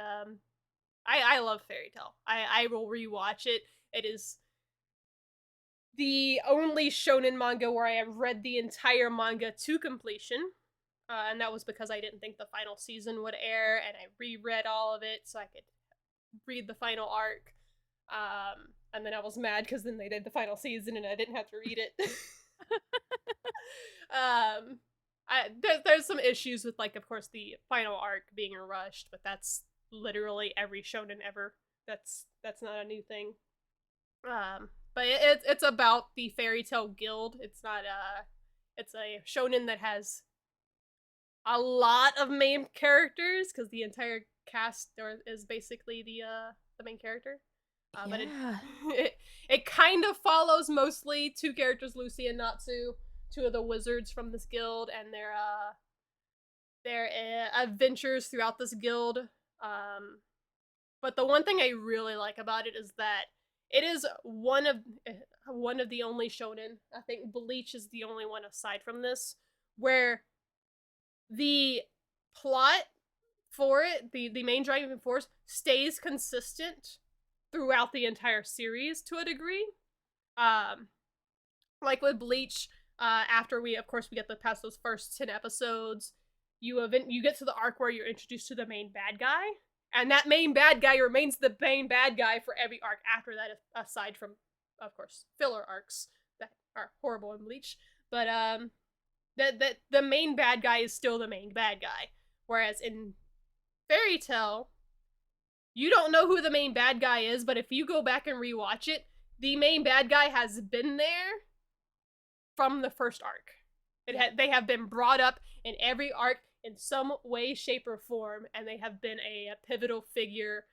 I love Fairy Tail. I will rewatch it. It is the only shonen manga where I have read the entire manga to completion. And that was because I didn't think the final season would air, and I reread all of it so I could read the final arc. And then I was mad because then they did the final season and I didn't have to read it. There's some issues with, like, of course, the final arc being rushed, but that's literally every shonen ever. That's not a new thing. But it's about the Fairy Tail Guild. It's not it's a shonen that has a lot of main characters because the entire cast is basically the main character. But Yeah. it kind of follows mostly two characters, Lucy and Natsu, two of the wizards from this guild, and their adventures throughout this guild. But the one thing I really like about it is that it is one of the only shonen. I think Bleach is the only one aside from this where the plot for it, the main driving force, stays consistent throughout the entire series to a degree. Um, like with Bleach, after we get past those first 10 episodes, you get to the arc where you're introduced to the main bad guy, and that main bad guy remains the main bad guy for every arc after that, aside from, of course, filler arcs that are horrible in Bleach. But that the main bad guy is still the main bad guy. Whereas in Fairy Tail, you don't know who the main bad guy is, but if you go back and rewatch it, the main bad guy has been there from the first arc. They have been brought up in every arc in some way, shape, or form, and they have been a pivotal figure,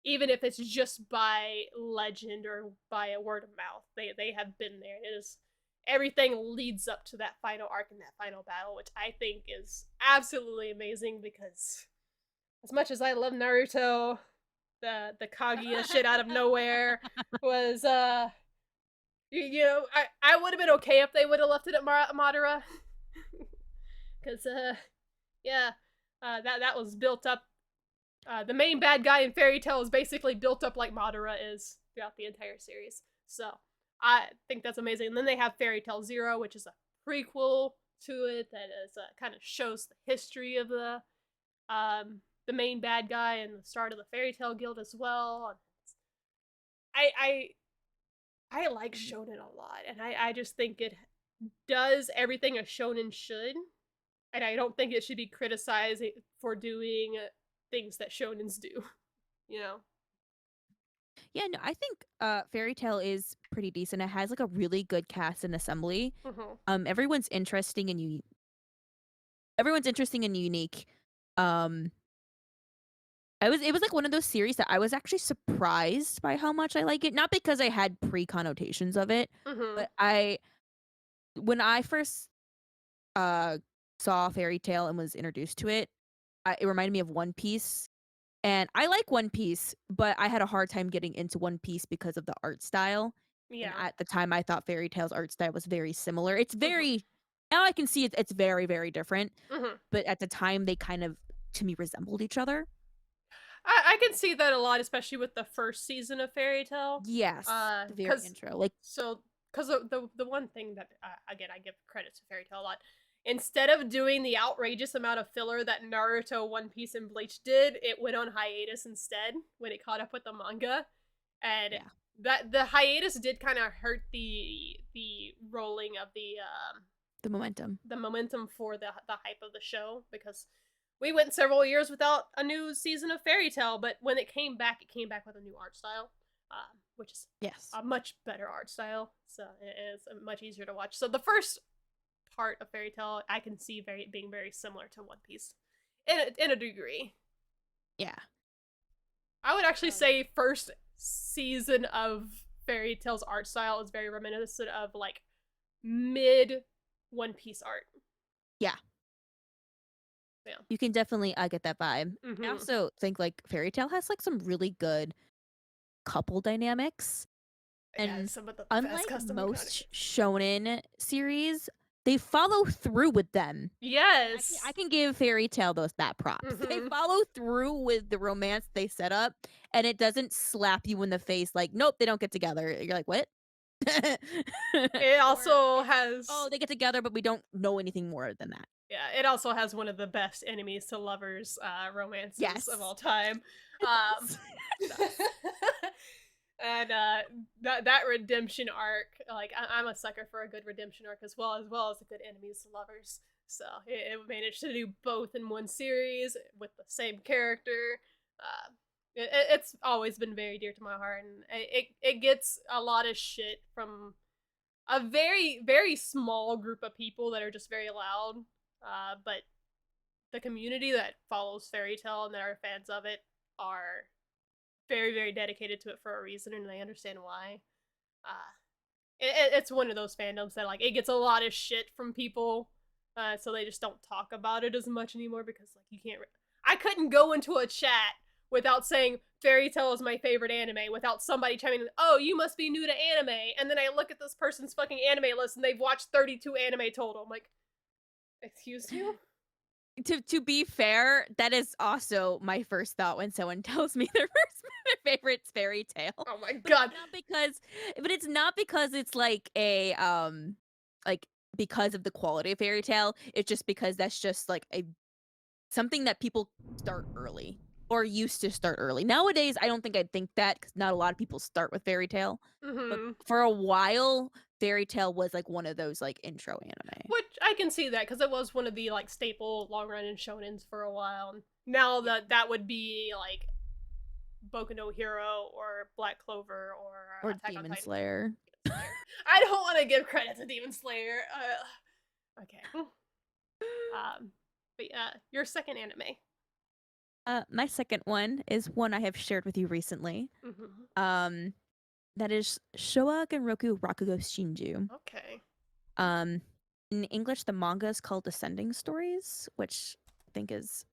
even if it's just by legend or by a word of mouth. They have been there. It is everything leads up to that final arc and that final battle, which I think is absolutely amazing because as much as I love Naruto, the Kaguya shit out of nowhere was you know, I would have been okay if they would have left it at Madara. Cuz yeah, that was built up. The main bad guy in Fairy Tail is basically built up like Madara is throughout the entire series. So I think that's amazing. And then they have Fairy Tail Zero, which is a prequel to it that is kind of shows the history of the main bad guy and the start of the Fairy Tail Guild as well. I I like shonen a lot, and I just think it does everything a shonen should, and I don't think it should be criticized for doing things that shonens do. You know. Yeah, no, I think Fairy Tail is pretty decent. It has like a really good cast and assembly. Mm-hmm. Everyone's everyone's interesting and unique. Um it was like one of those series that I was actually surprised by how much I like it. Not because I had pre-connotations of it, Mm-hmm. but I when I first uh saw Fairy Tail and was introduced to it, it reminded me of One Piece. And I like One Piece, but I had a hard time getting into One Piece because of the art style. And Yeah. at the time, I thought Fairy Tail's art style was very similar. It's Mm-hmm. very now I can see it's very, very different. Mm-hmm. But at the time, they kind of to me resembled each other. I can see that a lot, especially with the first season of Fairy Tail. Yes, the very Because intro. Like, so because the one thing that again I give credit to Fairy Tail a lot. Instead of doing the outrageous amount of filler that Naruto, One Piece, and Bleach did, it went on hiatus instead when it caught up with the manga, and yeah, that the hiatus did kind of hurt the rolling of the momentum. the momentum for the hype of the show, because we went several years without a new season of Fairy Tail, but when it came back with a new art style, which is Yes. a much better art style, so it's much easier to watch. So the first part of Fairy Tail I can see being very similar to One Piece in a degree. Yeah. I would actually say first season of Fairy Tail's art style is very reminiscent of like mid One Piece art. Yeah. Yeah. You can definitely get that vibe. I Mm-hmm. also think like Fairy Tail has like some really good couple dynamics. Yeah, And some of the best unlike custom most mechanics. shonen series, they follow through with them. I Yes. can give Fairy Tail that props. They Mm-hmm. follow through with the romance they set up, and it doesn't slap you in the face like, nope, they don't get together. You're like, what? It Or also it's like, has oh, they get together, but we don't know anything more than that. yeah, it also has one of the best enemies to lovers romances of Yes, all time. it Um, does. It does. and that redemption arc, like I'm a sucker for a good redemption arc as well as a good enemies to lovers. So it managed to do both in one series with the same character. It's always been very dear to my heart, and it gets a lot of shit from a very small group of people that are just very loud. But the community that follows Fairy Tail and that are fans of it are very dedicated to it for a reason, and they understand why. Uh, it's one of those fandoms that like it gets a lot of shit from people, so they just don't talk about it as much anymore because like you can't. I couldn't go into a chat without saying Fairy Tail is my favorite anime without somebody chiming in, oh, you must be new to anime, and then I look at this person's fucking anime list and they've watched 32 anime total. I'm like, excuse you? To be fair, that is also my first thought when someone tells me their first favorite's Fairy Tail. Oh my But god. it's not because it's like a like because of the quality of Fairy Tail. It's just because that's just like a something that people start early or used to start early. Nowadays, I don't think I'd think that because not a lot of people start with Fairy Tail. But Mm-hmm. for a while, Fairy Tail was like one of those like intro anime. Which I can see that because it was one of the like staple long running shonens for a while. And now Yeah. that would be like Boku no Hero or Black Clover or Or Attack on Demon Titan. Slayer. Demon Slayer. I don't want to give credit to Demon Slayer. Okay. But yeah, your second anime. My second one is one I have shared with you recently. Mm-hmm. Um, that is Showa Genroku Rakugo Shinju. Okay. Um, in English, the manga is called Descending Stories, which I think is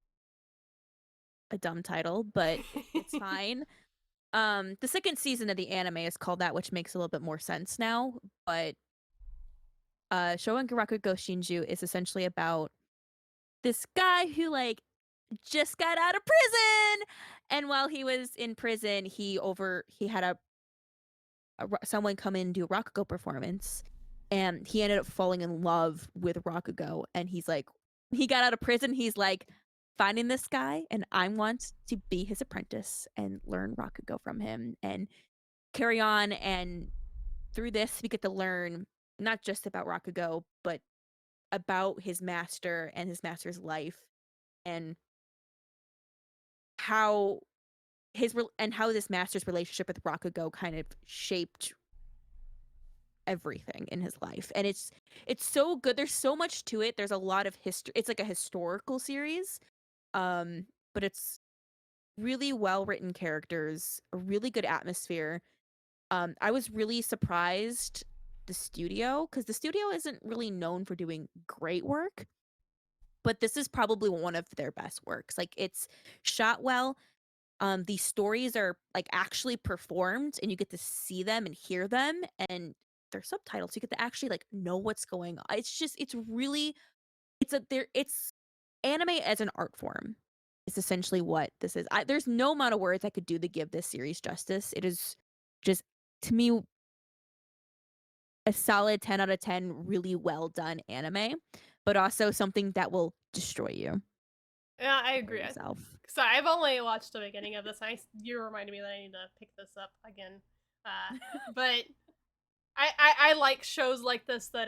a dumb title, but it's fine. The second season of the anime is called that, which makes a little bit more sense now. But Showa Genroku Shinju is essentially about this guy who like just got out of prison, and while he was in prison, he had someone come in and do a Rakugo performance, and he ended up falling in love with Rakugo. And he got out of prison. He's like, finding this guy, and I want to be his apprentice and learn Rakugo from him and carry on. And through this, we get to learn not just about Rakugo, but about his master and his master's life and how how this master's relationship with Rakugo kind of shaped everything in his life. And it's so good. There's so much to it. There's a lot of history. It's like a historical series. But it's really well written characters, a really good atmosphere. I was really surprised the studio because the studio isn't really known for doing great work, but this is probably one of their best works. Like it's shot well. These stories are like actually performed and you get to see them and hear them, and they're subtitles. You get to actually like know what's going on. It's really it's anime as an art form. It's essentially what this is. There's no amount of words I could do to give this series justice. It is just to me a solid 10 out of 10 really well done anime, but also something that will destroy you. Yeah, I Destroy agree. yourself. So I've only watched the beginning of this. You reminded me that I need to pick this up again. But I like shows like this that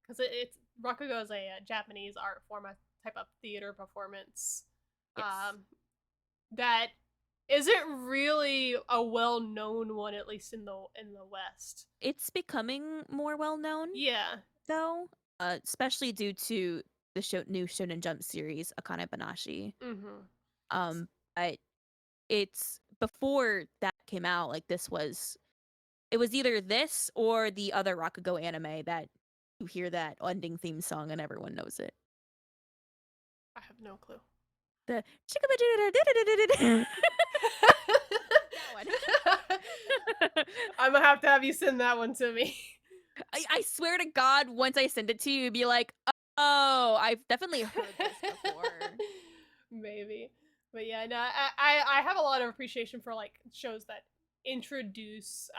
because it's Rakugo is a Japanese art form, a type of theater performance, Yes. um, that isn't really a well known one, at least in the West. It's becoming more well known Yeah. though. especially due to the new Shonen Jump series, Akane Banashi. Mm-hmm. Um, but it's before that came out. Like it was either this or the other Rakugo anime that you hear that ending theme song and everyone knows it. I have no clue. The that one. I'm gonna have to have you send that one to me. I swear to God, once I send it to you, you'd be like, oh, I've definitely heard this before. Maybe. But yeah, no, I have a lot of appreciation for like shows that introduce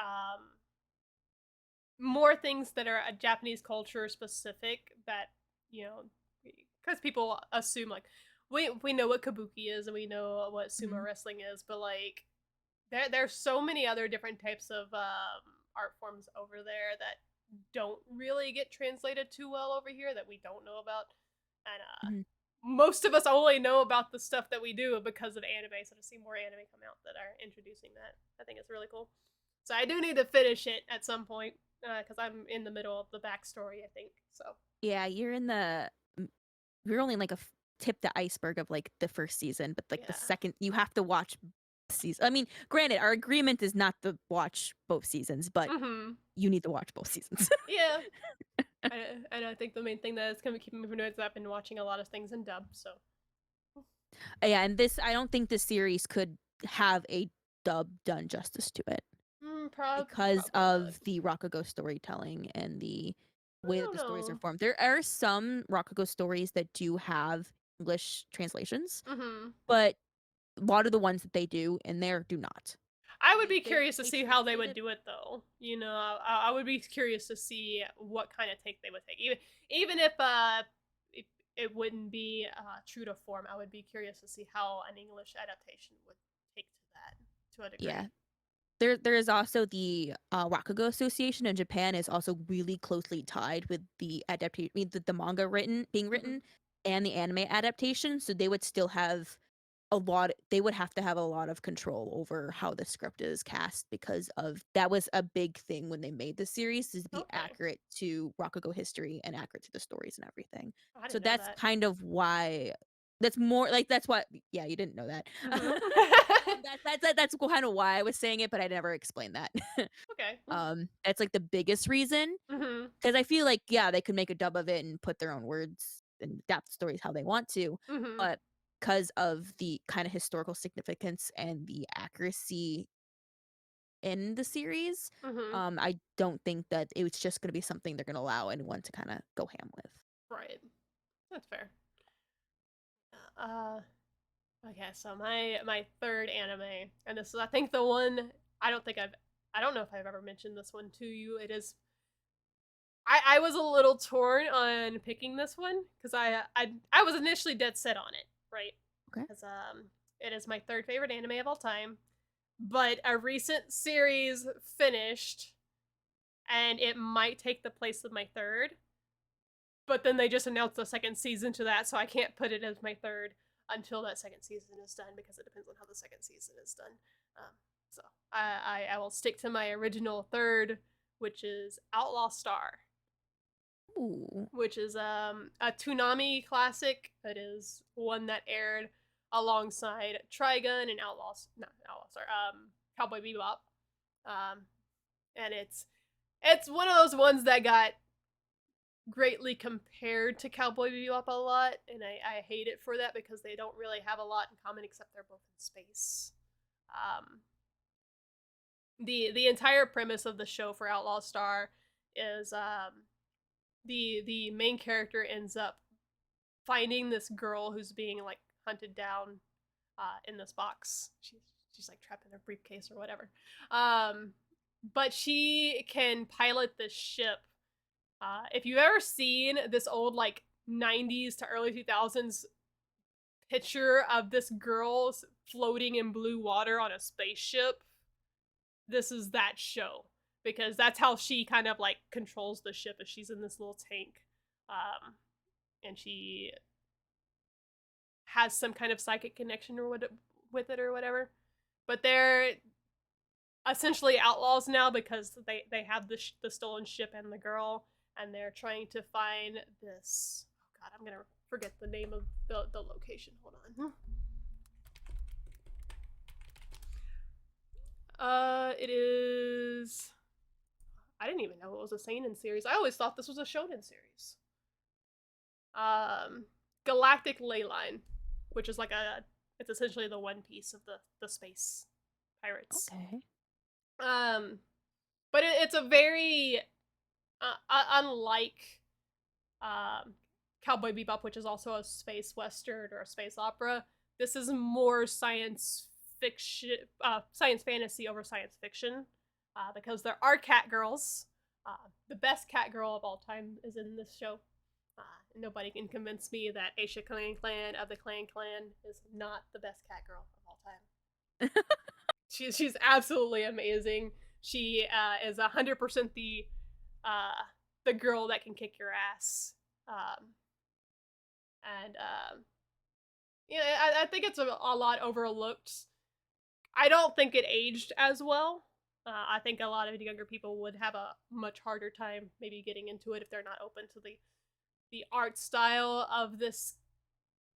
more things that are Japanese culture specific that, you know, because people assume like we know what kabuki is and we know what sumo Mhm. wrestling is, but like there's so many other different types of art forms over there that don't really get translated too well over here that we don't know about, and Mhm. most of us only know about the stuff that we do because of anime. So to see more anime come out that are introducing that, I think it's really cool. So I do need to finish it at some point because I'm in the middle of the backstory, I think. So Yeah, you're only like tip the iceberg of like the first season, but like the yeah. second you have to watch season. I mean, granted, our agreement is not to watch both seasons, but Mm-hmm. you need to watch both seasons. Yeah. And I think the main thing that is going to keep me from doing is I've been watching a lot of things in dub. So Yeah, and I don't think this series could have a dub done justice to it because probably not. of the Rakugo storytelling and the I way that don't the stories are know. formed. There are some Rakugo stories that do have English translations, Mm-hmm. but a lot of the ones that they do in there do not. I would They be curious to they see how they translate would it. do it, though. You know, I would be curious to see what kind of take they would take. Even if it wouldn't be true to form, I would be curious to see how an English adaptation would take to that to a Yeah. degree. There is also the Rakugo Association in Japan is also really closely tied with the adaptation, I mean, the manga being Mm-hmm. written and the anime adaptation. So they would still have they would have to have a lot of control over how the script is cast because of that was a big thing when they made the series is to be Okay, accurate to Rakugo history and accurate to the stories and everything. I So didn't know that's that. kind of why that's more like that's what yeah, you didn't know that. Mm-hmm. That's kind of why I was saying it, but I never explained that. Okay. That's like the biggest reason Mm-hmm. because I feel like yeah, they could make a dub of it and put their own words and adapt the stories how they want to, Mm-hmm. but because of the kind of historical significance and the accuracy in the series, Mm-hmm. I don't think that it's just going to be something they're going to allow anyone to kind of go ham with. Right. That's fair. Uh, Okay, so my third anime, and this is I think the one I don't know if I've ever mentioned this one to you. It is I was a little torn on picking this one because I was initially dead set on it, right? Okay. Because it is my third favorite anime of all time, but a recent series finished, and it might take the place of my third. But then they just announced the second season to that, so I can't put it as my third until that second season is done because it depends on how the second season is done. So I will stick to my original third, which is Outlaw Star, Ooh. which is a Toonami classic. It is one that aired alongside Trigun and not Outlaw Star, Cowboy Bebop, um, and it's one of those ones that got greatly compared to Cowboy Bebop a lot, and I hate it for that because they don't really have a lot in common except they're both in space. Um, the entire premise of the show for Outlaw Star is the main character ends up finding this girl who's being like hunted down in this box. She's like trapped in a briefcase or whatever. Um, but she can pilot this ship. If you've ever seen this old like 90s to early 2000s picture of this girl floating in blue water on a spaceship, this is that show because that's how she kind of like controls the ship as she's in this little tank, and she has some kind of psychic connection or with it or whatever. But they're essentially outlaws now because they have the stolen ship and the girl, and they're trying to find this. Oh God, I'm gonna forget the name of the location. Hold on. It is. I didn't even know it was a seinen series. I always thought this was a shonen series. Um, Galactic Leyline, which is like it's essentially the One Piece of the space pirates. Okay. But it's a very unlike Cowboy Bebop, which is also a space western or a space opera. This is more science fiction, science fantasy over science fiction, because there are cat girls. The best cat girl of all time is in this show. Nobody can convince me that Aisha Clan of the Clan is not the best cat girl of all time. She's absolutely amazing. She is 100% the girl that can kick your ass. Yeah, I think it's a lot overlooked. I don't think it aged as well. I think a lot of younger people would have a much harder time maybe getting into it if they're not open to the art style of this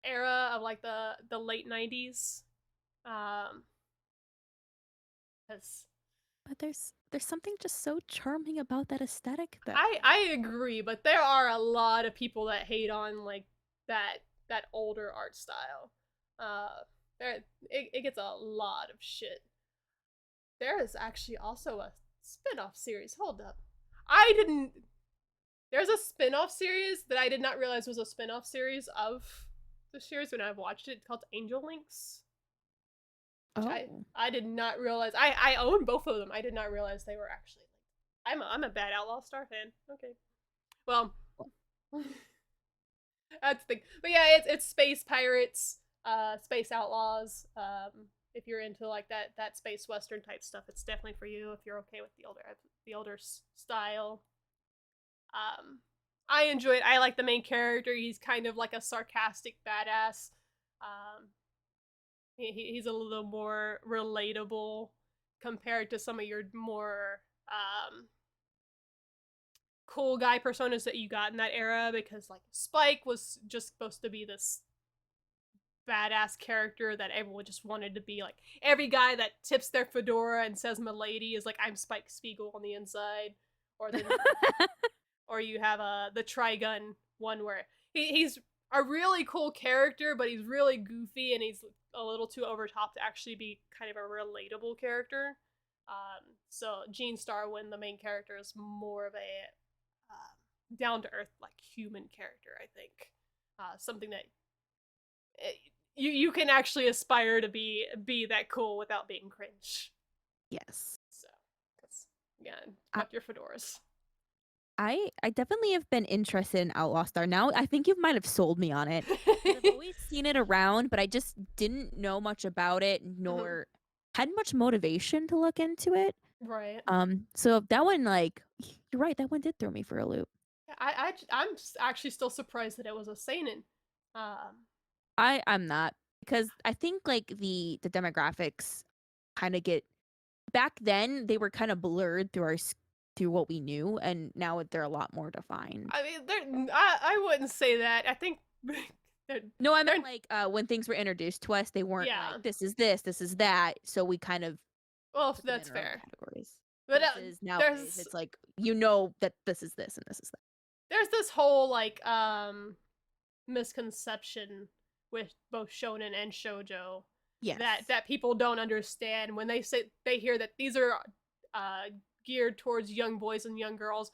era of like the late 90s. Because But there's something just so charming about that aesthetic that I agree, but there are a lot of people that hate on like that older art style. It gets a lot of shit. There is actually also a spin-off series. Hold up. I didn't There's a spin-off series that I did not realize was a spin-off series of the series when I've watched it called Angel Links. oh. I did not realize. I own both of them. I did not realize they were actually. I'm a bad Outlaw Star fan. Okay. Well, that's the thing. But yeah, it's space pirates, space outlaws. If you're into like that space western type stuff, it's definitely for you. If you're okay with the older style. I enjoy it. I like the main character. He's kind of like a sarcastic badass. He's a little more relatable compared to some of your more cool guy personas that you got in that era, because like Spike was just supposed to be this badass character that everyone just wanted to be. Like every guy that tips their fedora and says "milady" is like, I'm Spike Spiegel on the inside. Or the or you have the Trigun one where he's a really cool character, but he's really goofy and he's a little too over top to actually be kind of a relatable character. So Gene Starwin, the main character, is more of a down to earth, like human character. I think something that you can actually aspire to be that cool without being cringe. Yes. So, because again, fuck your fedoras. I definitely have been interested in Outlaw Star. Now I think you might have sold me on it. I've always seen it around, but I just didn't know much about it, nor had much motivation to look into it. Right. So that one, like, you're right, that one did throw me for a loop. I'm actually still surprised that it was a seinen. I'm not, because I think like the demographics kind of get, back then they were kind of blurred through what we knew, and now they're a lot more defined. I mean, I wouldn't say that. I think. No, I meant like when things were introduced to us, they weren't like this is this is that. So we kind of that's fair. Categories. But nowadays it's like that this is this and this is that. There's this whole like misconception with both shonen and shoujo. Yes. That people don't understand when they hear that these are geared towards young boys and young girls.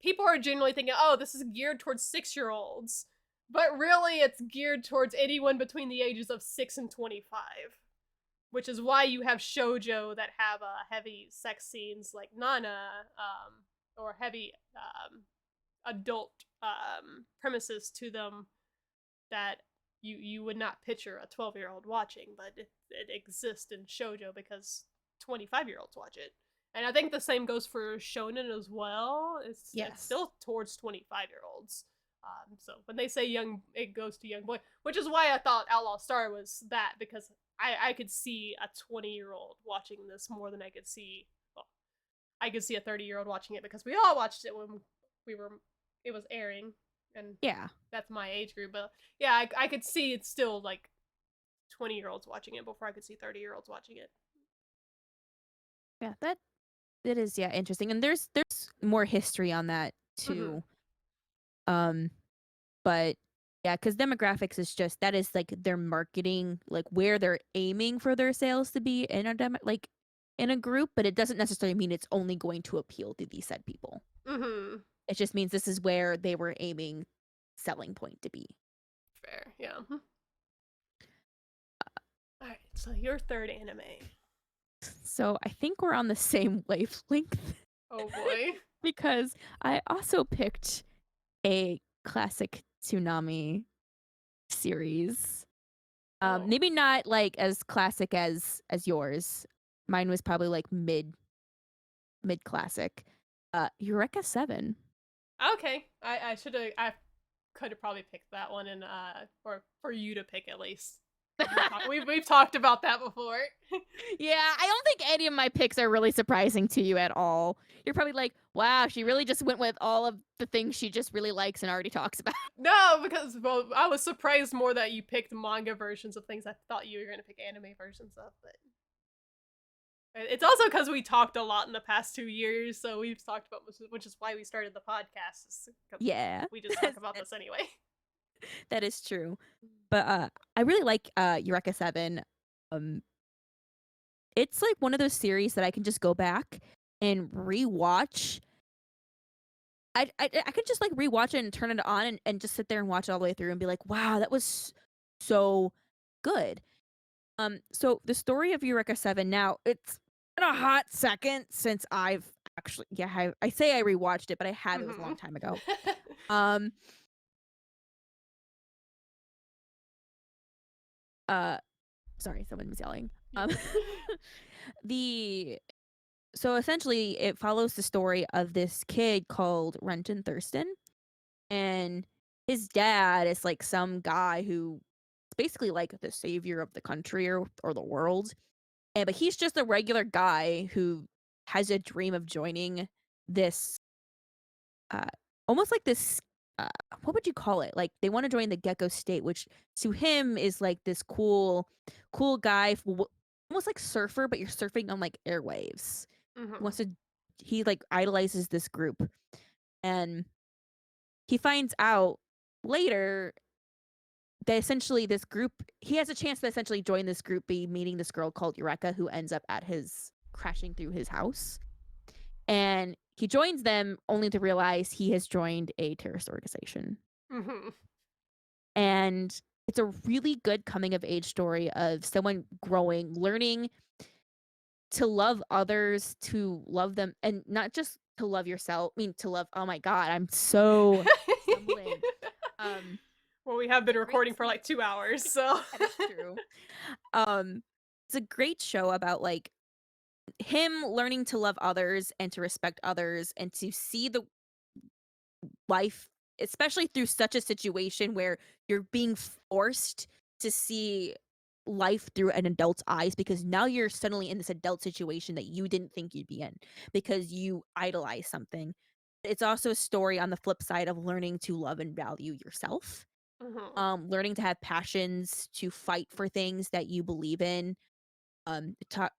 People are generally thinking, oh, this is geared towards 6-year-olds. But really, it's geared towards anyone between the ages of 6 and 25. Which is why you have shoujo that have heavy sex scenes like Nana, or heavy adult premises to them that you would not picture a 12-year-old watching, but it exists in shoujo because 25-year-olds watch it. And I think the same goes for shonen as well. It's still towards 25-year-olds. So when they say young, it goes to young boy, which is why I thought Outlaw Star was that, because I could see a 20-year-old watching this more than I could see. Well, I could see a 30-year-old watching it because we all watched it when we were it was airing, and Yeah. that's my age group. But yeah, I could see it's still like 20-year-olds watching it before I could see 30-year-olds watching it. Yeah, that it is, yeah, interesting. And there's more history on that Mm-hmm. too. Um, but yeah, because demographics is just that is like their marketing, like where they're aiming for their sales to be in a like in a group, but it doesn't necessarily mean it's only going to appeal to these said people. Mm-hmm. It just means this is where they were aiming selling point to be. Fair, yeah. All right, so your third anime. So I think we're on the same wavelength Oh boy. because I also picked a classic tsunami series. Oh. Maybe not like as classic as yours. Mine was probably like mid classic. Eureka 7. Okay. I should have. I could have probably picked that one, and or for you to pick at least. We've talked about that before. Yeah, I don't think any of my picks are really surprising to you at all. You're probably like, wow, she really just went with all of the things she just really likes and already talks about. No, because well, I was surprised more that you picked manga versions of things I thought you were gonna pick anime versions of, but it's also because we talked a lot in the past 2 years, so we've talked about which is why we started the podcast. Because Yeah, we just talk about this anyway. that is true. But I really like Eureka 7. Um, it's like one of those series that I can just go back and rewatch. I could just like rewatch it and turn it on and just sit there and watch it all the way through and be like, wow, that was so good. So the story of Eureka 7 now, it's been a hot second since I've actually I say I rewatched it, but I have it was a Mm-hmm. long time ago. Um uh sorry, someone was yelling. Um the so essentially it follows the story of this kid called Renton Thurston, and his dad is like some guy who is basically like the savior of the country or the world. And but he's just a regular guy who has a dream of joining this uh almost like this uh what would you call it? Like they want to join the Gecko State, which to him is like this cool guy almost like surfer, but you're surfing on like airwaves. He Mm-hmm. wants to he like idolizes this group, and he finds out later that essentially this group he has a chance to essentially join this group, be meeting this girl called Eureka who ends up at his crashing through his house. And he joins them only to realize he has joined a terrorist organization. Mm-hmm. And it's a really good coming of age story of someone growing, learning to love others, to love them, and not just to love yourself. I mean, to love, oh my God, I'm so stumbling. Um, Well, we have it's been a great recording for like 2 hours, so. that is true. Um, it's a great show about like him learning to love others and to respect others and to see the life, especially through such a situation where you're being forced to see life through an adult's eyes because now you're suddenly in this adult situation that you didn't think you'd be in because you idolize something. It's also a story on the flip side of learning to love and value yourself. Mm-hmm. Learning to have passions, to fight for things that you believe in.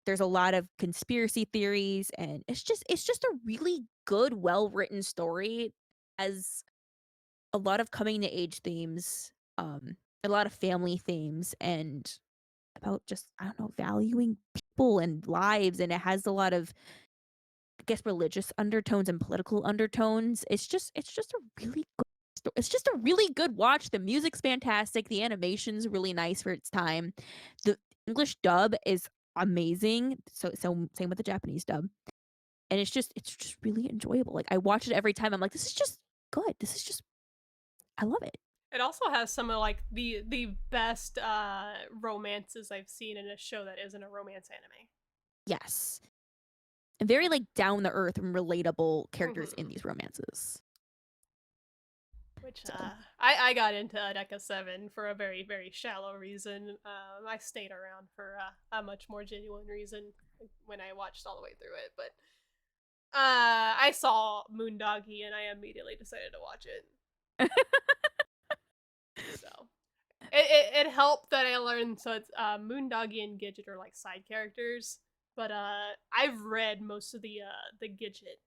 There's a lot of conspiracy theories, and it's just a really good, well written story. As a lot of coming to age themes, a lot of family themes, and about just I don't know valuing people and lives, and it has a lot of I guess religious undertones and political undertones. It's just a really good. It's just a really good watch. The music's fantastic. The animation's really nice for its time. The English dub is amazing. So same with the Japanese dub. And it's just really enjoyable. Like I watch it every time. I'm like, this is just good. This is just I love it. It also has some of like the best romances I've seen in a show that isn't a romance anime. Yes. And very like down the earth and relatable characters in Mm-hmm. these romances. Which So I got into Deca 7 for a very, very shallow reason. I stayed around for a much more genuine reason when I watched all the way through it. But I saw Moondoggy and I immediately decided to watch it. So it helped that I learned. So it's Moondoggy and Gidget are like side characters, but I've read most of the Gidget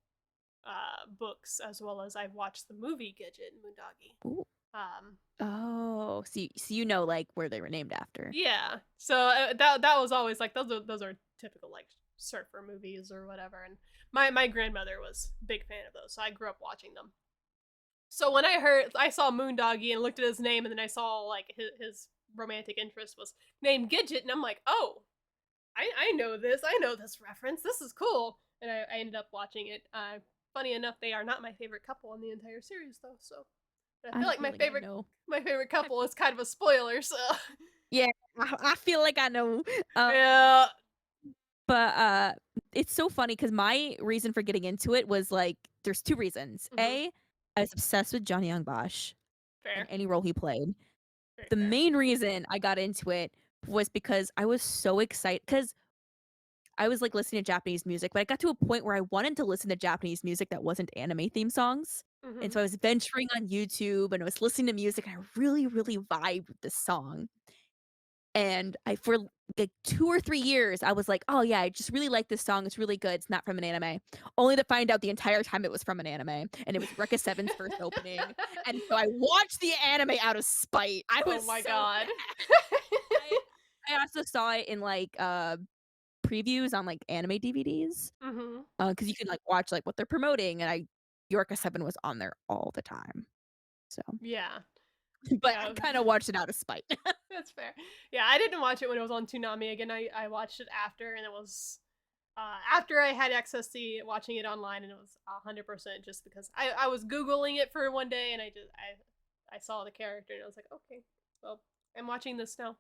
books as well as I've watched the movie Gidget and Moondoggy. Ooh. Um, Oh, so you know like where they were named after. yeah. So that was always like those are typical like surfer movies or whatever, and my grandmother was a big fan of those, so I grew up watching them. So when I saw Moondoggy and looked at his name, and then I saw like his romantic interest was named Gidget, and I'm like, oh, I know this. I know this reference. This is cool. And I ended up watching it. Funny enough, they are not my favorite couple in the entire series, though. So but I I feel have a like feeling I know. my favorite couple is kind of a spoiler. So Yeah, I feel like I know. yeah. But it's so funny because my reason for getting into it was like there's two reasons. Mm-hmm. A, I was obsessed with Johnny Young Bosch and Fair. any role he played. Very The fair. main reason I got into it was because I was so excited because I was like listening to Japanese music, but I got to a point where I wanted to listen to Japanese music that wasn't anime theme songs. And Mm-hmm. so I was venturing on YouTube and I was listening to music and I really, really vibed with this song. And I for like 2 or 3 years, I was like, "Oh, yeah, I just really like this song, it's really good, it's not from an anime." Only to find out the entire time it was from an anime, and it was Rekka 7's first opening, and so I watched the anime out of spite. I Oh was my so god. mad. I also saw it in, like, previews on, like, anime DVDs, Mm-hmm. because you can, like, watch, like, what they're promoting, and Eureka 7 was on there all the time, so Yeah. but I Yeah. kinda watched it out of spite. That's fair. Yeah, I didn't watch it when it was on Toonami. Again, I watched it after, and it was after I had access to watching it online, and it was 100% just because I was googling it for one day, and I saw the character, and I was like, okay, well, I'm watching this now.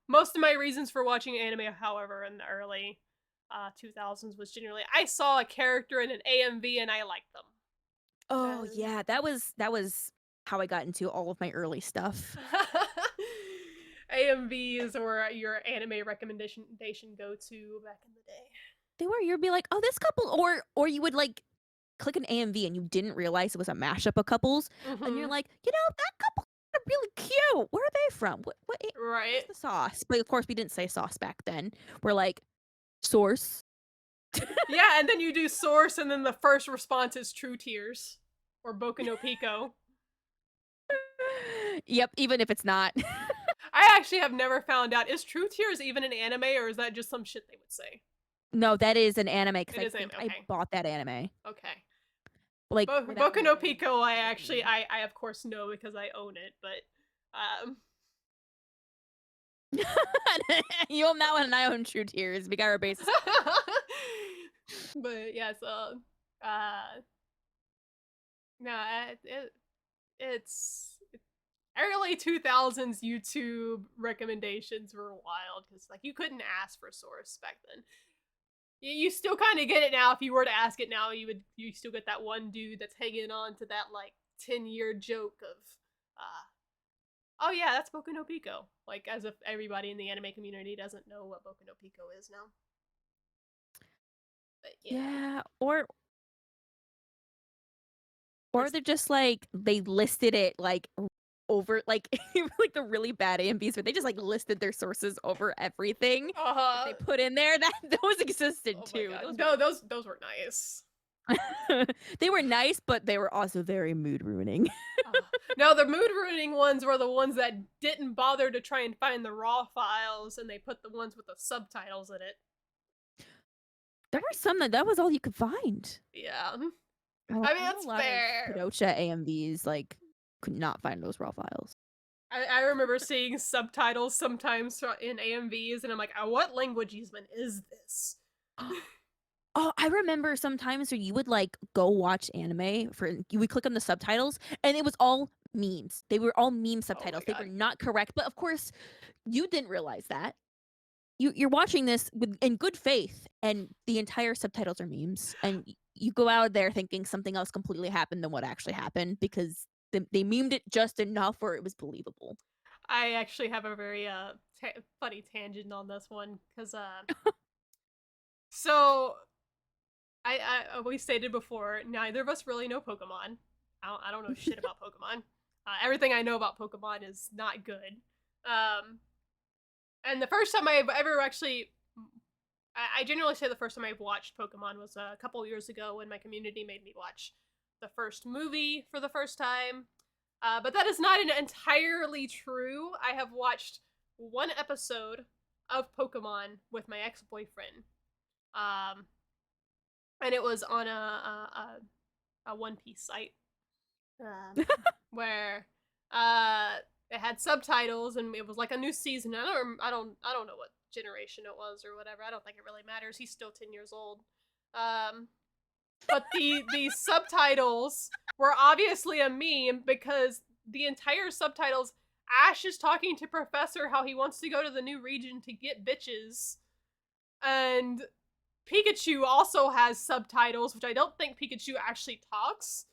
Most of my reasons for watching anime, however, in the early 2000s was generally I saw a character in an AMV and I liked them. Oh, yeah, that was how I got into all of my early stuff. AMVs or your anime recommendation go to back in the day. They were you'd be like, "Oh, this couple," or you would, like, click an AMV and you didn't realize it was a mashup of couples, and you're Mm-hmm. like, "You know, that couple are really cute. Where are they from? Where's Right. the sauce?" But, of course, we didn't say sauce back then. We're like, "Source." Yeah, and then you do source, and then the first response is True Tears or Boku no Pico. Yep, even if it's not. I actually have never found out, is True Tears even an anime, or is that just some shit they would say? No, that is an anime because It I is anime. think I Okay. bought that anime. Okay. Like, for that Boku no reason, Pico, I I actually, recommend. I of course know because I own it, but, You'll now and I own True Tears. We got our bases covered. but yeah, so, uh, no, it's early 2000s YouTube recommendations were wild because like you couldn't ask for a source back then. You still kind of get it now. If you were to ask it now, you still get that one dude that's hanging on to that like 10-year joke of, oh yeah, that's Boku no Pico. Like as if everybody in the anime community doesn't know what Boku no Pico is now. But yeah, Yeah, or or they're just like they listed it like over like like the really bad AMVs where they just like listed their sources over everything that uh, they put in there. That those existed oh my too. god, Those no, those were nice. were they were nice, but they were also very mood ruining. No, the mood ruining ones were the ones that didn't bother to try and find the raw files, and they put the ones with the subtitles in it. There were some that was all you could find. Yeah, I mean I know a that's lot of fair. Kodocha AMVs like could not find those raw files. I remember seeing subtitles sometimes in AMVs, and I'm like, what language even is this? Oh, I remember sometimes where you would, like, go watch anime for you would click on the subtitles, and it was all memes. They were all meme Oh my subtitles. They were god. not correct, but, of course, you didn't realize that. You're watching this with in good faith, and the entire subtitles are memes, and you go out there thinking something else completely happened than what actually happened because they memed it just enough where it was believable. I actually have a very funny tangent on this one because so we stated before, neither of us really know Pokemon. I don't know shit about Pokemon. Everything I know about Pokemon is not good. And the first time I've ever actually, I generally say the first time I've watched Pokemon was a couple years ago when my community made me watch the first movie for the first time. But that is not entirely true. I have watched one episode of Pokemon with my ex-boyfriend. Um, and it was on a One Piece site where it had subtitles and it was like a new season. I don't know what generation it was or whatever. I don't think it really matters. He's still 10 years old. But the subtitles were obviously a meme because the entire subtitles, Ash is talking to Professor how he wants to go to the new region to get bitches, and Pikachu also has subtitles, which I don't think Pikachu actually talks.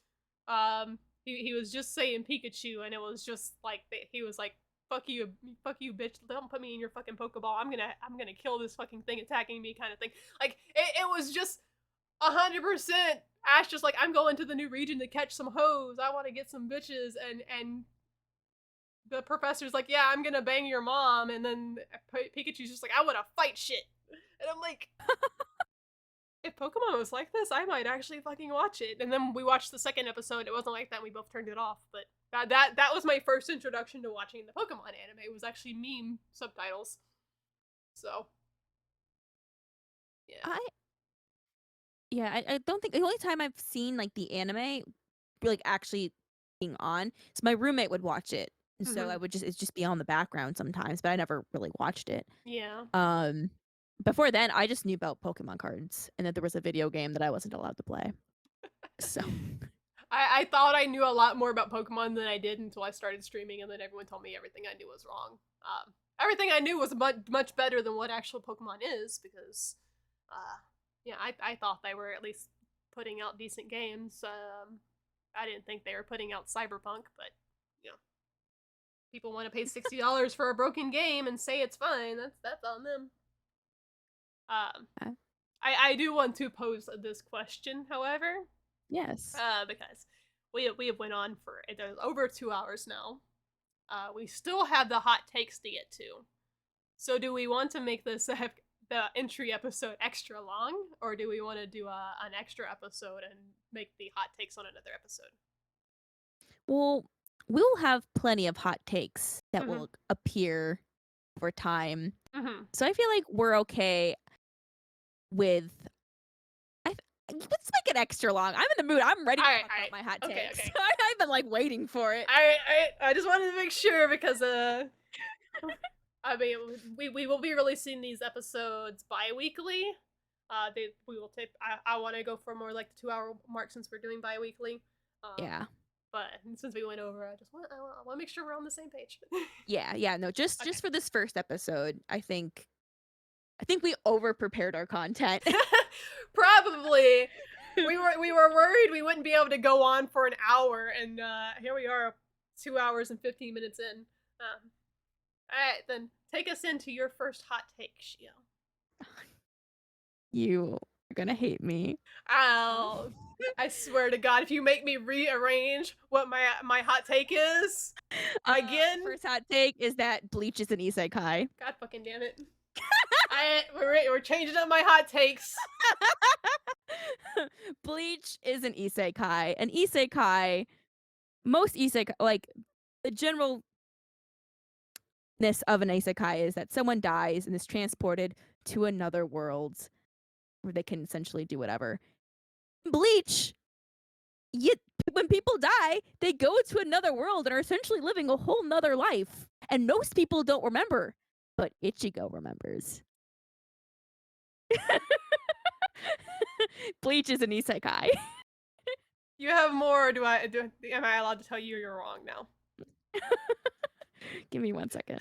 He was just saying Pikachu, and it was just like he was like, fuck you, bitch! Don't put me in your fucking Pokeball. I'm gonna kill this fucking thing attacking me," kind of thing. Like it was just 100% Ash just like, I'm going to the new region to catch some hoes. I want to get some bitches, and the professor's like, yeah, I'm gonna bang your mom, and then Pikachu's just like, I want to fight shit, and I'm like, if Pokemon was like this, I might actually fucking watch it. And then we watched the second episode. It wasn't like that. We both turned it off. But that was my first introduction to watching the Pokemon anime. It was actually meme subtitles. So, yeah. I don't think the only time I've seen like the anime like actually being on, so my roommate would watch it. And so I would just be on the background sometimes, but I never really watched it. Yeah. Before then I just knew about Pokemon cards and that there was a video game that I wasn't allowed to play. So I thought I knew a lot more about Pokemon than I did until I started streaming, and then everyone told me everything I knew was wrong. Everything I knew was much better than what actual Pokemon is, because yeah, I thought they were at least putting out decent games. I didn't think they were putting out Cyberpunk, but you know, people want to pay $60 for a broken game and say it's fine. That's on them. I do want to pose this question, however. yes. Because we have went on for over 2 hours now. We still have the hot takes to get to. So do we want to make this the entry episode extra long, or do we want to do an extra episode and make the hot takes on another episode? Well, we'll have plenty of hot takes that will appear over time. So I feel like we're okay with. Let's make it extra long. I'm in the mood. I'm ready to talk about my hot takes. Okay. I've been like waiting for it. I just wanted to make sure because I mean, we will be releasing these episodes bi-weekly. We will take. I want to go for more like the 2-hour mark since we're doing bi-weekly. Yeah. But since we went over, I want to make sure we're on the same page. Yeah. No, just for this first episode, I think we over prepared our content. Probably. We were worried we wouldn't be able to go on for an hour, and here we are, 2 hours and 15 minutes in. All right, then take us into your first hot take, Shio. You are gonna hate me. Ow. I swear to God, if you make me rearrange what my hot take is again. First hot take is that Bleach is an isekai. God fucking damn it. We're changing up my hot takes. Bleach is an isekai. An isekai, most isekai, like the generalness of an isekai is that someone dies and is transported to another world where they can essentially do whatever. Bleach, when people die, they go to another world and are essentially living a whole nother life. And most people don't remember, but Ichigo remembers. Bleach is an isekai. You have more, or am I allowed to tell you you're wrong now? Give me 1 second.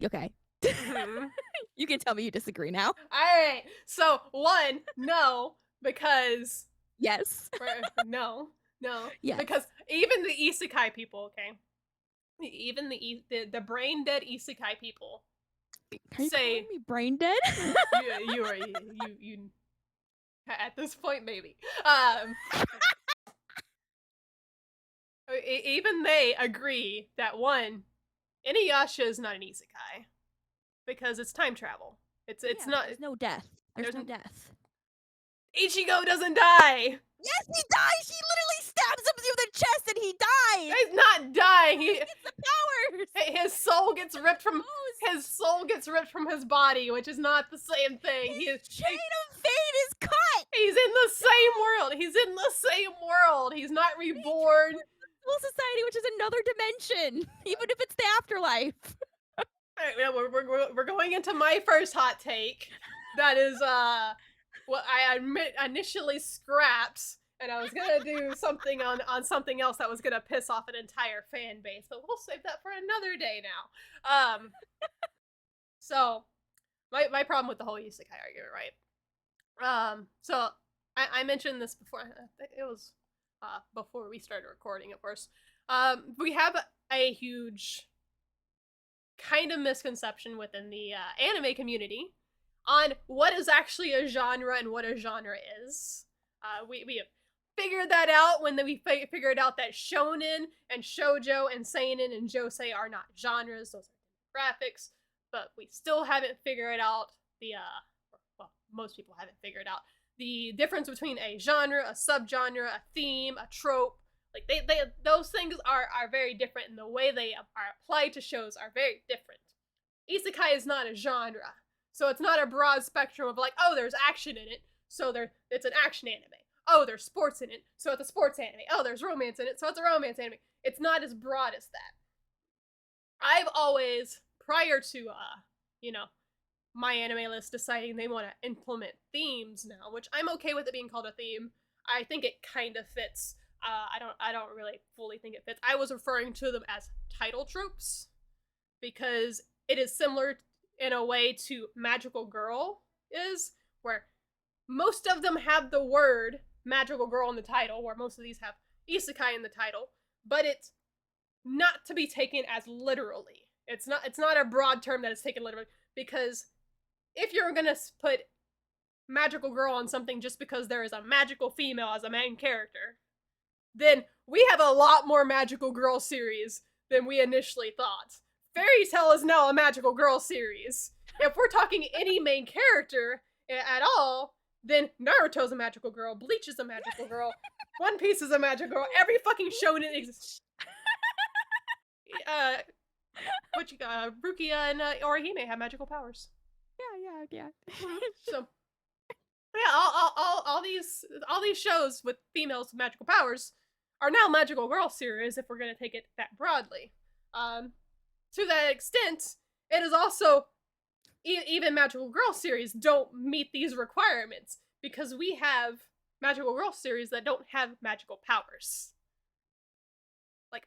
Okay. You can tell me you disagree now. Alright, so 1, no, because... Yes. No. Yes. Because even the isekai people, okay? Even the brain dead isekai people Are you say calling me brain dead? you are you at this point maybe. Even they agree that one, Inuyasha is not an isekai because it's time travel. It's Yeah, not. there's no death. There's There's no death. Ichigo doesn't die. Yes, he dies! She literally stabs him through the chest and he dies! He's not dying. He gets the powers! His soul gets ripped from Knows. his soul gets ripped from his body, which is not the same thing. His chain of fate is cut! He's in the same world. He's in the same world. He's not reborn. Soul Society, which is another dimension, even if it's the afterlife. We're going into my first hot take. That is what I initially scrapped, and I was gonna do something on something else that was gonna piss off an entire fan base, but we'll save that for another day now. So my problem with the whole isekai argument, right? So I mentioned this before. I think it was before we started recording, of course. We have a huge kind of misconception within the anime community on what is actually a genre and what a genre is. We have figured that out when we figured out that shonen and shoujo and seinen and josei are not genres, those are graphics, but we still haven't figured out the well, most people haven't figured out the difference between a genre, a subgenre, a theme, a trope. Like they those things are very different, and the way they are applied to shows are very different. Isekai is not a genre, so it's not a broad spectrum of like, oh, there's action in it, so it's an action anime. Oh, there's sports in it, so it's a sports anime. Oh, there's romance in it, so it's a romance anime. It's not as broad as that. I've always, prior to my anime list deciding they want to implement themes now, which I'm okay with it being called a theme. I think it kind of fits. I don't really fully think it fits. I was referring to them as title tropes because it is similar in a way to Magical Girl is, where most of them have the word Magical Girl in the title, where most of these have isekai in the title, but it's not to be taken as literally. It's not a broad term that is taken literally, because if you're gonna put Magical Girl on something just because there is a magical female as a main character, then we have a lot more Magical Girl series than we initially thought. Fairy Tail is now a Magical Girl series. If we're talking any main character at all, then Naruto's a Magical Girl, Bleach is a Magical Girl, One Piece is a Magical Girl, every fucking shonen exists. What you got? Rukia and Orihime have magical powers. Yeah. So yeah, all these shows with females with magical powers are now Magical Girl series if we're gonna take it that broadly. To that extent, it is also even Magical Girl series don't meet these requirements because we have Magical Girl series that don't have magical powers. Like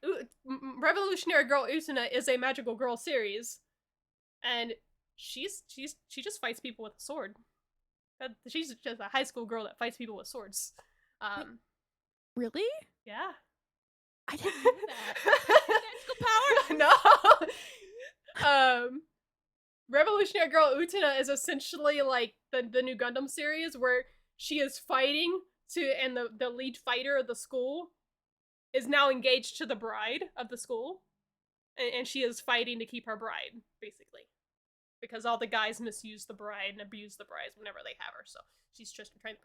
Revolutionary Girl Utena is a Magical Girl series, and she just fights people with a sword. She's just a high school girl that fights people with swords. Really? Yeah. I didn't know that. Magical powers? No. Revolutionary Girl Utena is essentially like the new Gundam series where she is fighting and the lead fighter of the school is now engaged to the bride of the school, and she is fighting to keep her bride, basically. Because all the guys misuse the bride and abuse the bride whenever they have her, so she's just trying to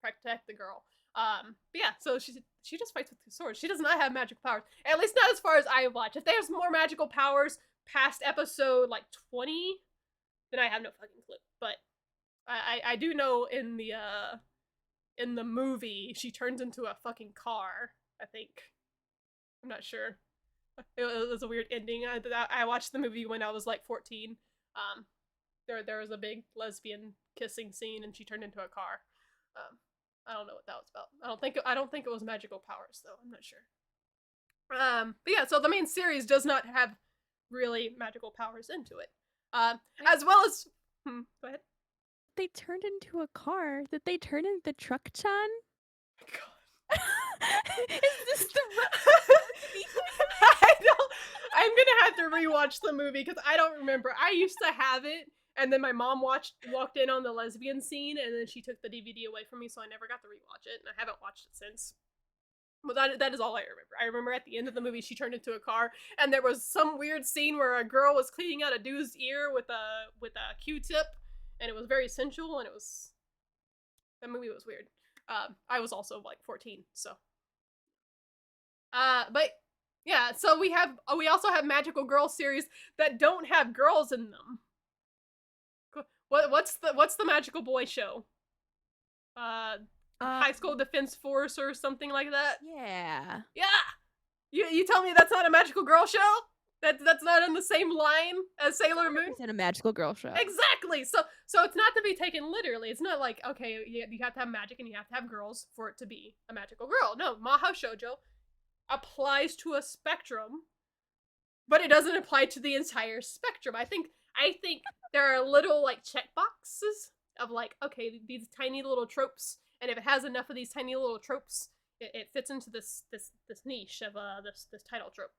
protect the girl. But yeah, so she just fights with two swords. She does not have magical powers, at least not as far as I watch. If there's more magical powers past episode like 20, then I have no fucking clue. But I do know in the movie she turns into a fucking car. I think. I'm not sure. It was a weird ending. I watched the movie when I was like 14. There was a big lesbian kissing scene, and she turned into a car. I don't know what that was about. I don't think it was magical powers though. I'm not sure. But yeah, so the main series does not have really magical powers into it. As well as, go ahead. They turned into a car. Did they turn into Truck-chan? God. Is this the I'm gonna have to rewatch the movie because I don't remember. I used to have it, and then my mom walked in on the lesbian scene, and then she took the DVD away from me, so I never got to rewatch it, and I haven't watched it since. But that is all I remember. I remember at the end of the movie, she turned into a car, and there was some weird scene where a girl was cleaning out a dude's ear with a Q-tip, and it was very sensual, and that movie was weird. I was also like 14, so. But yeah, so we also have magical girl series that don't have girls in them. What's the magical boy show? High School Defense Force or something like that. Yeah. Yeah. You tell me that's not a magical girl show? That's not on the same line as Sailor Moon? It's in a magical girl show. Exactly. So it's not to be taken literally. It's not like, okay, you have to have magic and you have to have girls for it to be a magical girl. No, Mahou Shoujo applies to a spectrum, but it doesn't apply to the entire spectrum. I think there are little like check boxes of like, okay, these tiny little tropes, and if it has enough of these tiny little tropes, it fits into this niche of this title trope.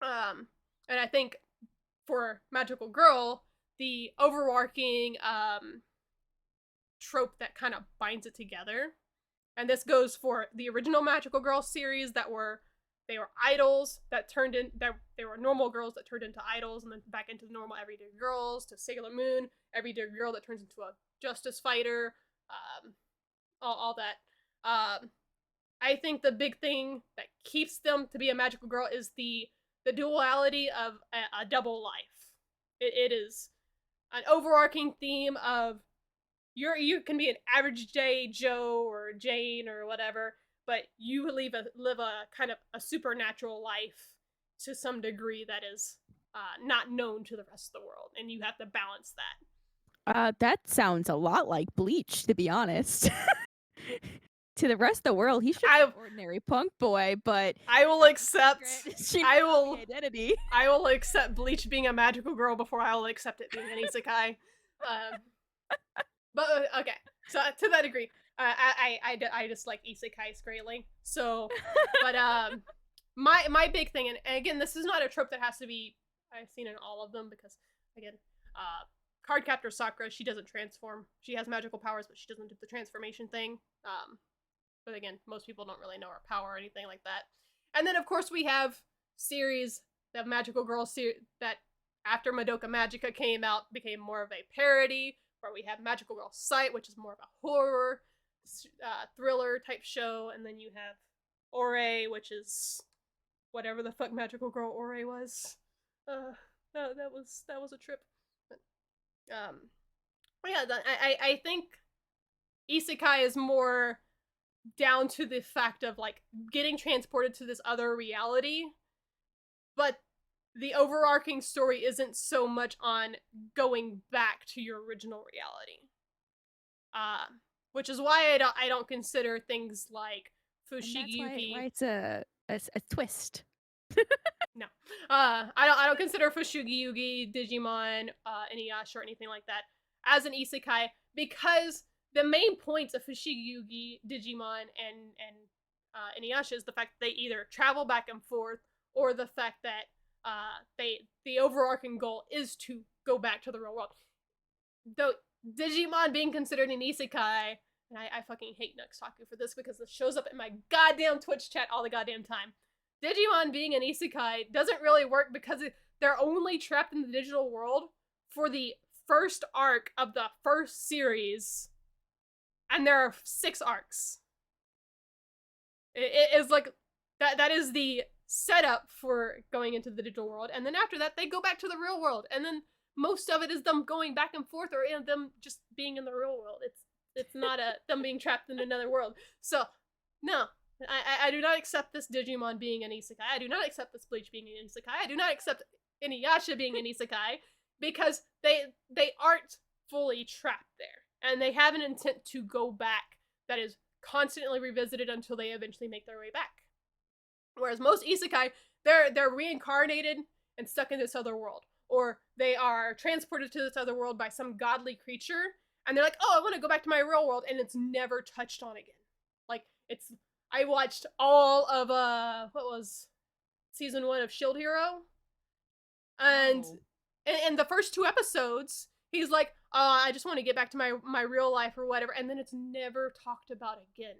And I think for magical girl, the overarching trope that kind of binds it together, and this goes for the original magical girl series they were idols that turned in that they were normal girls that turned into idols and then back into the normal everyday girls, to Sailor Moon, everyday girl that turns into a justice fighter, all that. I think the big thing that keeps them to be a magical girl is the duality of a double life. It is an overarching theme of you can be an average day Joe or Jane or whatever, but you live a kind of a supernatural life to some degree that is not known to the rest of the world, and you have to balance that. That sounds a lot like Bleach, to be honest. To the rest of the world, he's just an ordinary punk boy, but I will accept identity. I will accept Bleach being a magical girl before I will accept it being an isekai. But okay, so to that degree, I just like isekais greatly. So, but my big thing, and again, this is not a trope that has to be I've seen in all of them, because again, Cardcaptor Sakura, she doesn't transform. She has magical powers, but she doesn't do the transformation thing. But again, most people don't really know her power or anything like that. And then of course we have series that magical girl that after Madoka Magica came out became more of a parody, where we have Magical Girl Sight, which is more of a horror thriller type show, and then you have Ore, which is whatever the fuck Magical Girl Ore was. That was a trip. But yeah, I think isekai is more down to the fact of like getting transported to this other reality, but the overarching story isn't so much on going back to your original reality. Which is why I don't consider things like Fushigi Yugi. Why it's a twist. No. I don't consider Fushigi Yugi, Digimon, Inuyasha, or anything like that as an isekai, because the main points of Fushigi Yugi, Digimon, and Inuyasha is the fact that they either travel back and forth, or the fact that the overarching goal is to go back to the real world. Though Digimon being considered an isekai, and I fucking hate Nuxtaku for this because this shows up in my goddamn Twitch chat all the goddamn time. Digimon being an isekai doesn't really work because they're only trapped in the digital world for the first arc of the first series, and there are 6 arcs. It is like that is the setup for going into the digital world, and then after that they go back to the real world, and then most of it is them going back and forth, or them just being in the real world. It's not them being trapped in another world. So no, I do not accept this Digimon being an isekai. I do not accept this Bleach being an isekai. I do not accept Inuyasha being an isekai, because they aren't fully trapped there, and they have an intent to go back that is constantly revisited until they eventually make their way back. Whereas most isekai, they're reincarnated and stuck in this other world, or they are transported to this other world by some godly creature, and they're like, oh, I want to go back to my real world, and it's never touched on again. Like, I watched all of what was season 1 of Shield Hero, And Oh. in the first two episodes, he's like, I just want to get back to my real life or whatever, and then it's never talked about again.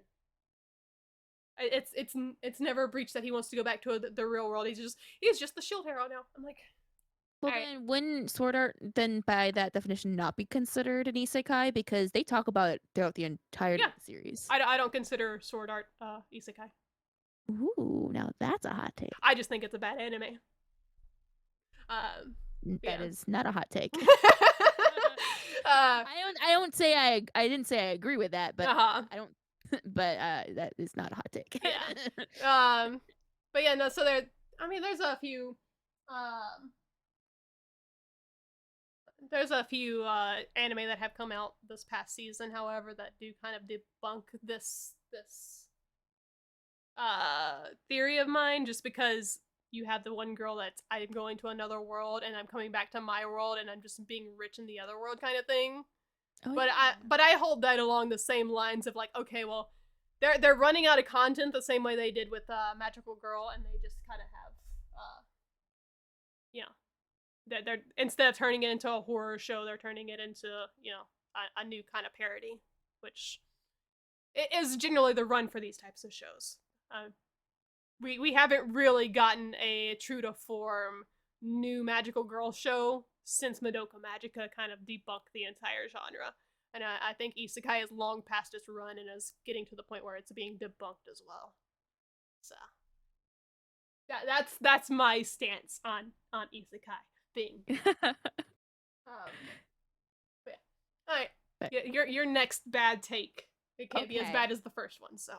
It's never breached that he wants to go back to the real world. He's just the shield hero now. I'm like, Well, all right, then wouldn't Sword Art then by that definition not be considered an isekai because they talk about it throughout the entirety yeah. of the series? I don't consider Sword Art isekai. Ooh, now that's a hot take. I just think it's a bad anime. That Yeah. is not a hot take. uh, I didn't say I agree with that, but uh-huh. I don't but that is not a hot take. Yeah. But yeah, no, so there's a few um anime that have come out this past season, however, that do kind of debunk this theory of mine, just because you have the one girl that's, I'm going to another world and I'm coming back to my world and I'm just being rich in the other world kind of thing. Oh But yeah. I hold that along the same lines of like, okay, well, they're running out of content the same way they did with Magical Girl, and they just kind of have you know, they're instead of turning it into a horror show, they're turning it into, a new kind of parody, which is generally the run for these types of shows. We haven't really gotten a true to form new Magical Girl show since Madoka Magica kind of debunked the entire genre. And I think Isekai has long past its run and is getting to the point where it's being debunked as well. So that's my stance on Isekai being. But yeah. All right, But, your next bad take. It can't be as okay. bad as the first one. So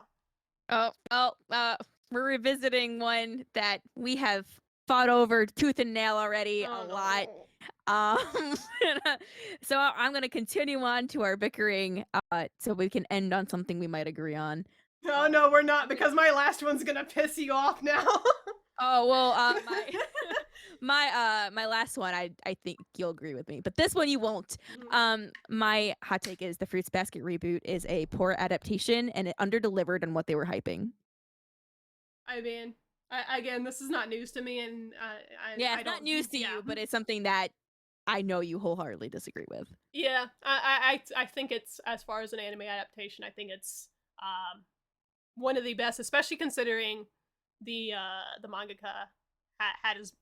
We're revisiting one that we have fought over tooth and nail already a oh lot. no. Um, so I'm gonna continue on to our bickering, so we can end on something we might agree on. Oh no, we're not, because my last one's gonna piss you off now. Oh well, my my last one, I think you'll agree with me, but this one you won't. My hot take is the Fruits Basket reboot is a poor adaptation and it underdelivered on what they were hyping. I mean, again, this is not news to me, and Yeah, I it's not don't. news to Yeah, you, but it's something that I know you wholeheartedly disagree with. yeah. I think it's, as far as an anime adaptation, I think it's one of the best, especially considering the mangaka had his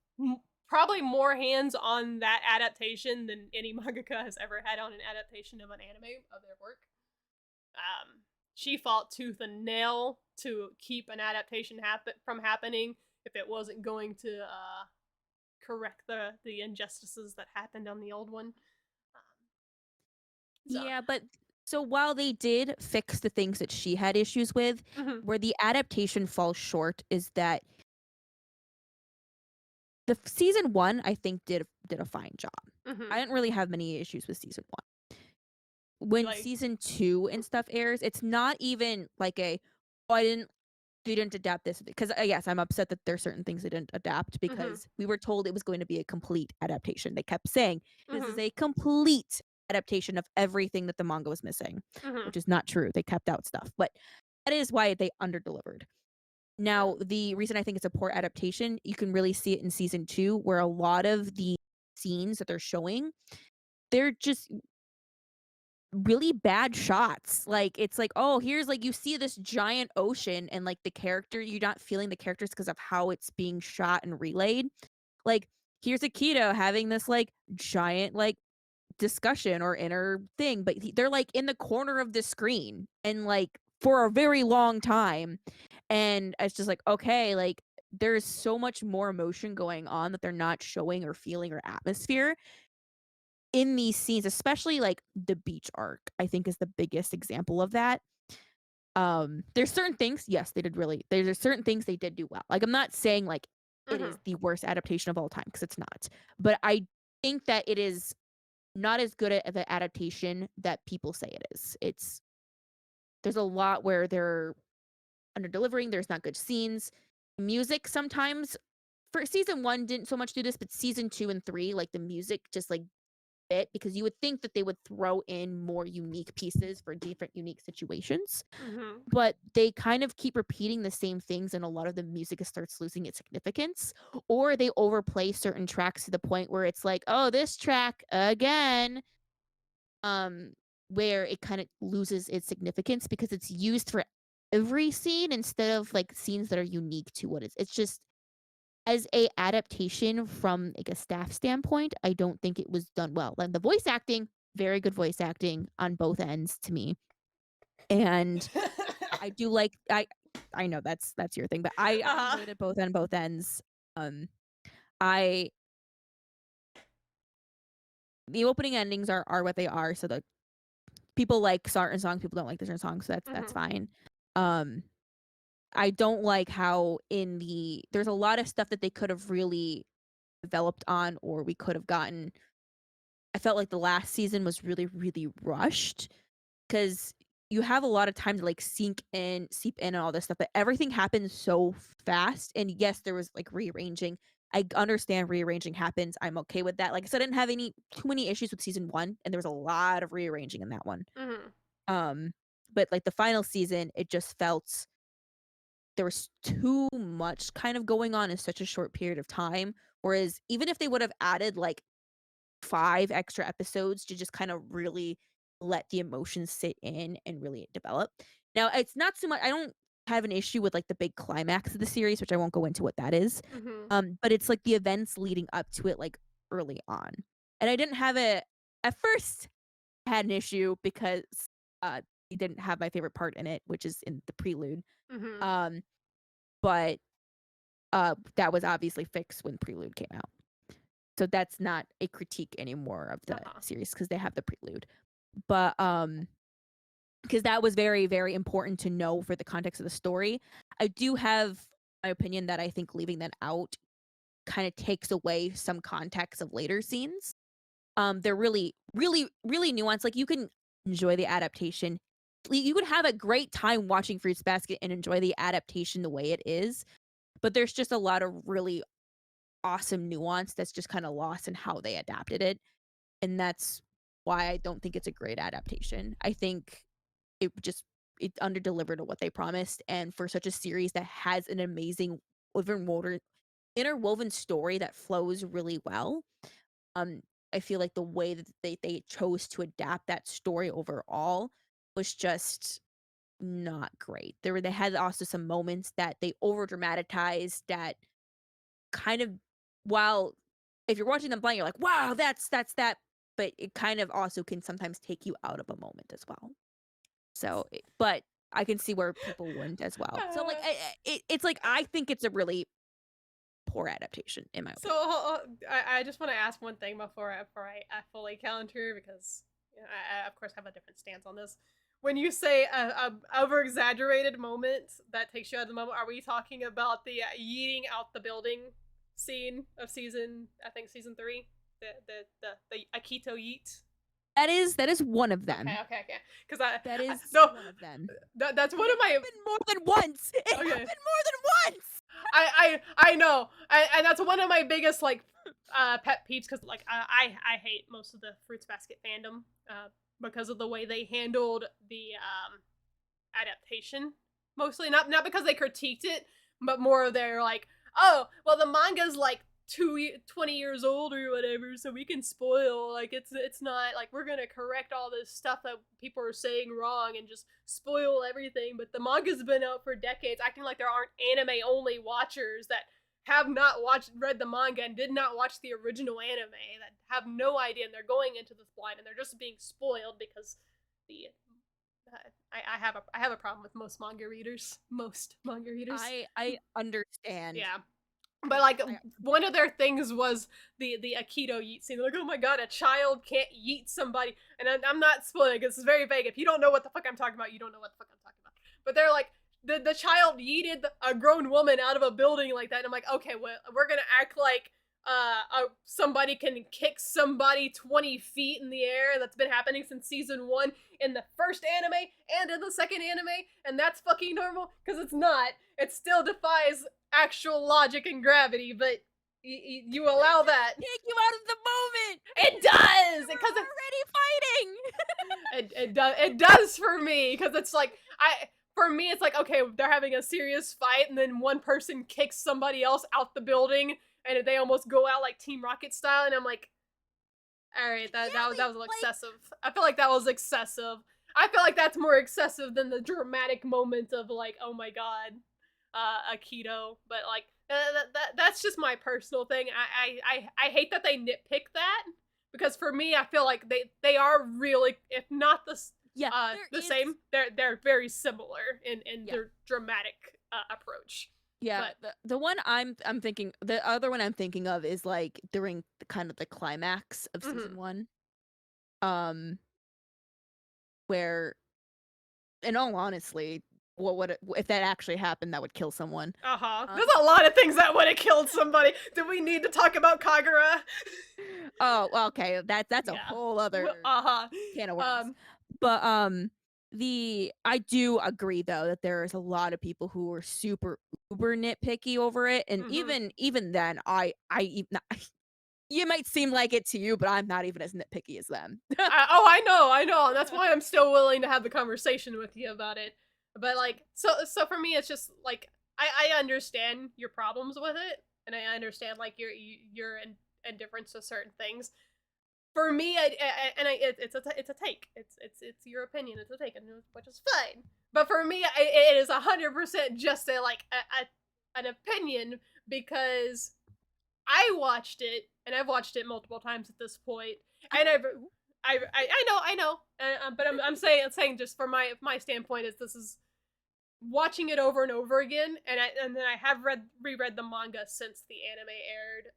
probably more hands on that adaptation than any mangaka has ever had on an adaptation of an anime of their work. She fought tooth and nail to keep an adaptation from happening if it wasn't going to correct the injustices that happened on the old one. So, Yeah, but so while they did fix the things that she had issues with, mm-hmm, where the adaptation falls short is that the season 1 I think did a fine job. mm-hmm. I didn't really have many issues with season 1. You When like, season 2 and stuff airs, it's not even like oh, they didn't adapt this because yes, I'm upset that there's certain things they didn't adapt mm-hmm, because we were told it was going to be a complete adaptation. They kept saying this mm-hmm, is a complete adaptation of everything that the manga was missing, mm-hmm. which is not true. They kept out stuff, but that is why they underdelivered. Now, the reason I think it's a poor adaptation, you can really see it in season 2, where a lot of the scenes that they're showing, they're just really bad shots. Like it's like, oh, here's like you see this giant ocean and like the character, you're not feeling the characters because of how it's being shot and relayed. Like here's Akito having this like giant like discussion or inner thing, but they're like in the corner of the screen and like for a very long time. And it's just like, okay, like there's so much more emotion going on that they're not showing or feeling or atmosphere in these scenes, especially like the beach arc, I think is the biggest example of that. There's certain things, yes, they did really there's certain things they did do well. Like I'm not saying like it Mm-hmm. is the worst adaptation of all time because it's not. But I think that it is not as good of an adaptation that people say it is. There's a lot where they're under delivering, there's not good scenes. Music sometimes for season 1 didn't so much do this, but season 2 and 3, like the music just like fit because you would think that they would throw in more unique pieces for different unique situations. Mhm. But they kind of keep repeating the same things and a lot of the music starts losing its significance, or they overplay certain tracks to the point where it's like, "Oh, this track again." Um, where it kind of loses its significance because it's used for every scene instead of like scenes that are unique to what it's just as a adaptation from like a staff standpoint, I don't think it was done well. Like the voice acting, very good voice acting on both ends to me. And I do like I know that's your thing, but I Uh-huh. enjoyed it both on both ends. Um I the opening endings are what they are, so the people like certain songs, people don't like certain songs, so that's Mhm. fine. Um I don't like how there's a lot of stuff that they could have really developed on or we could have gotten. I felt like the last season was really, really rushed because you have a lot of time to like seep in and all this stuff, but everything happens so fast. And yes, there was like rearranging. I understand rearranging happens. I'm okay with that. Like I said, I didn't have too many issues with season one, and there was a lot of rearranging in that one. Mhm. Um, but like the final season, it just felt there was too much kind of going on in such a short period of time. Whereas even if they would have added like 5 extra episodes to just kind of really let the emotions sit in and really develop. Now, it's not so much I don't have an issue with, like, the big climax of the series, which I won't go into what that is, Mhm. but it's, like, the events leading up to it, like, early on. And I didn't have it at first, I had an issue because, uh, it didn't have my favorite part in it, which is in the prelude, Mhm. um, but, that was obviously fixed when Prelude came out. So that's not a critique anymore of the Uh-huh. series because they have the prelude. But, because that was very, very important to know for the context of the story. I do have my opinion that I think leaving that out kinda takes away some context of later scenes. They're really, really, really nuanced, like, you can enjoy the adaptation. You could have a great time watching Fruits Basket and enjoy the adaptation the way it is, but there's just a lot of really awesome nuance that's just kinda lost in how they adapted it. And that's why I don't think it's a great adaptation. I think it just it underdelivered on what they promised, and for such a series that has an amazing interwoven interwoven story that flows really well, um, I feel like the way that they chose to adapt that story overall was just not great. They had also some moments that they over dramatized that kind of while if you're watching them playing, you're like, "Wow, that's that," but it kind of also can sometimes take you out of a moment as well. But I can see where people wouldn't as well. So, like, Uh, it's like I think it's a really poor adaptation in my so opinion. I just want to ask one thing before I fully counter because you know, I of course have a different stance on this. When you say a over exaggerated moment that takes you out of the moment, are we talking about the yeeting out the building scene of season 3, the Akito yeet? That is one of Okay, them. okay, okay. Because That I is no, one of them. that's Because one it of my happened more than once. It happened more okay. than once. I know, and that's one of my biggest like pet peeves because like I hate most of the Fruits Basket fandom because of the way they handled the adaptation. Mostly not because they critiqued it, but more they're like, oh well, the manga's like 20 years old or whatever, so we can spoil like it's not like we're gonna correct all this stuff that people are saying wrong and just spoil everything. But the manga's been out for decades, acting like there aren't anime only watchers that have not read the manga and did not watch the original anime that have no idea and they're going into this blind and they're just being spoiled because the I have a problem with most manga readers. Most manga readers. I understand. Yeah. But Yes, like I one of their things was the Aikido yeet scene. They're like, oh my god, a child can't yeet somebody. And I'm not spoiling. It's very vague. If you don't know what the fuck I'm talking about, you don't know what the fuck I'm talking about. But they're like, the child yeeted a grown woman out of a building like that. And I'm like, okay, well, we're gonna act like somebody can kick somebody 20 feet in the air. That's been happening since season 1 in the first anime and in the second anime, and that's fucking normal because it's not. It still defies actual logic and gravity, but You allow that. Take you out of the moment. It does We're because already fighting. it does for me because it's like for me it's like okay they're having a serious fight and then one person kicks somebody else out the building and they almost go out like Team Rocket style and I'm like all right that was a little excessive. I feel like that was excessive. I feel like that's more excessive than the dramatic moment of like oh my god Aikido but like that's just my personal thing. I hate that they nitpick that because for me I feel like they are really if not the same they're very similar in their dramatic approach. Yeah, But the one I'm thinking, the other one I'm thinking of is like during kind of the climax of season 1, um, where, in all honestly, what would if that actually happened? That would kill someone. there's a lot of things that would have killed somebody. Do we need to talk about Kagura? Oh, well, okay, that's a Yeah. whole other can of worms. Um. But I do agree though that there's a lot of people who are super uber nitpicky over it, and even then, even you might seem like it to you, but I'm not even as nitpicky as them. I know, and that's why I'm still willing to have the conversation with you about it. But like, so for me, it's just like I understand your problems with it, and I understand like your indifference to certain things. For me, it's a take. It's your opinion. It's a take, which is fine. But for me, it is 100% just an opinion because I watched it, and I've watched it multiple times at this point, and I know, but I'm saying just from my standpoint is this is watching it over and over again, and then I have reread the manga since the anime aired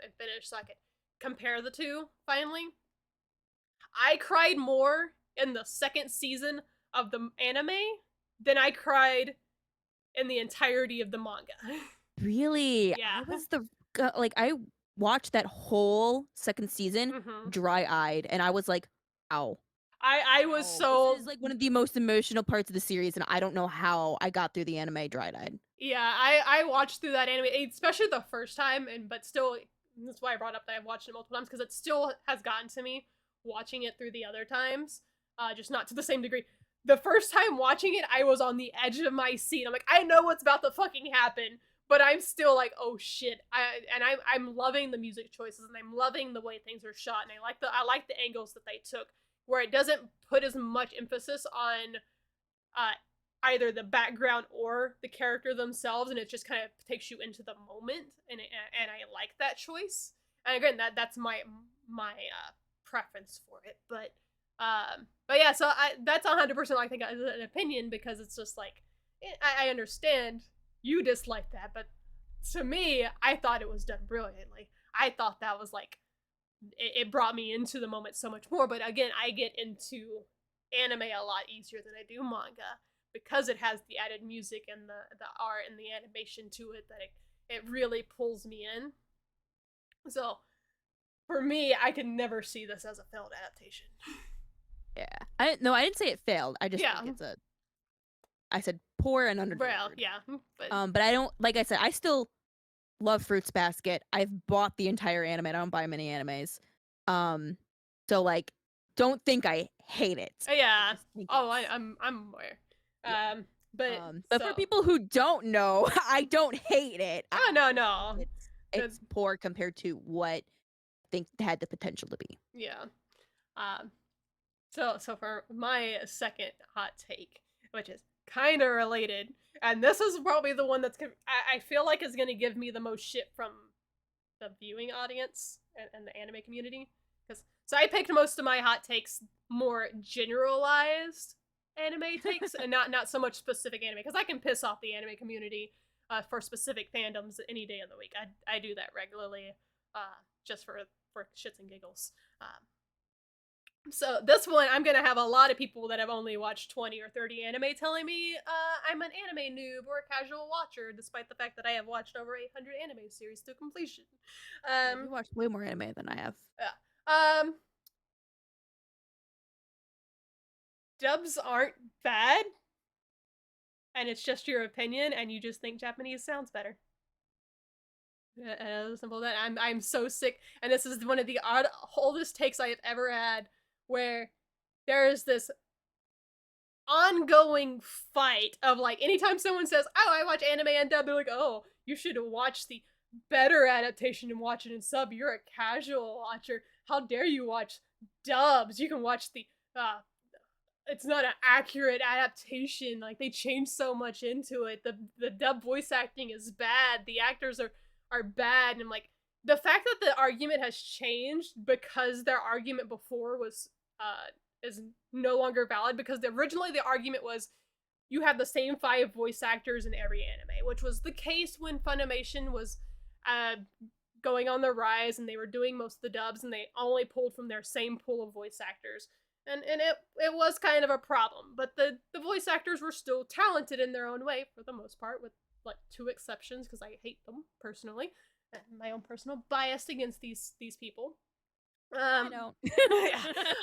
and finished, so I could compare the two. Finally, I cried more in the second season of the anime than I cried in the entirety of the manga. Really, Yeah. I watched that whole second season dry-eyed, and I was like, "Ow." I was so This is like one of the most emotional parts of the series, and I don't know how I got through the anime dry-eyed. yeah, I watched through that anime, especially the first time, and but still, that's why I brought up that I've watched it multiple times because it still has gotten to me watching it through the other times, just not to the same degree. The first time watching it, I was on the edge of my seat. I'm like, I know what's about to fucking happen, but I'm still like, oh shit. I'm loving the music choices and I'm loving the way things are shot, and I like the angles that they took where it doesn't put as much emphasis on uh, either the background or the character themselves, and it just kind of takes you into the moment, and I like that choice. And again, that's my preference for it, but yeah, so that's 100% I think is an opinion because it's just like I understand you dislike that, but to me, I thought it was done brilliantly. I thought that was like it brought me into the moment so much more. But again, I get into anime a lot easier than I do manga because it has the added music and the art and the animation to it that it really pulls me in. So for me, I can never see this as a failed adaptation. Yeah, I didn't say it failed. I just think I said poor and underdelivered. Well, yeah, but I don't like I said I still love Fruits Basket. I've bought the entire anime. I don't buy many animes. So like, don't think I hate it. Yeah. I'm aware. Yeah. But but for people who don't know, I don't hate it. Oh no. It's poor compared to what I think had the potential to be. Yeah. So for my second hot take, which is kind of related, and this is probably the one I feel like is gonna give me the most shit from the viewing audience and the anime community, because so I picked most of my hot takes more generalized anime takes and not so much specific anime, because I can piss off the anime community for specific fandoms any day of the week. I do that regularly, just for shits and giggles. So this one, I'm gonna have a lot of people that have only watched 20 or 30 anime telling me I'm an anime noob or a casual watcher, despite the fact that I have watched over 800 anime series to completion. You watched way more anime than I have. Yeah. Dubs aren't bad, and it's just your opinion, and you just think Japanese sounds better. Simple that I'm so sick, and this is one of the oldest takes I have ever had, where there is this ongoing fight of like anytime someone says, "Oh, I watch anime and dub," they're like, "Oh, you should watch the better adaptation and watch it in sub. You're a casual watcher. How dare you watch dubs? You can watch the it's not an accurate adaptation. Like they changed so much into it. The dub voice acting is bad. The actors are bad." And I'm like, the fact that the argument has changed because their argument before was is no longer valid, because originally the argument was you have the same 5 voice actors in every anime, which was the case when Funimation was uh going on the rise and they were doing most of the dubs and they only pulled from their same pool of voice actors. And it was kind of a problem, but the voice actors were still talented in their own way for the most part, with like 2 exceptions because I hate them personally, and my own personal bias against these people. I don't. Yeah.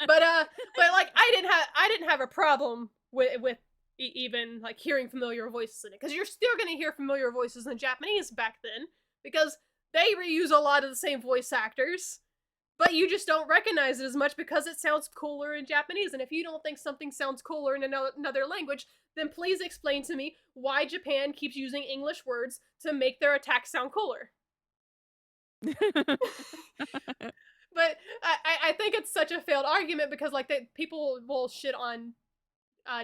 But like I didn't have a problem with even like hearing familiar voices in it, because you're still gonna hear familiar voices in Japanese back then because they reuse a lot of the same voice actors, but you just don't recognize it as much because it sounds cooler in Japanese. And if you don't think something sounds cooler in another language, then please explain to me why Japan keeps using English words to make their attacks sound cooler. But I think it's such a failed argument because like people will shit on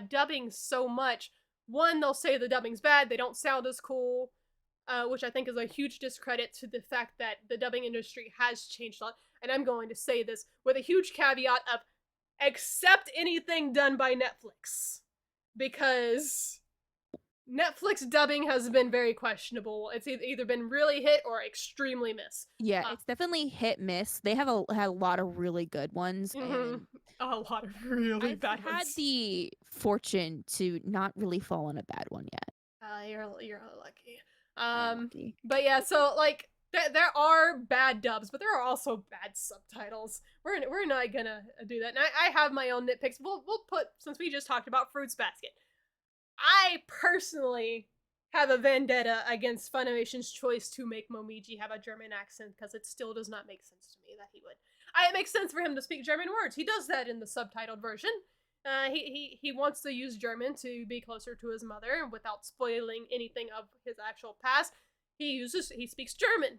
dubbing so much. One, they'll say the dubbing's bad, they don't sound as cool, which I think is a huge discredit to the fact that the dubbing industry has changed a lot. And I'm going to say this with a huge caveat of accept anything done by Netflix, because Netflix dubbing has been very questionable. It's either been really hit or extremely miss. Yeah, it's definitely hit miss. They have had a lot of really good ones, and a lot of really I've bad had ones. the fortune to not really fall on a bad one yet. You're lucky. I am lucky. But yeah, so like there are bad dubs, but there are also bad subtitles. We're not gonna do that. And I have my own nitpicks. We'll put, since we just talked about Fruits Basket, I personally have a vendetta against Funimation's choice to make Momiji have a German accent, because it still does not make sense to me that he would. It makes sense for him to speak German words. He does that in the subtitled version. He wants to use German to be closer to his mother without spoiling anything of his actual past. He speaks German.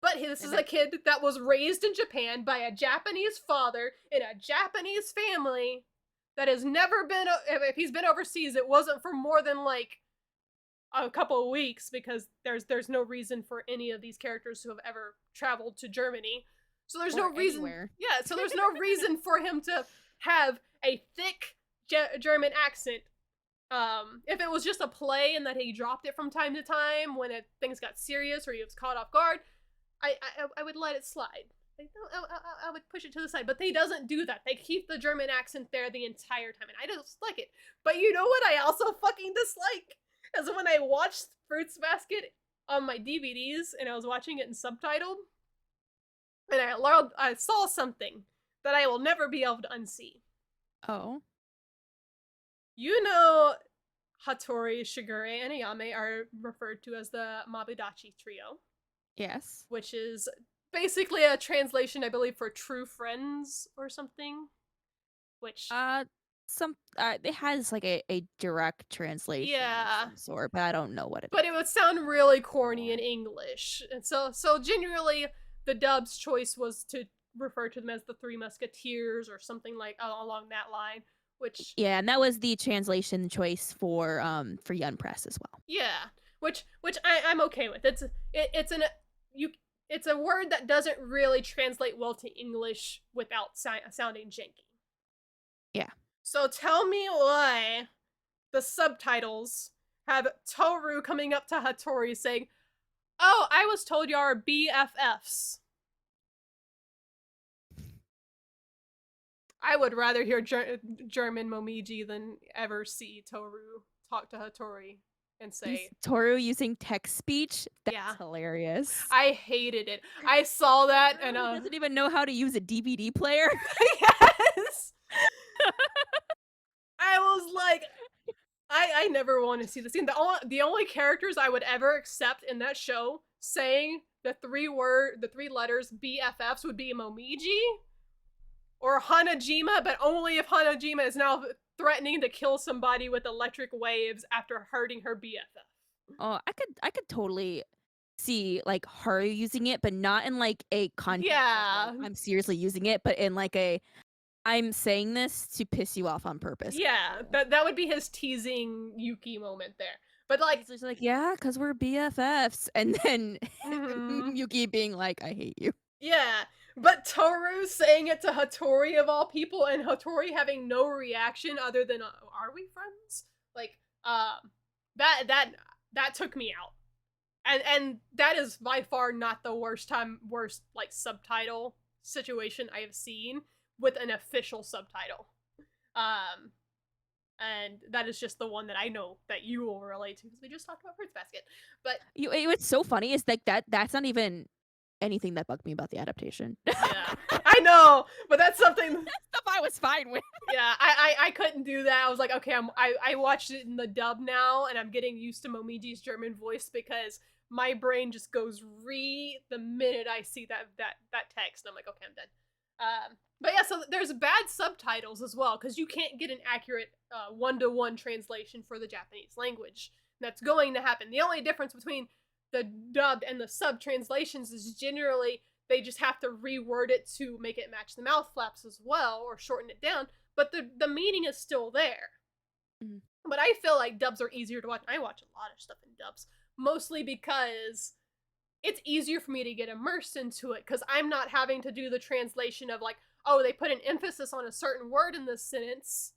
But this is a kid that was raised in Japan by a Japanese father in a Japanese family that has never been, if he's been overseas, it wasn't for more than like a couple of weeks, because there's no reason for any of these characters to have ever traveled to Germany. So there's no reason. Yeah, so there's no reason for him to have a thick German accent. If it was just a play and that he dropped it from time to time when things got serious or he was caught off guard, I would let it slide. I would push it to the side, but he doesn't do that. They keep the German accent there the entire time, and I don't like it. But you know what I also fucking dislike? Is when I watched Fruits Basket on my DVDs and I was watching it in subtitled, and I saw something that I will never be able to unsee. Oh. You know, Hattori, Shigure, and Ayame are referred to as the Mabudachi Trio. Yes. Which is basically a translation, I believe, for true friends or something. Which it has like a direct translation of some sort, but I don't know what it is. But it would sound really corny in English. And so generally the dub's choice was to refer to them as the Three Musketeers or something like along that line. Which, yeah, and that was the translation choice for Yun Press as well. Yeah, which I'm okay with. It's a word that doesn't really translate well to English without sounding janky. Yeah. So tell me why the subtitles have Toru coming up to Hattori saying, "Oh, I was told you are BFFs." I would rather hear German Momiji than ever see Toru talk to Hattori and say Toru using text speech. That's hilarious. I hated it. I saw that and doesn't even know how to use a DVD player. Yes. I was like, I I never want to see the scene. The only characters I would ever accept in that show saying the three letters BFFs would be Momiji or Hanajima, but only if Hanajima is now threatening to kill somebody with electric waves after hurting her BFF. Oh, I could totally see like her using it, but not in like a context of like Yeah. I'm seriously using it, but in like a I'm saying this to piss you off on purpose. Yeah, that would be his teasing Yuki moment there. But like, He's just like, yeah, because we're BFFs, and then mhm. Yuki being like, I hate you. Yeah, but Toru saying it to Hattori of all people, and Hattori having no reaction other than "Are we friends?" Like, that that that took me out, and that is by far not the worst like subtitle situation I have seen with an official subtitle. Um, and that is just the one that I know that you will relate to because we just talked about Fruits Basket. But What's so funny is like that's not even anything that bugged me about the adaptation. yeah, I know, but that's something. Stuff I was fine with. Yeah, I couldn't do that. I was like, okay, I watched it in the dub now, and I'm getting used to Momiji's German voice because my brain just goes the minute I see that text. And I'm like, okay, I'm done. But yeah, so there's bad subtitles as well because you can't get an accurate one-to-one translation for the Japanese language. That's going to happen. The only difference between the dubbed and the sub translations is generally they just have to reword it to make it match the mouth flaps as well or shorten it down, but the meaning is still there. Mhm. But I feel like dubs are easier to watch. I watch a lot of stuff in dubs, mostly because it's easier for me to get immersed into it because I'm not having to do the translation of like, oh, they put an emphasis on a certain word in this sentence.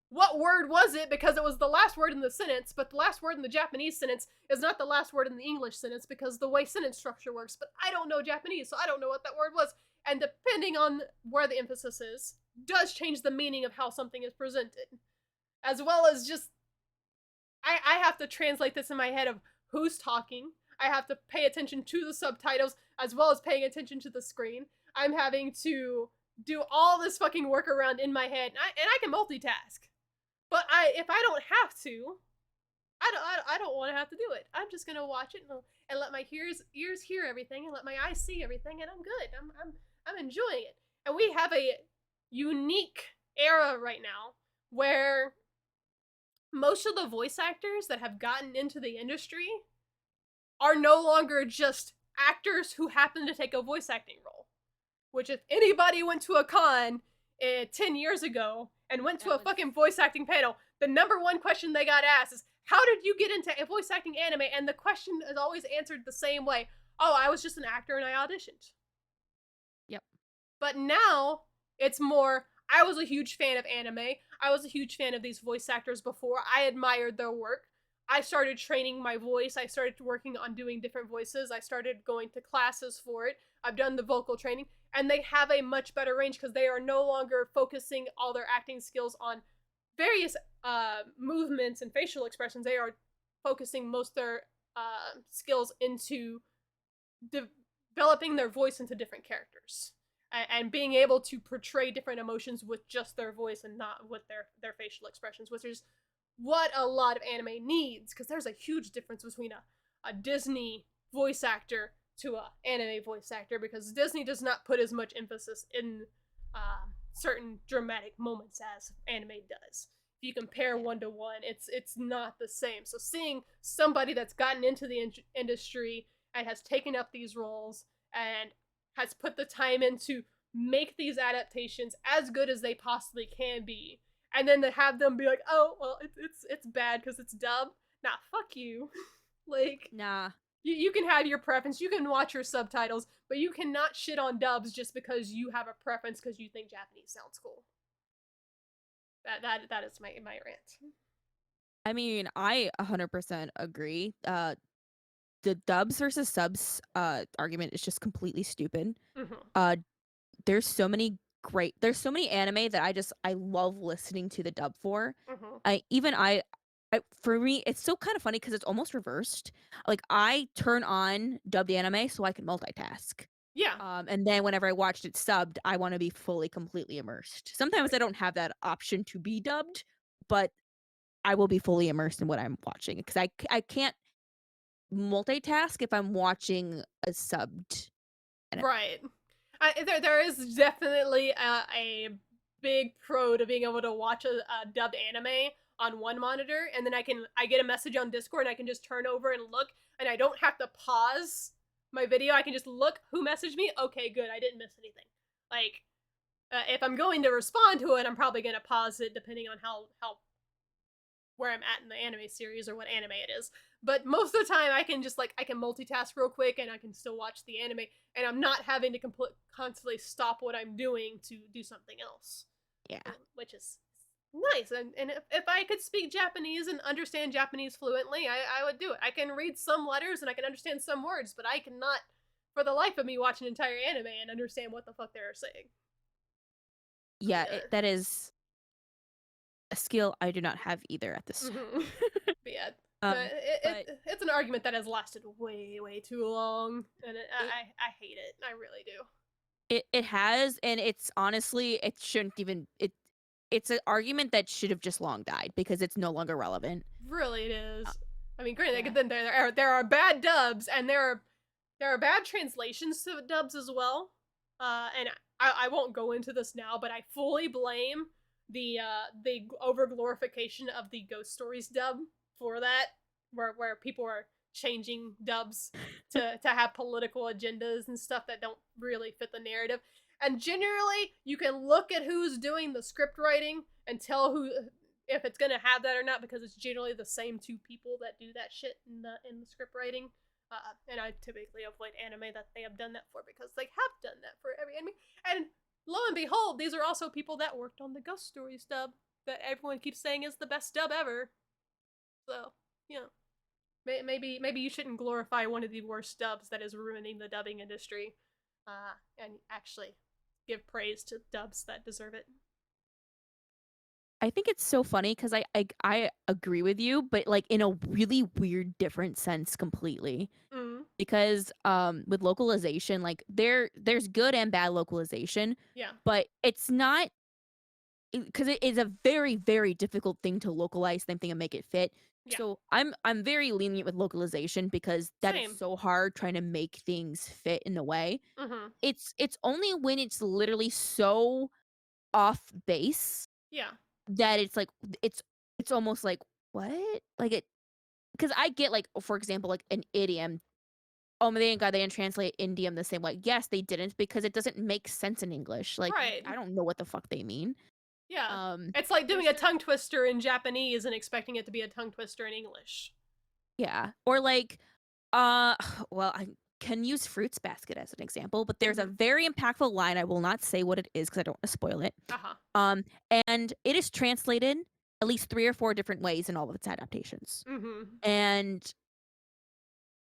What word was it? Because it was the last word in the sentence, but the last word in the Japanese sentence is not the last word in the English sentence because the way sentence structure works. But I don't know Japanese, so I don't know what that word was. And depending on where the emphasis is, does change the meaning of how something is presented. As well as just, I have to translate this in my head of who's talking. I have to pay attention to the subtitles as well as paying attention to the screen. I'm having to do all this fucking work around in my head, and I can multitask. But if I don't have to, I don't want to have to do it. I'm just gonna watch it and let my ears hear everything and let my eyes see everything, and I'm good. I'm enjoying it. And we have a unique era right now where most of the voice actors that have gotten into the industry are no longer just actors who happen to take a voice acting role. Which, if anybody went to a con 10 years ago and went to a fucking voice acting panel, the number one question they got asked is, how did you get into voice acting anime? And the question is always answered the same way. Oh, I was just an actor and I auditioned. Yep. But now it's more, I was a huge fan of anime. I was a huge fan of these voice actors before. I admired their work. I started training my voice. I started working on doing different voices. I started going to classes for it. I've done the vocal training. And they have a much better range because they are no longer focusing all their acting skills on various movements and facial expressions. They are focusing most of their skills into developing their voice into different characters and being able to portray different emotions with just their voice and not with their facial expressions, which is what a lot of anime needs, because there's a huge difference between a Disney voice actor to a anime voice actor, because Disney does not put as much emphasis in certain dramatic moments as anime does. If you compare one to one, it's not the same. So seeing somebody that's gotten into the industry and has taken up these roles and has put the time in to make these adaptations as good as they possibly can be, and then to have them be like, oh, well, it's bad because it's dubbed. Nah, fuck you. Like, Nah. you can have your preference, you can watch your subtitles, but you cannot shit on dubs just because you have a preference because you think Japanese sounds cool. That is my rant. I mean, I 100% agree. The dubs versus subs argument is just completely stupid. Mm-hmm. Uh there's so many anime that I love listening to the dub for. Mm-hmm. For me it's so kind of funny because it's almost reversed. Like I turn on dubbed anime so I can multitask. Yeah. And then whenever I watched it subbed, I want to be fully completely immersed. Sometimes I don't have that option to be dubbed, but I will be fully immersed in what I'm watching because I can't multitask if I'm watching a subbed anime. Right. There is definitely a big pro to being able to watch a dubbed anime on one monitor, and then I get a message on Discord, and I can just turn over and look, and I don't have to pause my video. I can just look who messaged me. Okay, good. I didn't miss anything. Like, if I'm going to respond to it, I'm probably gonna pause it depending on how where I'm at in the anime series or what anime it is. But most of the time, I can just I can multitask real quick and I can still watch the anime, and I'm not having to constantly stop what I'm doing to do something else, Yeah. which is nice. And if I could speak Japanese and understand Japanese fluently, I would do it. I can read some letters and I can understand some words, but I cannot, for the life of me, watch an entire anime and understand what the fuck they're saying. Yeah, Yeah. that is a skill I do not have either at this time. Mm-hmm. But yeah, Um, but it's an argument that has lasted way too long, and it I hate it. I really do. it has, and it's honestly it shouldn't even it's an argument that should have just long died because it's no longer relevant. Really, it Uh, is. I mean, granted, yeah. then there are bad dubs, and there are bad translations to dubs as well. And I won't go into this now, but I fully blame the over glorification of the Ghost Stories dub for that, where people are changing dubs to have political agendas and stuff that don't really fit the narrative. And generally, you can look at who's doing the script writing and tell who if it's gonna have that or not, because it's generally the same two people that do that shit in the script writing. And I typically avoid anime that they have done that for, because they have done that for every anime. And lo and behold, these are also people that worked on the Ghost Stories dub that everyone keeps saying is the best dub ever. So, you know, maybe you shouldn't glorify one of the worst dubs that is ruining the dubbing industry, and actually give praise to dubs that deserve it. I think it's so funny because I agree with you, but like in a really weird, different sense completely. Mm, Because with localization, like there's good and bad localization, yeah, but it's not because it is a very, very difficult thing to localize something and make it fit. yeah, So I'm very lenient with localization because that is same. so hard trying to make things fit in the way. Mm-hmm. It's only when it's literally so off base Yeah, that it's like it's it's almost like what? Like it because I get like for example like an idiom. Oh, they didn't translate idiom the same way. Yes, they didn't because it doesn't make sense in English. Like right. I don't know what the fuck they mean. Yeah. Um It's like doing there's a certain tongue twister in Japanese and expecting it to be a tongue twister in English. yeah. Or like well, I can use Fruits Basket as an example, but there's a Mm-hmm. very impactful line. I will not say what it is because I don't want to spoil it. Uh-huh. Um and it is translated at least 3 or 4 different ways in all of its adaptations. Mm-hmm. And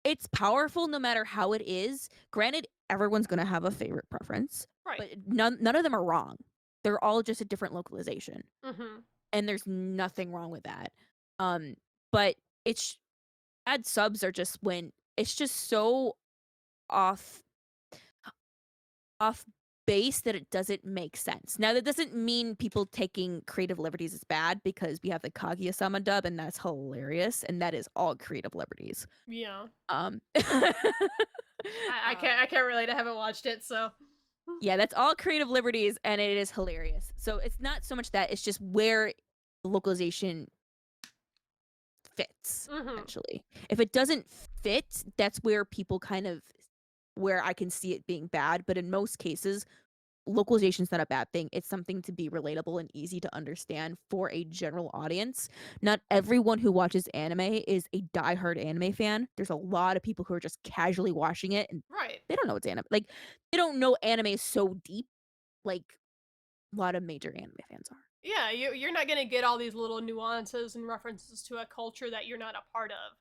it's powerful no matter how it is. Granted, everyone's gonna have a favorite preference, Right. but none of them are wrong. They're all just a different localization, Mm-hmm. and there's nothing wrong with that. Um, but it's bad subs are just when it's just so off off base that it doesn't make sense. Now that doesn't mean people taking creative liberties is bad because we have the Kaguya-sama dub and that's hilarious and that is all creative liberties. Yeah. Um I can't relate. I haven't watched it, so. Yeah, that's all creative liberties, and it is hilarious. So it's not so much that, it's just where the localization fits, Mm-hmm. essentially. If it doesn't fit, that's where people kind of where I can see it being bad, but in most cases, localization's not a bad thing. It's something to be relatable and easy to understand for a general audience. Not everyone who watches anime is a diehard anime fan. There's a lot of people who are just casually watching it and Right. they don't know it's anime. Like they don't know anime so deep like a lot of major anime fans are. Yeah, you're not gonna get all these little nuances and references to a culture that you're not a part of.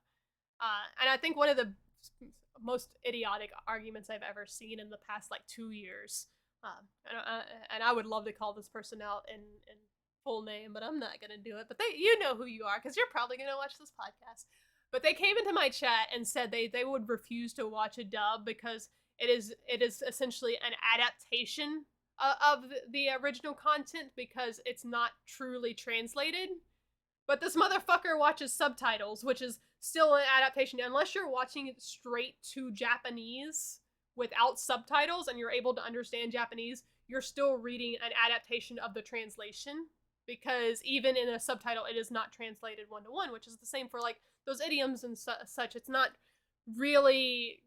And I think one of the most idiotic arguments I've ever seen in the past like 2 years. And I would love to call this person out in full name, but I'm not gonna do it. But you know who you are because you're probably gonna watch this podcast. But they came into my chat and said they would refuse to watch a dub because it is essentially an adaptation of the original content because it's not truly translated. But this motherfucker watches subtitles, which is still an adaptation. Unless you're watching it straight to Japanese without subtitles and you're able to understand Japanese, you're still reading an adaptation of the translation, because even in a subtitle it is not translated one to one, which is the same for like those idioms and such. It's not really,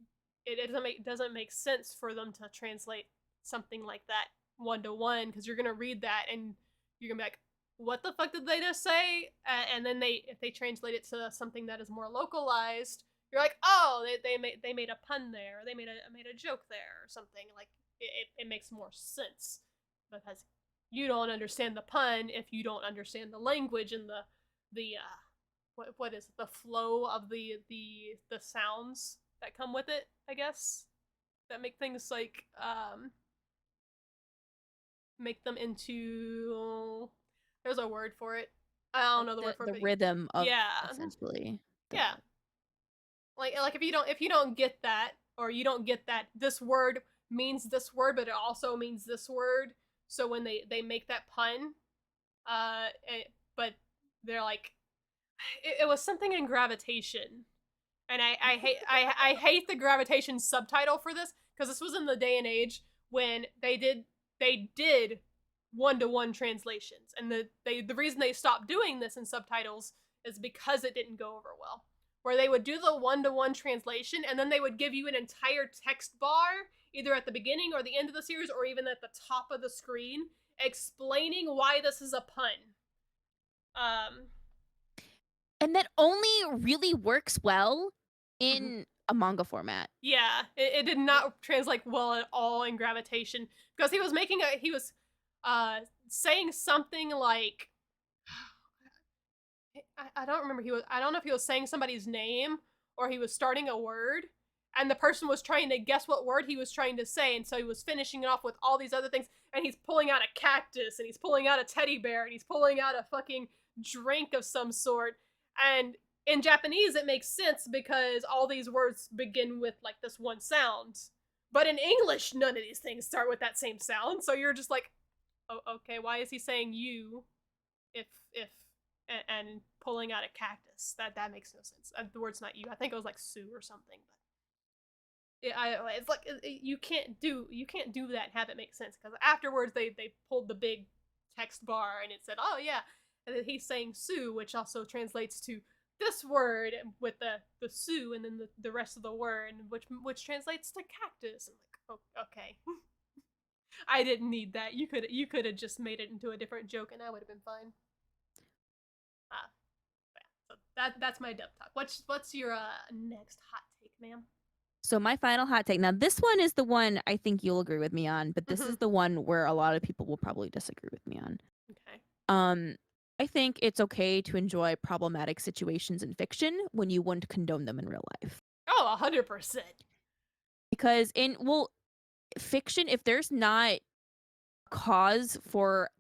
it doesn't make sense for them to translate something like that one to one, because you're gonna read that and you're gonna be like, what the fuck did they just say? And then if they translate it to something that is more localized, you're like, oh, they made a pun there, or they made a joke there, or something. Like it makes more sense, because you don't understand the pun if you don't understand the language and the what is it, the flow of the sounds that come with it, I guess, that make things like make them into, there's a word for it. I don't Like know the word for it. the But rhythm of yeah, essentially. yeah. Like if you don't get that, or you don't get that this word means this word, but it also means this word. So when they make that pun, but they're like, it was something in gravitation, and I hate the gravitation subtitle for this, because this was in the day and age when they did one to one translations, and the reason they stopped doing this in subtitles is because it didn't go over well. Where they would do the one to one translation, and then they would give you an entire text bar either at the beginning or the end of the series, or even at the top of the screen, explaining why this is a pun. Um, And that only really works well mhm. in a manga format. Yeah, it did not translate well at all in gravitation, because he was saying something like, I don't remember, I don't know if he was saying somebody's name or he was starting a word, and the person was trying to guess what word he was trying to say, and so he was finishing it off with all these other things, and he's pulling out a cactus, and he's pulling out a teddy bear, and he's pulling out a fucking drink of some sort. And in Japanese it makes sense because all these words begin with like this one sound. But in English, none of these things start with that same sound. So you're just like, oh, okay, why is he saying you if and pulling out a cactus? That makes no sense. The word's not you. I think it was like Sue or something. But it's like you can't do that and have it make sense, because afterwards they pulled the big text bar and it said, oh yeah, and then he's saying Sue, which also translates to this word with the Sue, and then the rest of the word, which translates to cactus. I'm like, oh, okay. I didn't need that. You could have just made it into a different joke and I would have been fine. Ah, yeah. So that's my dub talk. What's your next hot take, ma'am? So my final hot take. Now this one is the one I think you'll agree with me on, but this Mm-hmm. is the one where a lot of people will probably disagree with me on. Okay. Um I think it's okay to enjoy problematic situations in fiction when you wouldn't condone them in real life. Oh, 100%. Because fiction, if there's not cause for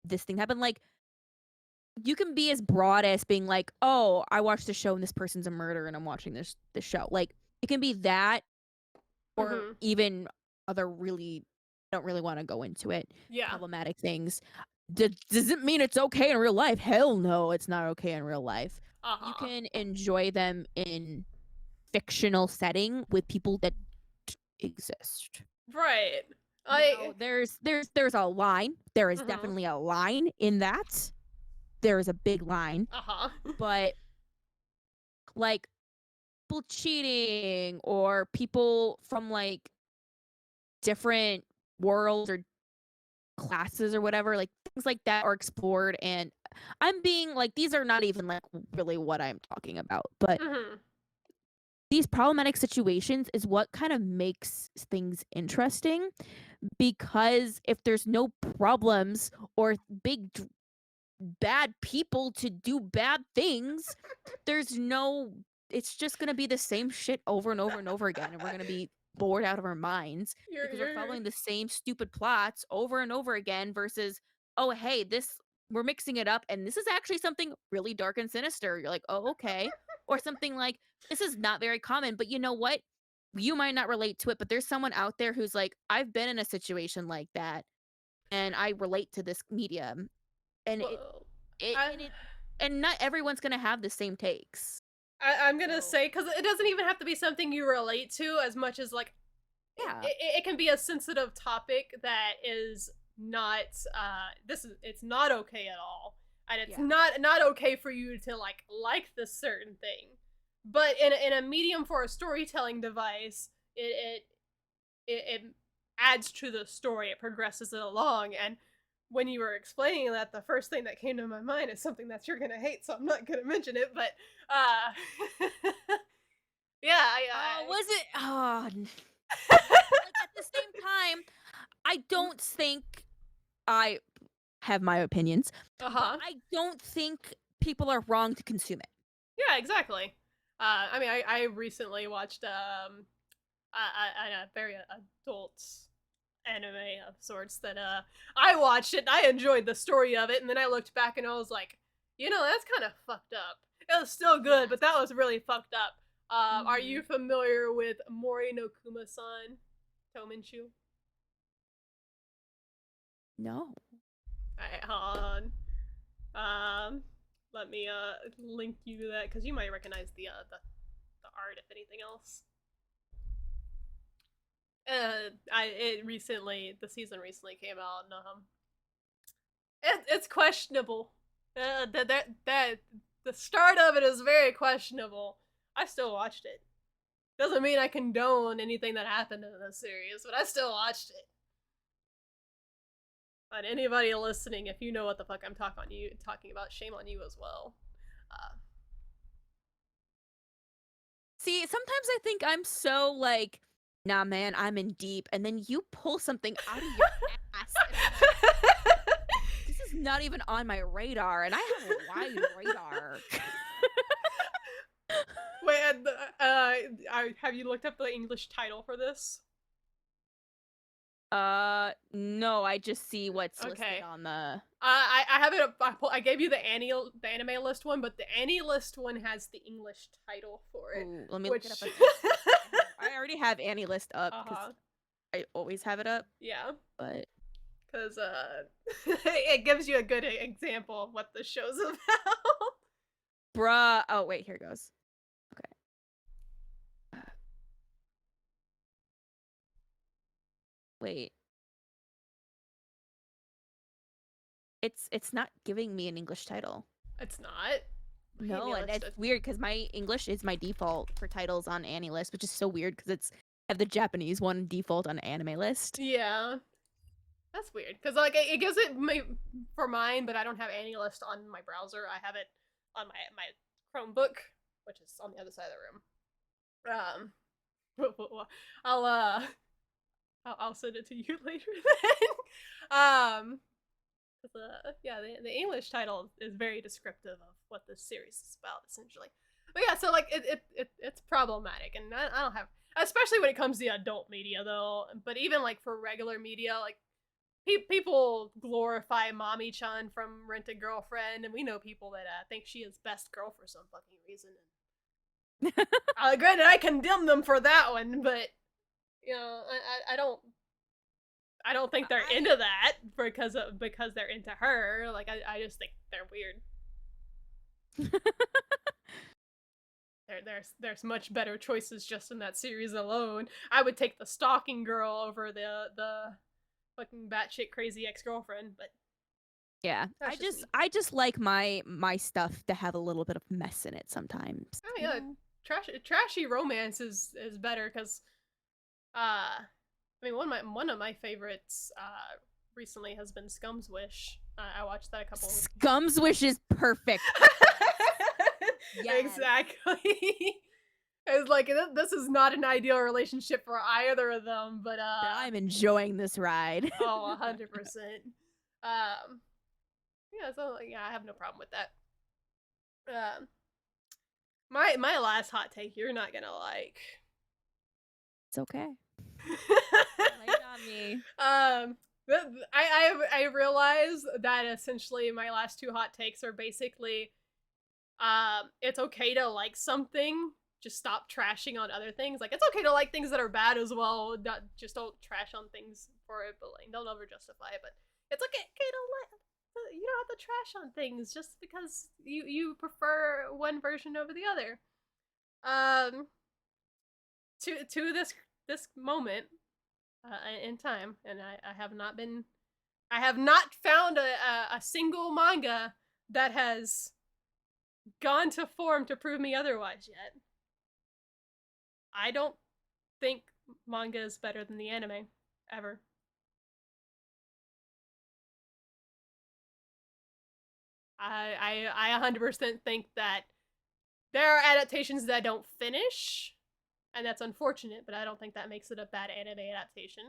this thing to happen, like you can be as broad as being like, "Oh, I watched the show and this person's a murderer and I'm watching this show." Like it can be that, or Mm-hmm. even other really don't really want to go into it, Yeah. problematic things. Does it mean it's okay in real life? Hell no, it's not okay in real life. You Uh-huh. can enjoy them in fictional setting with people that exist. Right. Now, Like. there's a line. There is Mm-hmm. definitely a line in that. There is a big line, Uh-huh. but like people cheating or people from like different worlds or classes or whatever, like things like that are explored, and I'm being like, these are not even like really what I'm talking about, but Mm-hmm. these problematic situations is what kind of makes things interesting, because if there's no problems or big bad people to do bad things, there's no, it's just going to be the same shit over and over and over again, and we're going to be bored out of our minds because we're You're following the same stupid plots over and over again versus, oh hey, this, we're mixing it up and this is actually something really dark and sinister. You're like, oh okay. Or something like, this is not very common, but you know what, you might not relate to it, but there's someone out there who's like, I've been in a situation like that and I relate to this medium, and Whoa. it I, and it and not everyone's gonna have the same takes. I'm gonna So say, because it doesn't even have to be something you relate to as much as like yeah, it can be a sensitive topic that is not it's not okay at all, and it's yeah. not okay for you to like this certain thing, but in a medium for a storytelling device, it adds to the story, it progresses it along. And when you were explaining that, the first thing that came to my mind is something that you're gonna hate, so I'm not gonna mention it, but yeah, Oh, was it? Oh, I like at the same time, I don't think I have my opinions, but uh-huh. I don't think people are wrong to consume it. Yeah, exactly. I mean, I recently watched a very adult anime of sorts that I watched it and I enjoyed the story of it, and then I looked back and I was like, that's kind of fucked up. It was still good, Yes. but that was really fucked up. Are Hmm. you familiar with Mori no Kuma-san Tominchu? No. Alright, hold on. Let me link you to that because you might recognize the art if anything else. The season recently came out, and it's questionable. That the start of it is very questionable. I still watched it. Doesn't mean I condone anything that happened in the series, but I still watched it. And anybody listening, if you know what the fuck I'm talking about, shame on you as well. Uh, See, sometimes I think I'm so like, nah, man, I'm in deep, and then you pull something out of your ass, and I'm like, this is not even on my radar, and I have a wide radar. Wait, have you looked up the English title for this? No, I just see what's listed Okay. on the. I have it up. I gave you the anime list one, but the anime list one has the English title for it, Ooh, let me look it up which again. I already have Annie list up because uh-huh. I always have it up, Yeah, but because it gives you a good example of what the show's about. bruh. Oh wait, here it goes. Okay. Wait. It's not giving me an English title. It's not. My No, anime and list. it's weird because my English is my default for titles on Annie list, which is so weird because it's have the Japanese one default on anime list. Yeah, that's weird. Because it gives it for mine, but I don't have any list on my browser. I have it on my Chromebook, which is on the other side of the room. I'll I'll send it to you later then. Yeah, the English title is very descriptive of what this series is about, essentially. But yeah, so like it's problematic, and I don't have, especially when it comes to adult media though. But even like for regular media, like people glorify Mommy-chan from Rent a Girlfriend, and we know people that think she is best girl for some fucking reason. And granted, I condemn them for that one, but I don't think they're I into that because they're into her. Like I just think they're weird. There's much better choices just in that series alone. I would take the stalking girl over the fucking batshit crazy ex girlfriend, but yeah, that's just me. I just like my stuff to have a little bit of mess in it sometimes. Oh You yeah, know? trashy romance is better because I mean one of my favorites recently has been Scum's Wish. I watched that a couple of Scum's Wish is perfect. Yes. Exactly. It's like this is not an ideal relationship for either of them, but But I'm enjoying this ride. oh, 100%. Um, yeah, so yeah, I have no problem with that. Um, my last hot take you're not gonna like. It's okay. Lay it on me. I realize that essentially my last two hot takes are basically it's okay to like something, just stop trashing on other things. Like it's okay to like things that are bad as well, just don't trash on things for it, but like don't over justify it. But it's okay to have to trash on things just because you prefer one version over the other. Um, to this moment in time, and I have not found a single manga that has gone to form to prove me otherwise yet. I don't think manga is better than the anime ever. I 100% think that there are adaptations that don't finish, and that's unfortunate, but I don't think that makes it a bad anime adaptation.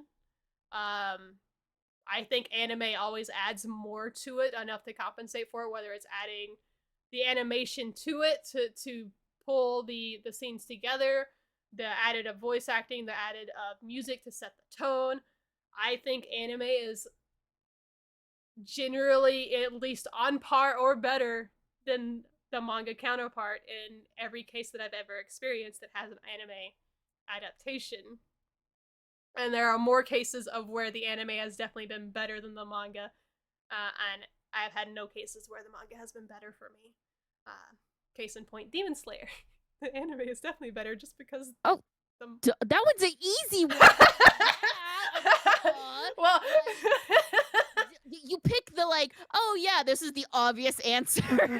I think anime always adds more to it, enough to compensate for it, whether it's adding the animation to it to pull the scenes together, the added of voice acting, the added of music to set the tone. I think anime is generally at least on par or better than the manga counterpart in every case that I've ever experienced that has an anime adaptation. And there are more cases of where the anime has definitely been better than the manga, and I've had no cases where the manga has been better for me. Case in point, Demon Slayer. The anime is definitely better just because. Oh, the... that one's an easy one. Well, you pick the oh yeah, this is the obvious answer.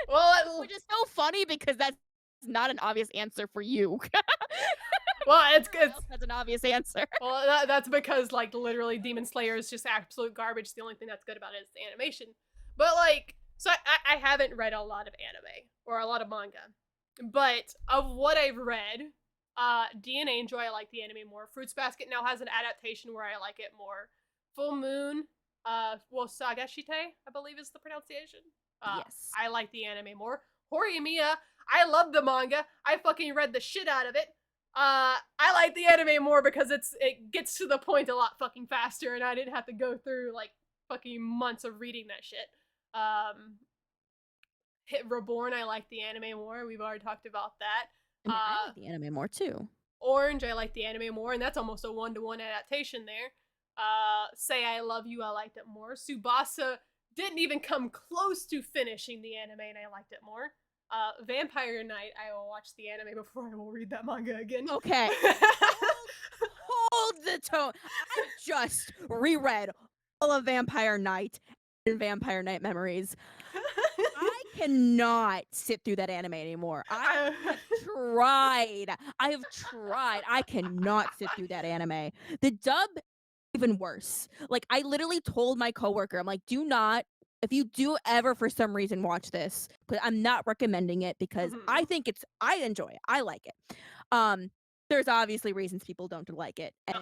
Well, which is so funny because that's not an obvious answer for you. Well, it's that's an obvious answer. Well, that's because literally Demon Slayer is just absolute garbage. The only thing that's good about it is the animation. But so I haven't read a lot of anime or a lot of manga, but of what I've read, DNA Angel I like the anime more. Fruits Basket now has an adaptation where I like it more. Full Moon, Sagashite, I believe is the pronunciation. Yes. I like the anime more. Horimiya, I love the manga. I fucking read the shit out of it. I like the anime more because it gets to the point a lot fucking faster, and I didn't have to go through fucking months of reading that shit. Hit Reborn, I like the anime more. We've already talked about that. I mean, I like the anime more too. Orange, I like the anime more, and that's almost a 1-to-1 adaptation there. Say I Love You, I liked it more. Tsubasa didn't even come close to finishing the anime, and I liked it more. Vampire Knight, I will watch the anime before I will read that manga again. Okay. Hold the tone. I just reread all of Vampire Knight and Vampire Knight Memories. I cannot sit through that anime anymore. I have tried. I cannot sit through that anime. The dub, even worse. I literally told my coworker, I'm like, if you do ever for some reason watch this, but I'm not recommending it because I think I enjoy it. I like it. There's obviously reasons people don't like it, and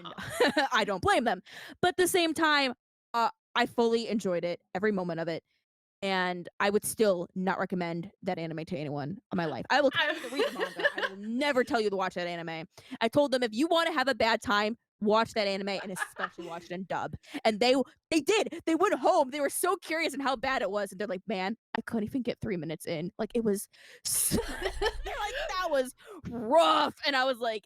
I don't blame them. But at the same time, I fully enjoyed it, every moment of it. And I would still not recommend that anime to anyone in my life. I will tell you to read the manga. I will never tell you to watch that anime. I told them if you want to have a bad time, watch that anime and especially watch it in dub. And they did. They went home. They were so curious in how bad it was. And they're like, man, I couldn't even get 3 minutes in. It was they're like, that was rough. And I was like,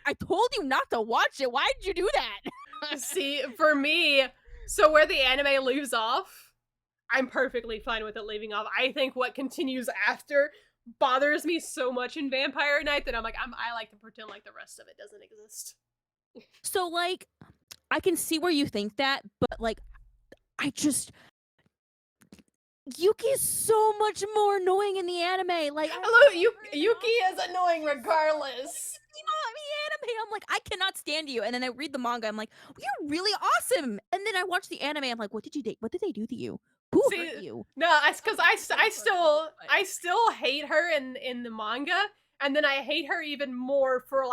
I told you not to watch it. Why did you do that? See, for me, so where the anime leaves off, I'm perfectly fine with it leaving off. I think what continues after bothers me so much in Vampire Knight that I like to pretend like the rest of it doesn't exist. So I can see where you think that, but I just Yuki is so much more annoying in the anime. Hello, Yuki is annoying regardless. The anime, I'm like, I cannot stand you. And then I read the manga, I'm like, you're really awesome. And then I watch the anime, I'm like, what did they do to you? Who hurt you? No, it's because I still hate her in the manga, and then I hate her even more for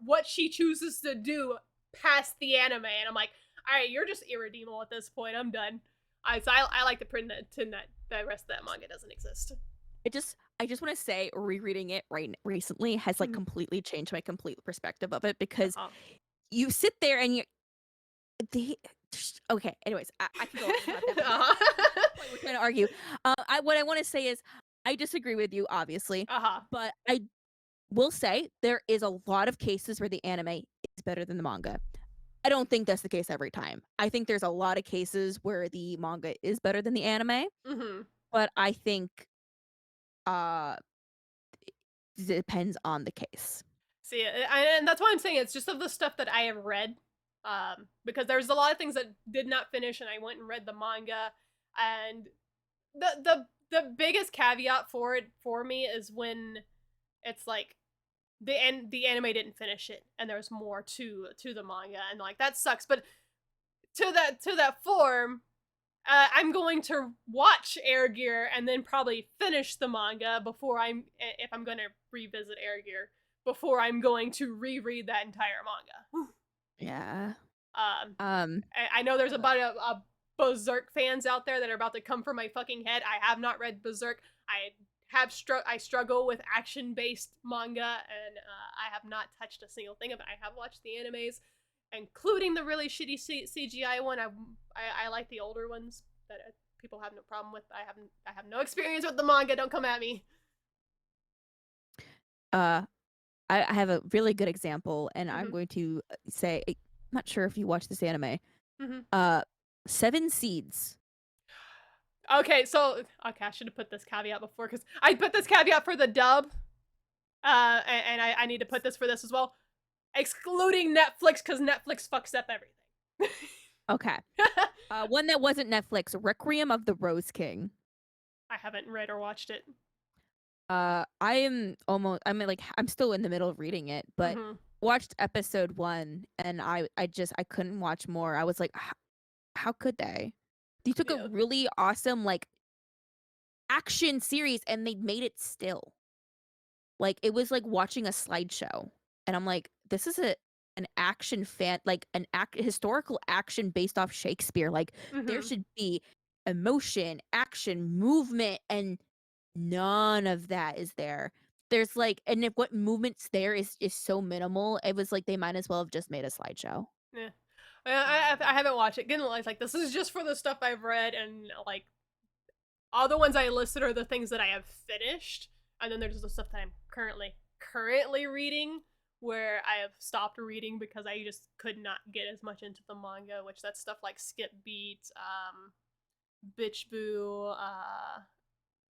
what she chooses to do past the anime, and I'm like, all right, you're just irredeemable at this point. I'm done. So I like to pretend that the rest of that manga doesn't exist. I just want to say, rereading it recently has completely changed my complete perspective of it because you sit there and okay. Anyways, I can go about that. We're trying to argue. What I want to say is I disagree with you, obviously, but I will say there is a lot of cases where the anime is better than the manga. I don't think that's the case every time. I think there's a lot of cases where the manga is better than the anime, Mm-hmm. but I think uh depends on the case. See, and that's why I'm saying it's just of the stuff that I have read, because there's a lot of things that did not finish, and I went and read the manga, and the biggest caveat for it for me is when it's like the anime didn't finish it, and there's more to the manga, and like that sucks. But to that form, I'm going to watch Air Gear and then probably finish the manga before if I'm going to revisit Air Gear, before I'm going to reread that entire manga. Yeah. Um, Um I know there's about a Berserk fans out there that are about to come for my fucking head. I have not read Berserk. I struggle with action based manga, and I have not touched a single thing of it. I have watched the animes, including the really shitty CGI one. I like the older ones that people have no problem with. I have no experience with the manga. Don't come at me. uh I have a really good example, and I'm Mm-hmm. going to say I'm not sure if you watch this anime. Mm-hmm. Uh Seven Seeds. Okay, so okay, I should have put this caveat before because I put this caveat for the dub, and I need to put this for this as well, excluding Netflix because Netflix fucks up everything. Okay. One that wasn't Netflix, Requiem of the Rose King. I haven't read or watched it. I'm still in the middle of reading it, but Mm-hmm. watched episode 1 and I couldn't watch more. I was like, how could they? They took a Yeah. really awesome like action series and they made it still. Like it was like watching a slideshow. And I'm like, this is an action fan like historical action based off Shakespeare. Like there Mm-hmm. should be emotion, action, movement, and none of that is there. There's like, and if what movements there is so minimal, it was like they might as well have just made a slideshow. Yeah. I haven't watched it. Again, like this is just for the stuff I've read, and like all the ones I listed are the things that I have finished, and then there's the stuff that I'm currently reading, where I have stopped reading because I just could not get as much into the manga, which that's stuff like Skip Beat, Bitch Boo,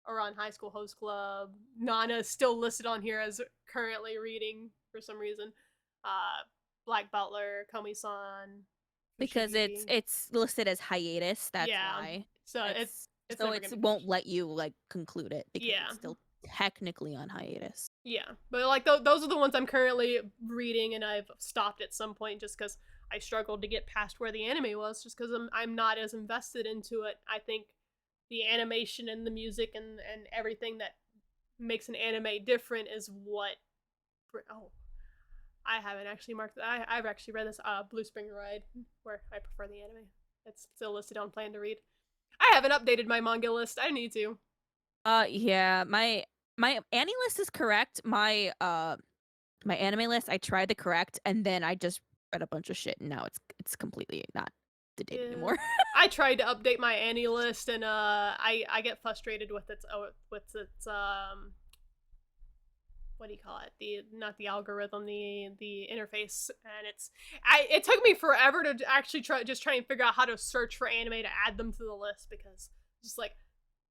or on High School Host Club. Nana is still listed on here as currently reading for some reason. Uh, Black Butler, Komi-san, Because Fushigi. it's listed as hiatus, that's Yeah, why. so It's it's so never it gonna be won't finished. let you like conclude it because Yeah, it's still technically on hiatus. yeah, but like those are the ones I'm currently reading, and I've stopped at some point just because I struggled to get past where the anime was, just because I'm not as invested into it. I think the animation and the music and everything that makes an anime different is what. Oh, I haven't actually marked. I've actually read this Blue Spring Ride, where I prefer the anime. It's still listed on Plan to Read. I haven't updated my manga list. I need to. Yeah, my Annie list is correct. My anime list, I tried to correct and then I just read a bunch of shit and now it's completely not the date Yeah. anymore. I tried to update my Annie list, and I get frustrated with its what do you call it, the not the algorithm, the interface, and it took me forever to actually try and figure out how to search for anime to add them to the list, because just like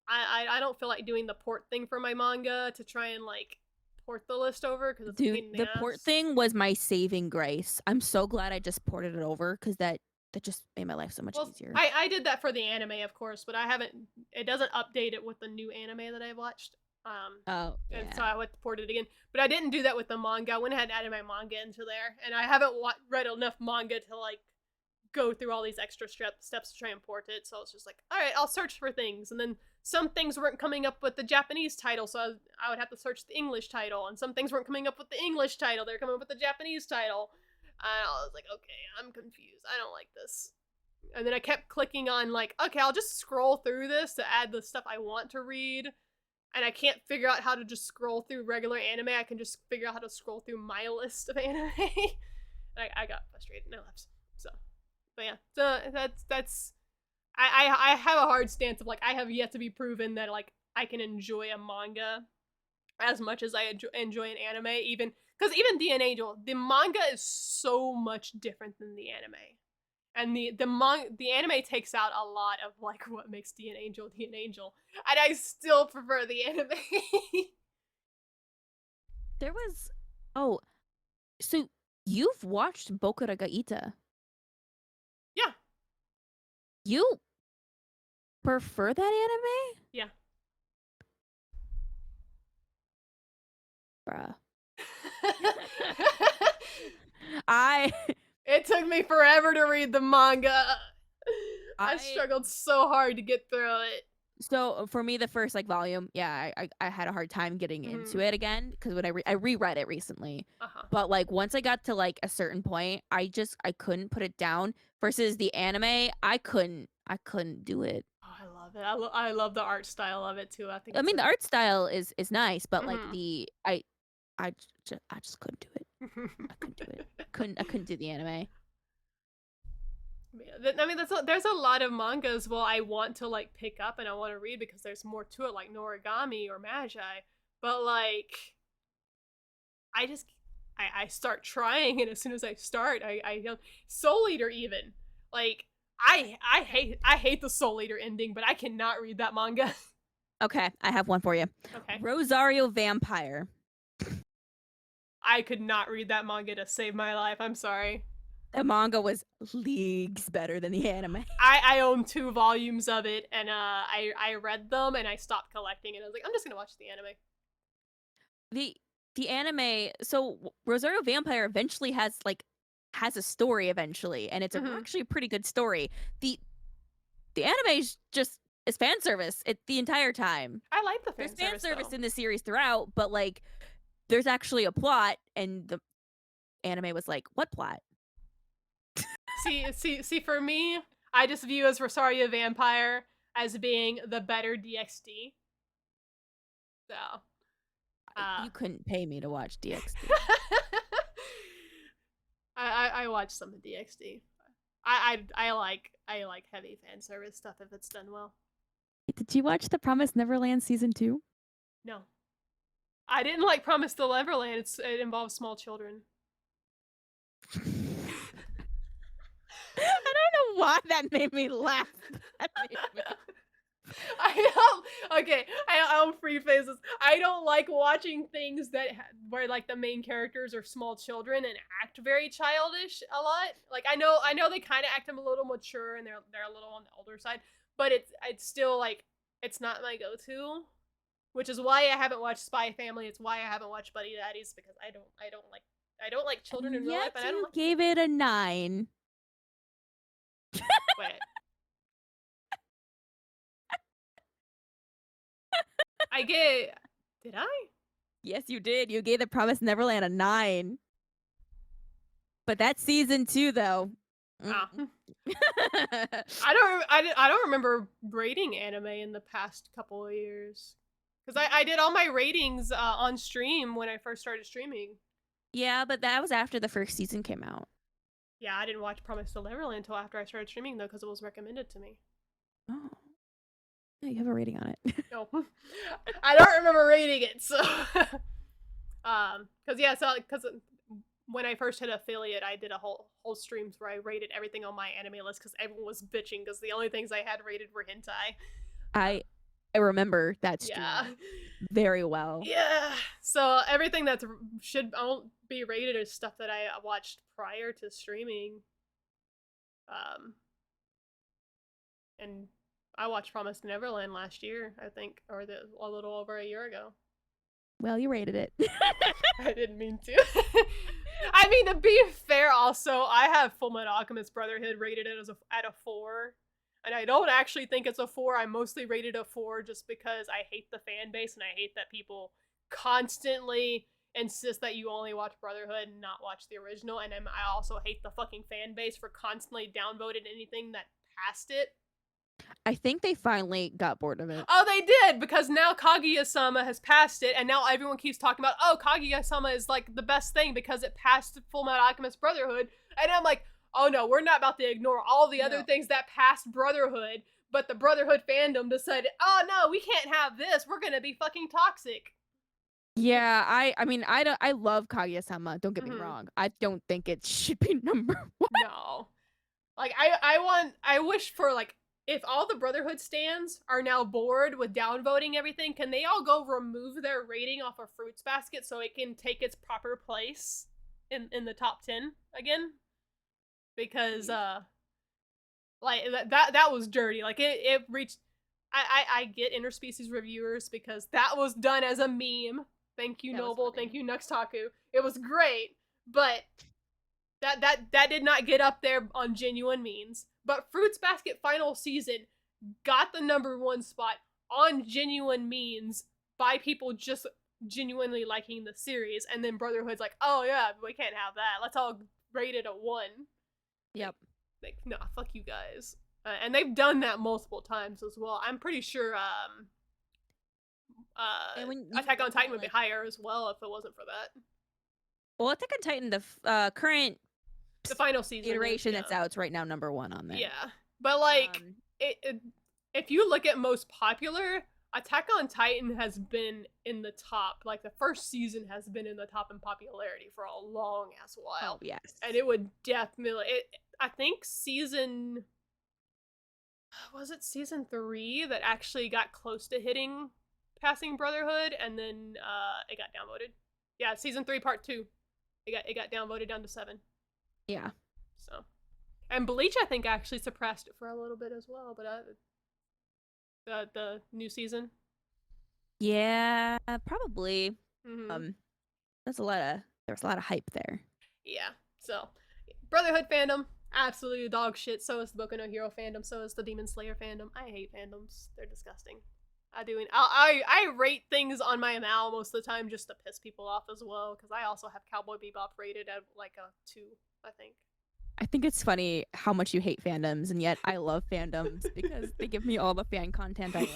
I don't feel like doing the port thing for my manga to try and like port the list over because it's a Dude, pain in the the port ass. thing was my saving grace. I'm so glad I just ported it over cuz that just made my life so much Well, easier. I did that for the anime, of course, but I haven't. It doesn't update it with the new anime that I watched. Oh, And so yeah. I went to port it again. But I didn't do that with the manga. I went ahead and added my manga into there, and I haven't read enough manga to like go through all these extra steps to try and port it. So it's just like, all right, I'll search for things, and then some things weren't coming up with the Japanese title, so I would have to search the English title, and some things weren't coming up with the English title. They're coming up with the Japanese title. And I was like, okay, I'm confused. I don't like this. And then I kept clicking on like, okay, I'll just scroll through this to add the stuff I want to read. And I can't figure out how to just scroll through regular anime. I can just figure out how to scroll through my list of anime. I got frustrated. No, so, but yeah, so that's I have a hard stance of like I have yet to be proven that like I can enjoy a manga as much as I enjoy an anime. Even because even the Angel, the manga is so much different than the anime. And the anime takes out a lot of like what makes D an Angel, and I still prefer the anime. There was oh, so you've watched Bokura ga Ita. Yeah, You prefer that anime? yeah. Bruh. I It took me forever to read the manga. I I struggled so hard to get through it. so for me the first like volume, yeah, I had a hard time getting into it again because when I reread it recently. Uh-huh. But like once I got to like a certain point, I couldn't put it down. Versus the anime, I couldn't do it. Oh, I love it. I love the art style of it too. I think I it's mean, the art style is nice, but like Mhm. the I just couldn't do it. I couldn't do it. I couldn't do the anime. I mean, there's a lot of mangas. Well, I want to like pick up and I want to read because there's more to it, like Noragami or Magi. But like, I just I start trying, and as soon as I start, I Soul Eater even like I hate the Soul Eater ending, but I cannot read that manga. Okay, I have one for you. Okay, Rosario Vampire. I could not read that manga to save my life. I'm sorry. The manga was leagues better than the anime. I own 2 volumes of it, and I read them and I stopped collecting, and I was like, I'm just gonna watch the anime. The the anime, so Rosario Vampire eventually has a story eventually, and it's Mm-hmm. actually a pretty good story. The the anime is just is fan service it the entire time. I like the There's fan fan service service though. in the series throughout, but like there's actually a plot, and the anime was like, what plot? See. For me, I just view as Rosario Vampire as being the better DxD. So, uh, You couldn't pay me to watch DxD. I watch some of DxD. I like heavy fan service stuff if it's done well. Did you watch The Promised Neverland season 2? No, I didn't like Promise the Neverland. It involves small children. I don't know why that made me laugh. That made me... I don't. Okay, I'll preface this. I don't like watching things where like the main characters are small children and act very childish a lot. Like I know they kind of act them a little mature and they're a little on the older side, but it's still like it's not my go-to. Which is why I haven't watched Spy Family. It's why I haven't watched Buddy Daddies because I don't like children in And real life, yet and I don't you like. gave it a 9. Wait, I get. Did I? Yes, you did. You gave The Promised Neverland a 9. But that's season 2, though. Ah. Mm. I don't remember rating anime in the past couple of years because I did all my ratings on stream when I first started streaming. Yeah, but that was after the first season came out. Yeah, I didn't watch Promise to Neverland until after I started streaming though because it was recommended to me. Oh. Yeah, you have a rating on it. No, I don't remember rating it. So, because when I first hit affiliate, I did a whole streams where I rated everything on my anime list because everyone was bitching because the only things I had rated were hentai. I remember that stream Yeah. very well. Yeah. So everything that should be rated is stuff that I watched prior to streaming. And I watched Promised Neverland last year, I think, or a little over a year ago. Well, you rated it. I didn't mean to. I mean, to be fair, also, I have Full Metal Alchemist Brotherhood rated it at a 4. And I don't actually think it's a 4. I mostly rated a 4 just because I hate the fan base and I hate that people constantly insist that you only watch Brotherhood and not watch the original. And I also hate the fucking fan base for constantly downvoting anything that passed it. I think they finally got bored of it. Oh, they did, because now Kaguya-sama has passed it, and now everyone keeps talking about, oh, Kaguya-sama is like the best thing because it passed Full Metal Alchemist Brotherhood. And I'm like, oh no, we're not about to ignore all the other things that passed Brotherhood, but the Brotherhood fandom decided, oh no, we can't have this. We're gonna be fucking toxic. Yeah, I mean, I love Kaguya-sama, don't get me Hmm. wrong. I don't think it should be number 1. No. Like I wish for like if all the Brotherhood stands are now bored with downvoting everything, can they all go remove their rating off of Fruits Basket so it can take its proper place in the top 10 again? Because like that was dirty. Like it reached I get interspecies reviewers because that was done as a meme. Thank you, That was Noble. Thank funny. you, Nuxtaku. It was great, but that did not get up there on genuine means. But Fruits Basket final season got the number 1 spot on genuine means by people just genuinely liking the series, and then Brotherhood's like, oh yeah, we can't have that. Let's all rate it a 1. Like, Yep. nah, fuck you guys. And they've done that multiple times as well. I'm pretty sure And when you Attack on look at Titan would be like, higher as well if it wasn't for that. well, Attack on Titan, the current The final season is, iteration that's yeah. out, it's right now number 1 on there. Yeah. But like Um, if you look at most popular, Attack on Titan has been in the top. Like the first season has been in the top in popularity for a long ass oh while. yes. And it would definitely I think season was it season 3 that actually got close to hitting passing Brotherhood, and then it got downvoted. Yeah, season 3 part 2. It got downvoted down to 7. Yeah. So, and Bleach I think actually suppressed it for a little bit as well, but the new season. Yeah, probably. Mm-hmm. Um, there's a lot of hype there. Yeah. So, Brotherhood fandom absolutely dog shit. So is the Boku no Hero fandom. So is the Demon Slayer fandom. I hate fandoms. They're disgusting. I do. I rate things on my MAL most of the time just to piss people off as well, because I also have Cowboy Bebop rated at like a 2, I think. I think it's funny how much you hate fandoms, and yet I love fandoms because they give me all the fan content I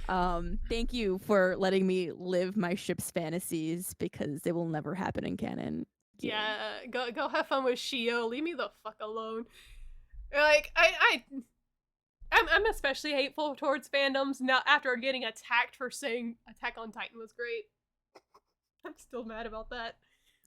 want. Thank you for letting me live my ship's fantasies because they will never happen in canon. Yeah, go have fun with Shio. Leave me the fuck alone. Like I'm especially hateful towards fandoms now after getting attacked for saying Attack on Titan was great. I'm still mad about that.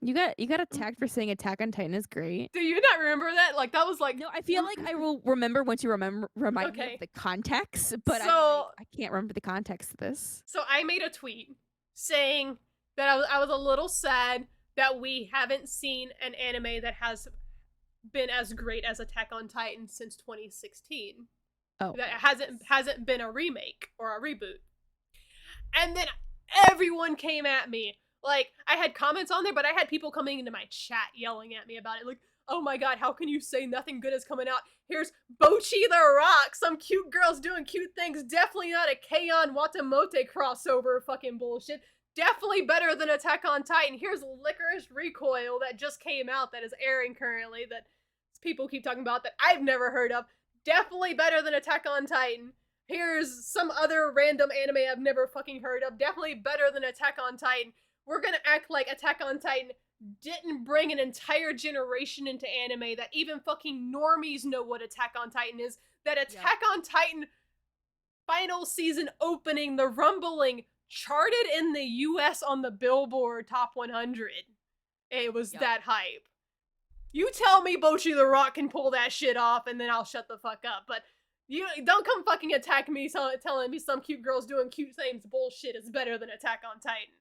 You got attacked for saying Attack on Titan is great. Do you not remember that? Like that was like No, I feel like I will remember once you remind me okay. of the context, but So I can't remember the context of this. so I made a tweet saying that I was a little sad that we haven't seen an anime that has been as great as Attack on Titan since 2016. Oh, That hasn't been a remake or a reboot. And then everyone came at me. Like, I had comments on there, but I had people coming into my chat yelling at me about it. Like, oh my god, how can you say nothing good is coming out? Here's Bochi the Rock, some cute girls doing cute things. Definitely not a Keion Watamote crossover fucking bullshit. Definitely better than Attack on Titan. Here's Licorice Recoil that just came out that is airing currently that people keep talking about that I've never heard of. Definitely better than Attack on Titan. Here's some other random anime I've never fucking heard of. Definitely better than Attack on Titan. We're gonna act like Attack on Titan didn't bring an entire generation into anime, that even fucking normies know what Attack on Titan is, that Attack on Titan final season opening, the rumbling, charted in the US on the Billboard Top 100. It was that hype. You tell me Bochi the Rock can pull that shit off, and then I'll shut the fuck up. But you don't come fucking attack me telling me some cute girls doing cute things bullshit is better than Attack on Titan.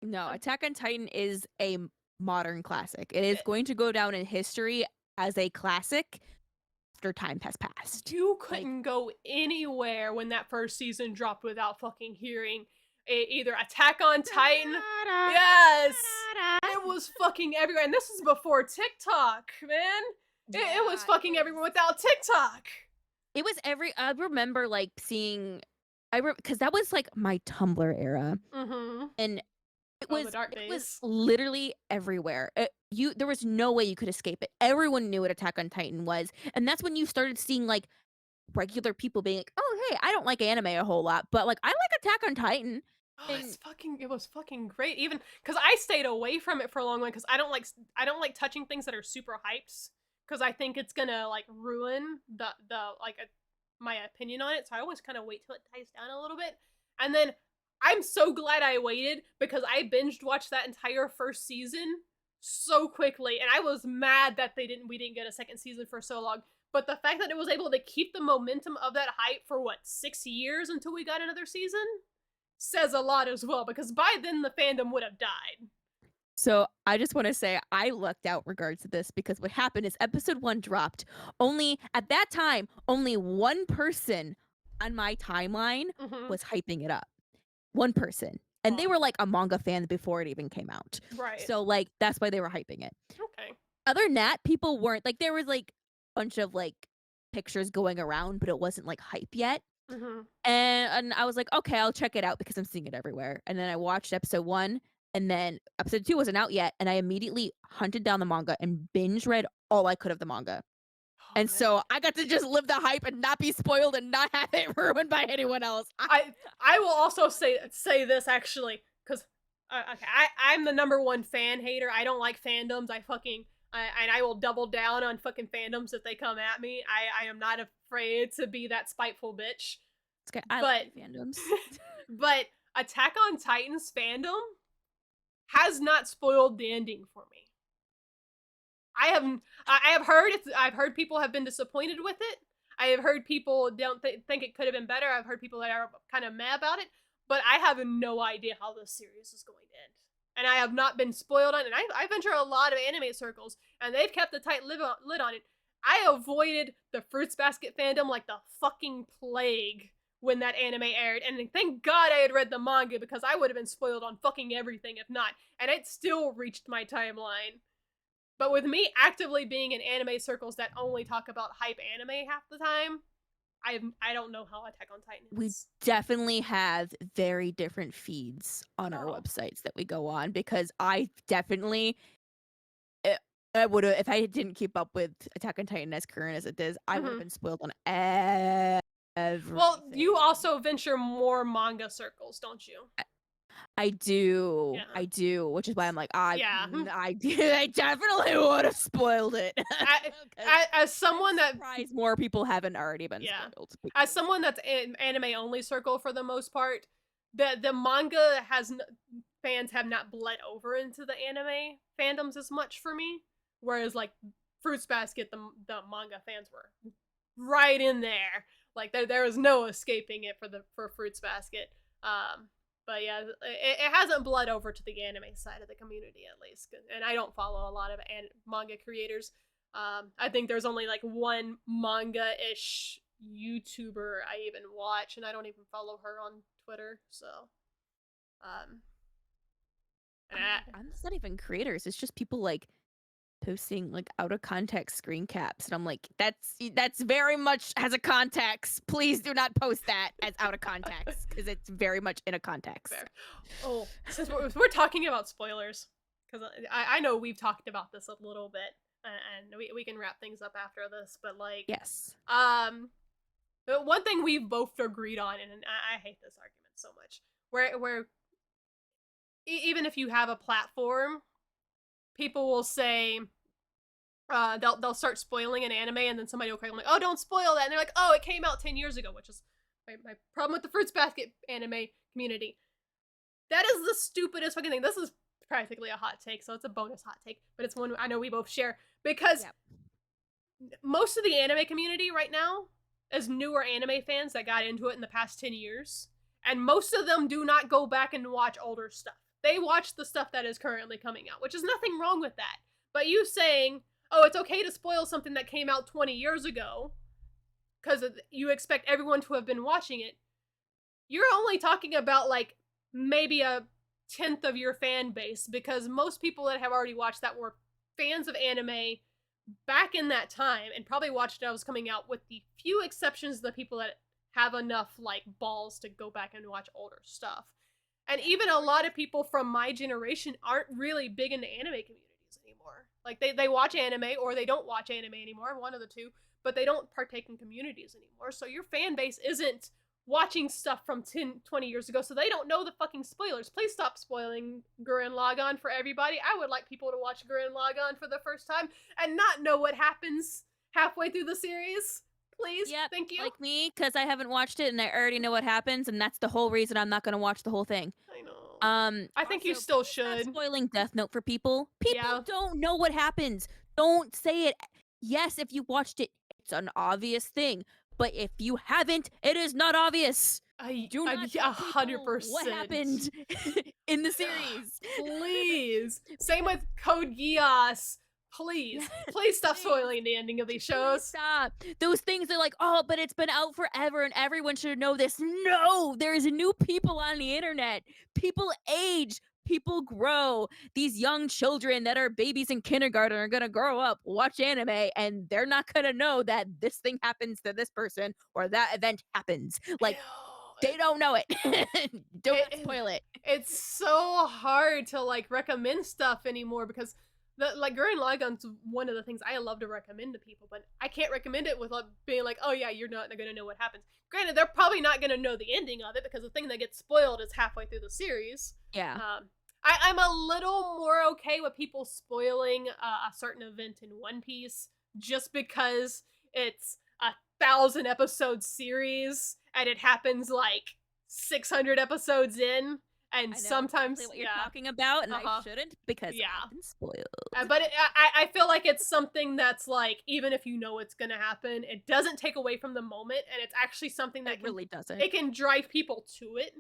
No, Attack on Titan is a modern classic. It is going to go down in history as a classic after time has passed. You couldn't go anywhere when that first season dropped without fucking hearing either Attack on Titan. Yes! It was fucking everywhere. And this is before TikTok, man. It was fucking everywhere without TikTok. It was I remember like seeing, because that was like my Tumblr era. Mm-hmm. And it was literally everywhere. There was no way you could escape it. Everyone knew what Attack on Titan was. And that's when you started seeing like regular people being like, oh, hey, I don't like anime a whole lot, but like I like Attack on Titan. Oh, it was fucking great. Even because I stayed away from it for a long time because I don't like touching things that are super hyped, because I think it's gonna like ruin my opinion on it. So I always kind of wait till it dies down a little bit, and then I'm so glad I waited because I binged watched that entire first season so quickly, and I was mad that we didn't get a second season for so long. But the fact that it was able to keep the momentum of that hype for what, 6 years until we got another season says a lot as well, because by then the fandom would have died. So I just want to say I lucked out regards to this because what happened is episode 1 dropped. Only at that time, only one person on my timeline Mm-hmm. was hyping it up. One person. And they Oh, were like a manga fan before it even came out. right. So like that's why they were hyping it. Okay. Other than that, people weren't like there was like a bunch of like pictures going around, but it wasn't like hype yet. Mm-hmm. And I was like, "Okay, I'll check it out because I'm seeing it everywhere." And then I watched episode 1, and then episode 2 wasn't out yet, and I immediately hunted down the manga and binge read all I could of the manga. Oh And man. so I got to just live the hype and not be spoiled and not have it ruined by anyone else. I will also say this actually, because okay, I'm the number one fan hater. I don't like fandoms. And I will double down on fucking fandoms if they come at me. I am not afraid to be that spiteful bitch. It's good. I But like fandoms. but Attack on Titan's fandom has not spoiled the ending for me. I've heard people have been disappointed with it. I have heard people don't think it could have been better. I've heard people that are kind of mad about it, but I have no idea how this series is going to end. And I have not been spoiled on it. And I venture a lot of anime circles, and they've kept a tight lid on it. I avoided the Fruits Basket fandom like the fucking plague when that anime aired, and thank God I had read the manga because I would have been spoiled on fucking everything if not, and it still reached my timeline. But with me actively being in anime circles that only talk about hype anime half the time, I don't know how Attack on Titan We is. definitely have very different feeds on our Oh. websites that we go on because I definitely I would have if I didn't keep up with Attack on Titan as current as it is, I would have Mm-hmm. been spoiled on everything. Well, you also venture more manga circles, don't you? I do, Yeah. I do, which is why I'm like, Yeah. I definitely would have spoiled it. As someone that Surprised more people haven't already been yeah, spoiled. as someone that's in anime only circle for the most part, the manga fans have not bled over into the anime fandoms as much for me. Whereas like Fruits Basket, the manga fans were right in there. Like there was no escaping it for Fruits Basket. But yeah, it hasn't bled over to the anime side of the community at least. And I don't follow a lot of manga creators. I think there's only like one manga-ish YouTuber I even watch, and I don't even follow her on Twitter. So, and It's not even creators. It's just people like posting like out of context screen caps, and I'm like, that's very much has a context. Please do not post that as out of context because it's very much in a context. fair. Oh, since we're talking about spoilers, because I know we've talked about this a little bit, and we can wrap things up after this. But like, Yes. but one thing we've both agreed on, and I hate this argument so much, where even if you have a platform, people will say they'll start spoiling an anime, and then somebody will cry like, "Oh, don't spoil that!" And they're like, "Oh, it came out 10 years ago," which is my problem with the Fruits Basket anime community. That is the stupidest fucking thing. This is practically a hot take, so it's a bonus hot take, but it's one I know we both share because Yep. most of the anime community right now is newer anime fans that got into it in the past 10 years, and most of them do not go back and watch older stuff. They watch the stuff that is currently coming out, which is nothing wrong with that. But you saying, oh, it's okay to spoil something that came out 20 years ago because you expect everyone to have been watching it, you're only talking about like maybe a tenth of your fan base, because most people that have already watched that were fans of anime back in that time and probably watched it as it was coming out, with the few exceptions of the people that have enough like balls to go back and watch older stuff. And even a lot of people from my generation aren't really big into anime communities anymore. Like they watch anime or they don't watch anime anymore, one of the two, but they don't partake in communities anymore. So your fan base isn't watching stuff from 10, 20 years ago, so they don't know the fucking spoilers. Please stop spoiling Gurren Lagann for everybody. I would like people to watch Gurren Lagann for the first time and not know what happens halfway through the series. Please, Yep, thank you. like me, because I haven't watched it and I already know what happens, and that's the whole reason I'm not gonna watch the whole thing. I know. I think you Also, still please stop should. spoiling Death Note for people. People Yeah. don't know what happens. Don't say it. Yes, if you watched it, it's an obvious thing. But if you haven't, it is not obvious. Do not Yeah, tell people what 100%. happened in the series. Please. Same Because with Code Geass. yes, Please stop please. spoiling the ending of these Please shows. stop. Those things are like, oh, but it's been out forever and everyone should know this. No, there's new people on the internet. People age, people grow. These young children that are babies in kindergarten are going to grow up, watch anime, and they're not going to know that this thing happens to this person or that event happens. Like, they don't know it. Do It, not it, spoil it. it's so hard to like recommend stuff anymore because like Gurren Lagann's one of the things I love to recommend to people, but I can't recommend it without being like, oh yeah, you're not gonna know what happens. Granted, they're probably not gonna know the ending of it because the thing that gets spoiled is halfway through the series. Yeah. I'm a little more okay with people spoiling a certain event in One Piece just because it's a 1,000 episode series and it happens like 600 episodes in, and I know exactly sometimes what you're talking about, and I uh-huh, shouldn't because yeah. I've been spoiled. But I feel like it's something that's like, even if you know it's gonna happen, it doesn't take away from the moment, and it's actually something that It really doesn't. it can drive people to it.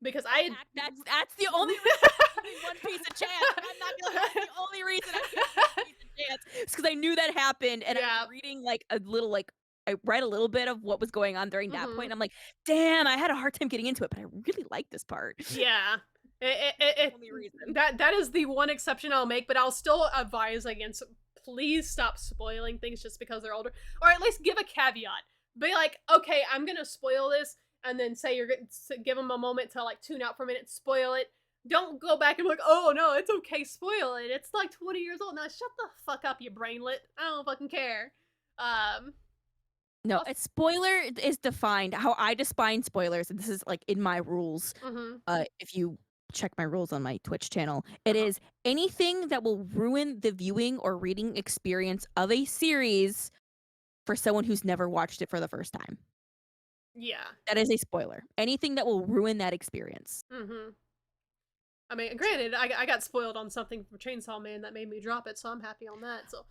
Because That's the only reason I'm giving One Piece a chance. I'm not gonna lie, the only reason I'm giving One Piece a chance is because I knew that happened, and I yeah. was reading like a little like I read a little bit of what was going on during that point. Hmm. And I'm like, damn, I had a hard time getting into it, but I really like this part. Yeah. The only reason. That is the one exception I'll make, but I'll still advise against, please stop spoiling things just because they're older, or at least give a caveat. Be like, okay, I'm gonna spoil this, and then say you're gonna give them a moment to like tune out for a minute, spoil it. Don't go back and be like, oh no, it's okay, spoil it. It's like 20 years old now. Shut the fuck up, you brainlet. I don't fucking care. Um, No, a spoiler is defined how I define spoilers, and this is like in my rules. mm-hmm. If you check my rules on my Twitch channel, it Uh-huh. is anything that will ruin the viewing or reading experience of a series for someone who's never watched it for the first time. Yeah. That is a spoiler. Anything that will ruin that experience. Mm-hmm. I mean, granted, I got spoiled on something from Chainsaw Man that made me drop it, so I'm happy on that. So,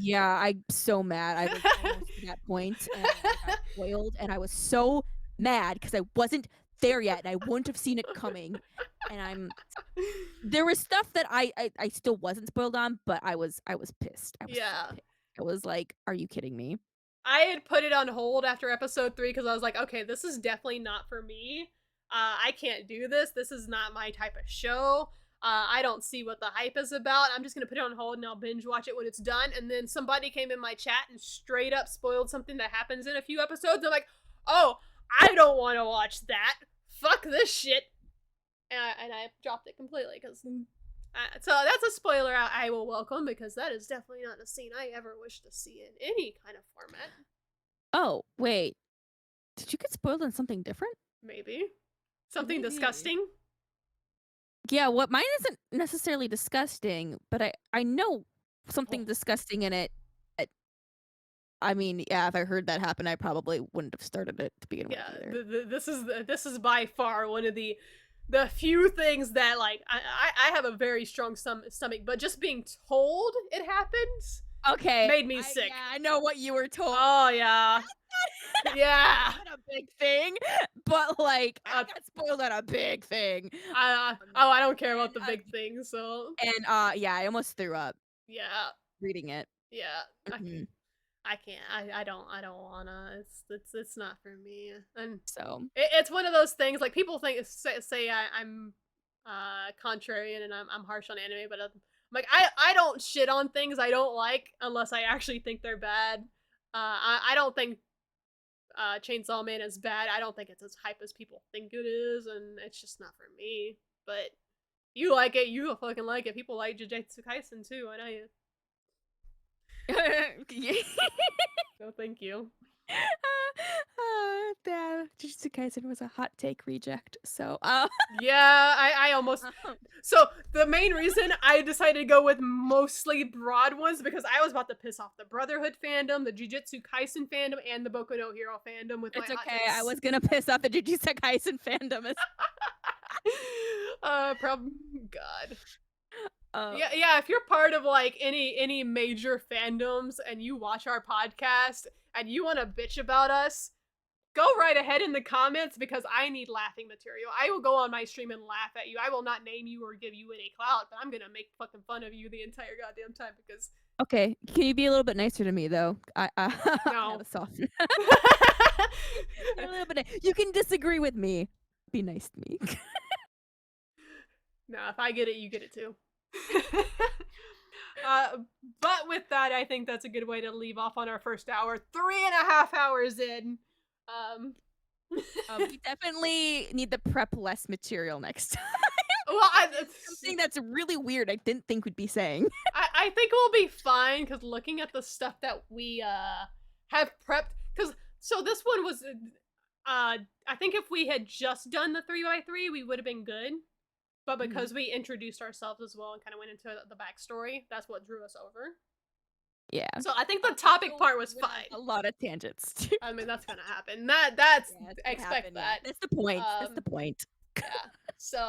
Yeah, I'm so mad. I was almost to that point, and I got spoiled, and I was so mad because I wasn't there yet, and I wouldn't have seen it coming. And there was stuff that I still wasn't spoiled on, but I was pissed. I was so yeah. pissed. I was like, "Are you kidding me?" I had put it on hold after episode 3 because I was like, okay, this is definitely not for me. I can't do this. This is not my type of show. I don't see what the hype is about. I'm just gonna put it on hold and I'll binge watch it when it's done. And then somebody came in my chat and straight up spoiled something that happens in a few episodes. I'm like, oh, I don't want to watch that. Fuck this shit. And I dropped it completely because. So that's a spoiler I will welcome because that is definitely not a scene I ever wish to see in any kind of format. Oh, wait. Did you get spoiled on something different? Maybe. Something Maybe. disgusting? Yeah, what mine isn't necessarily disgusting, but I know something disgusting in it. I mean, yeah, if I heard that happen, I probably wouldn't have started it to begin with either. This is by far one of the few things that like I have a very strong stomach, but just being told it happens Okay. made me sick. Yeah, I know what you were told. Oh yeah. Yeah. Not a big thing, but like I got spoiled on a big thing. I don't care about the big things, so. And yeah, I almost threw up Yeah. reading it. Yeah. Mhm. I can't. I don't wanna. It's not for me. And So it's one of those things like people say I'm contrarian and I'm harsh on anime, but I'm like I don't shit on things I don't like unless I actually think they're bad. I don't think Chainsaw Man is bad. I don't think it's as hype as people think it is, and it's just not for me. But you like it, you fucking like it. People like Jujutsu Kaisen too. I know you. No, thank you. Yeah, Jujutsu Kaisen was a hot take reject. So, Yeah, I almost. So the main reason I decided to go with mostly broad ones because I was about to piss off the Brotherhood fandom, the Jujutsu Kaisen fandom, and the Boku no Hero fandom with my it's hot okay. takes. I was gonna piss off the Jujutsu Kaisen fandom. Problem. God. Uh, Yeah. If you're part of like any major fandoms and you watch our podcast and you want to bitch about us, go right ahead in the comments because I need laughing material. I will go on my stream and laugh at you. I will not name you or give you any clout, but I'm gonna make fucking fun of you the entire goddamn time because okay, can you be a little bit nicer to me though? I no. have a soft. A little bit. You can disagree with me. Be nice to me. No, if I get it, you get it too. But with that, I think that's a good way to leave off on our first hour. 3.5 hours in. We definitely need to prep less material next time. Well, Something that's really weird I didn't think we'd be saying. I think we'll be fine because looking at the stuff that we have prepped, because so this one was I think if we had just done the 3x3, we would have been good. But because we introduced ourselves as well and kind of went into the backstory, that's what drew us over. Yeah. So I think the topic part was fine. A lot of tangents. I mean, that's gonna happen. That's expect happen, that. Yeah. That's the point. That's the point. Yeah. So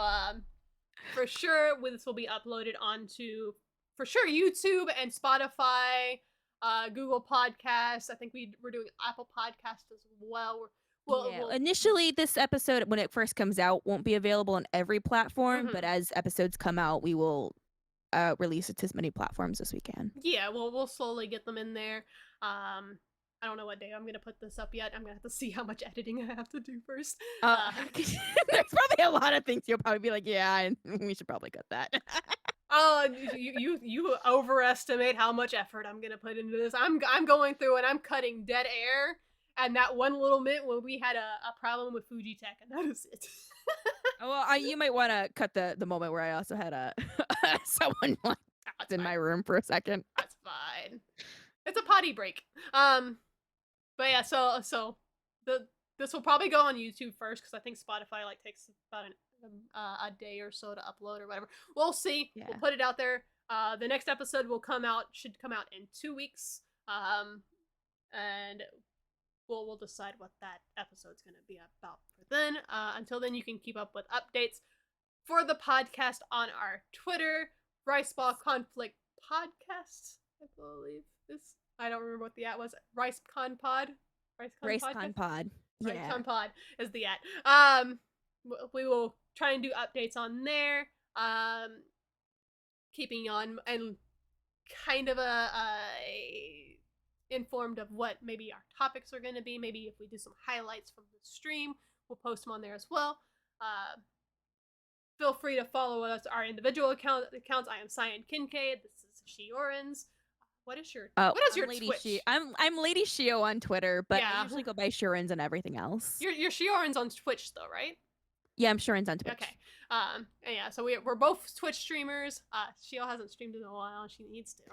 for sure, this will be uploaded onto for sure YouTube and Spotify, Google Podcasts. I think we're doing Apple Podcasts as well. We'll initially, this episode, when it first comes out, won't be available on every platform, but as episodes come out, we will release it to as many platforms as we can. Yeah, we'll slowly get them in there. I don't know what day I'm gonna put this up yet. I'm gonna have to see how much editing I have to do first. There's probably a lot of things you'll probably be like, yeah, we should probably cut that. Oh, you overestimate how much effort I'm gonna put into this. I'm going through and I'm cutting dead air and that one little minute when we had a problem with Fujitech, and that is it. Well, you might want to cut the moment where I also had someone like in my room for a second. That's fine. It's a potty break. But yeah, so this will probably go on YouTube first because I think Spotify like takes about a day or so to upload or whatever. We'll see. Yeah. We'll put it out there. The next episode should come out in 2 weeks. And we'll decide what that episode's going to be about for then. Until then, you can keep up with updates for the podcast on our Twitter, Riceball Conflict Podcast, I believe this. I don't remember what the at was. RiceCon Pod. RiceCon Pod. Yeah. RiceCon Pod is the at. We will try and do updates on there. Keeping on and kind of informed of what maybe our topics are going to be. Maybe if we do some highlights from the stream, we'll post them on there as well. Feel free to follow us, our individual accounts. I am Cyan Kincaid. This is Shiorans. What is your Lady Twitch? I'm Lady Shio on Twitter, but I usually go by Shurins and everything else. You're Shiorans on Twitch though, right? Yeah, I'm Shurins on Twitch. Okay. And yeah, so we're both Twitch streamers. Shio hasn't streamed in a while. She needs to.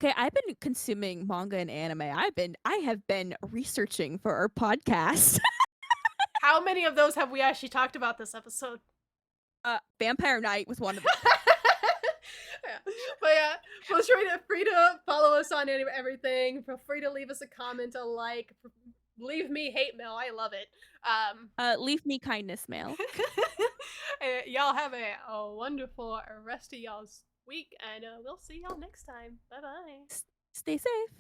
Okay, I've been consuming manga and anime. I have been researching for our podcast. How many of those have we actually talked about this episode? Vampire Knight was one of them. Yeah. But yeah, feel free to follow us on everything. Feel free to leave us a comment, a like. Leave me hate mail. I love it. Leave me kindness mail. Y'all have a wonderful rest of y'all's week, and we'll see y'all next time. Bye-bye. Stay safe.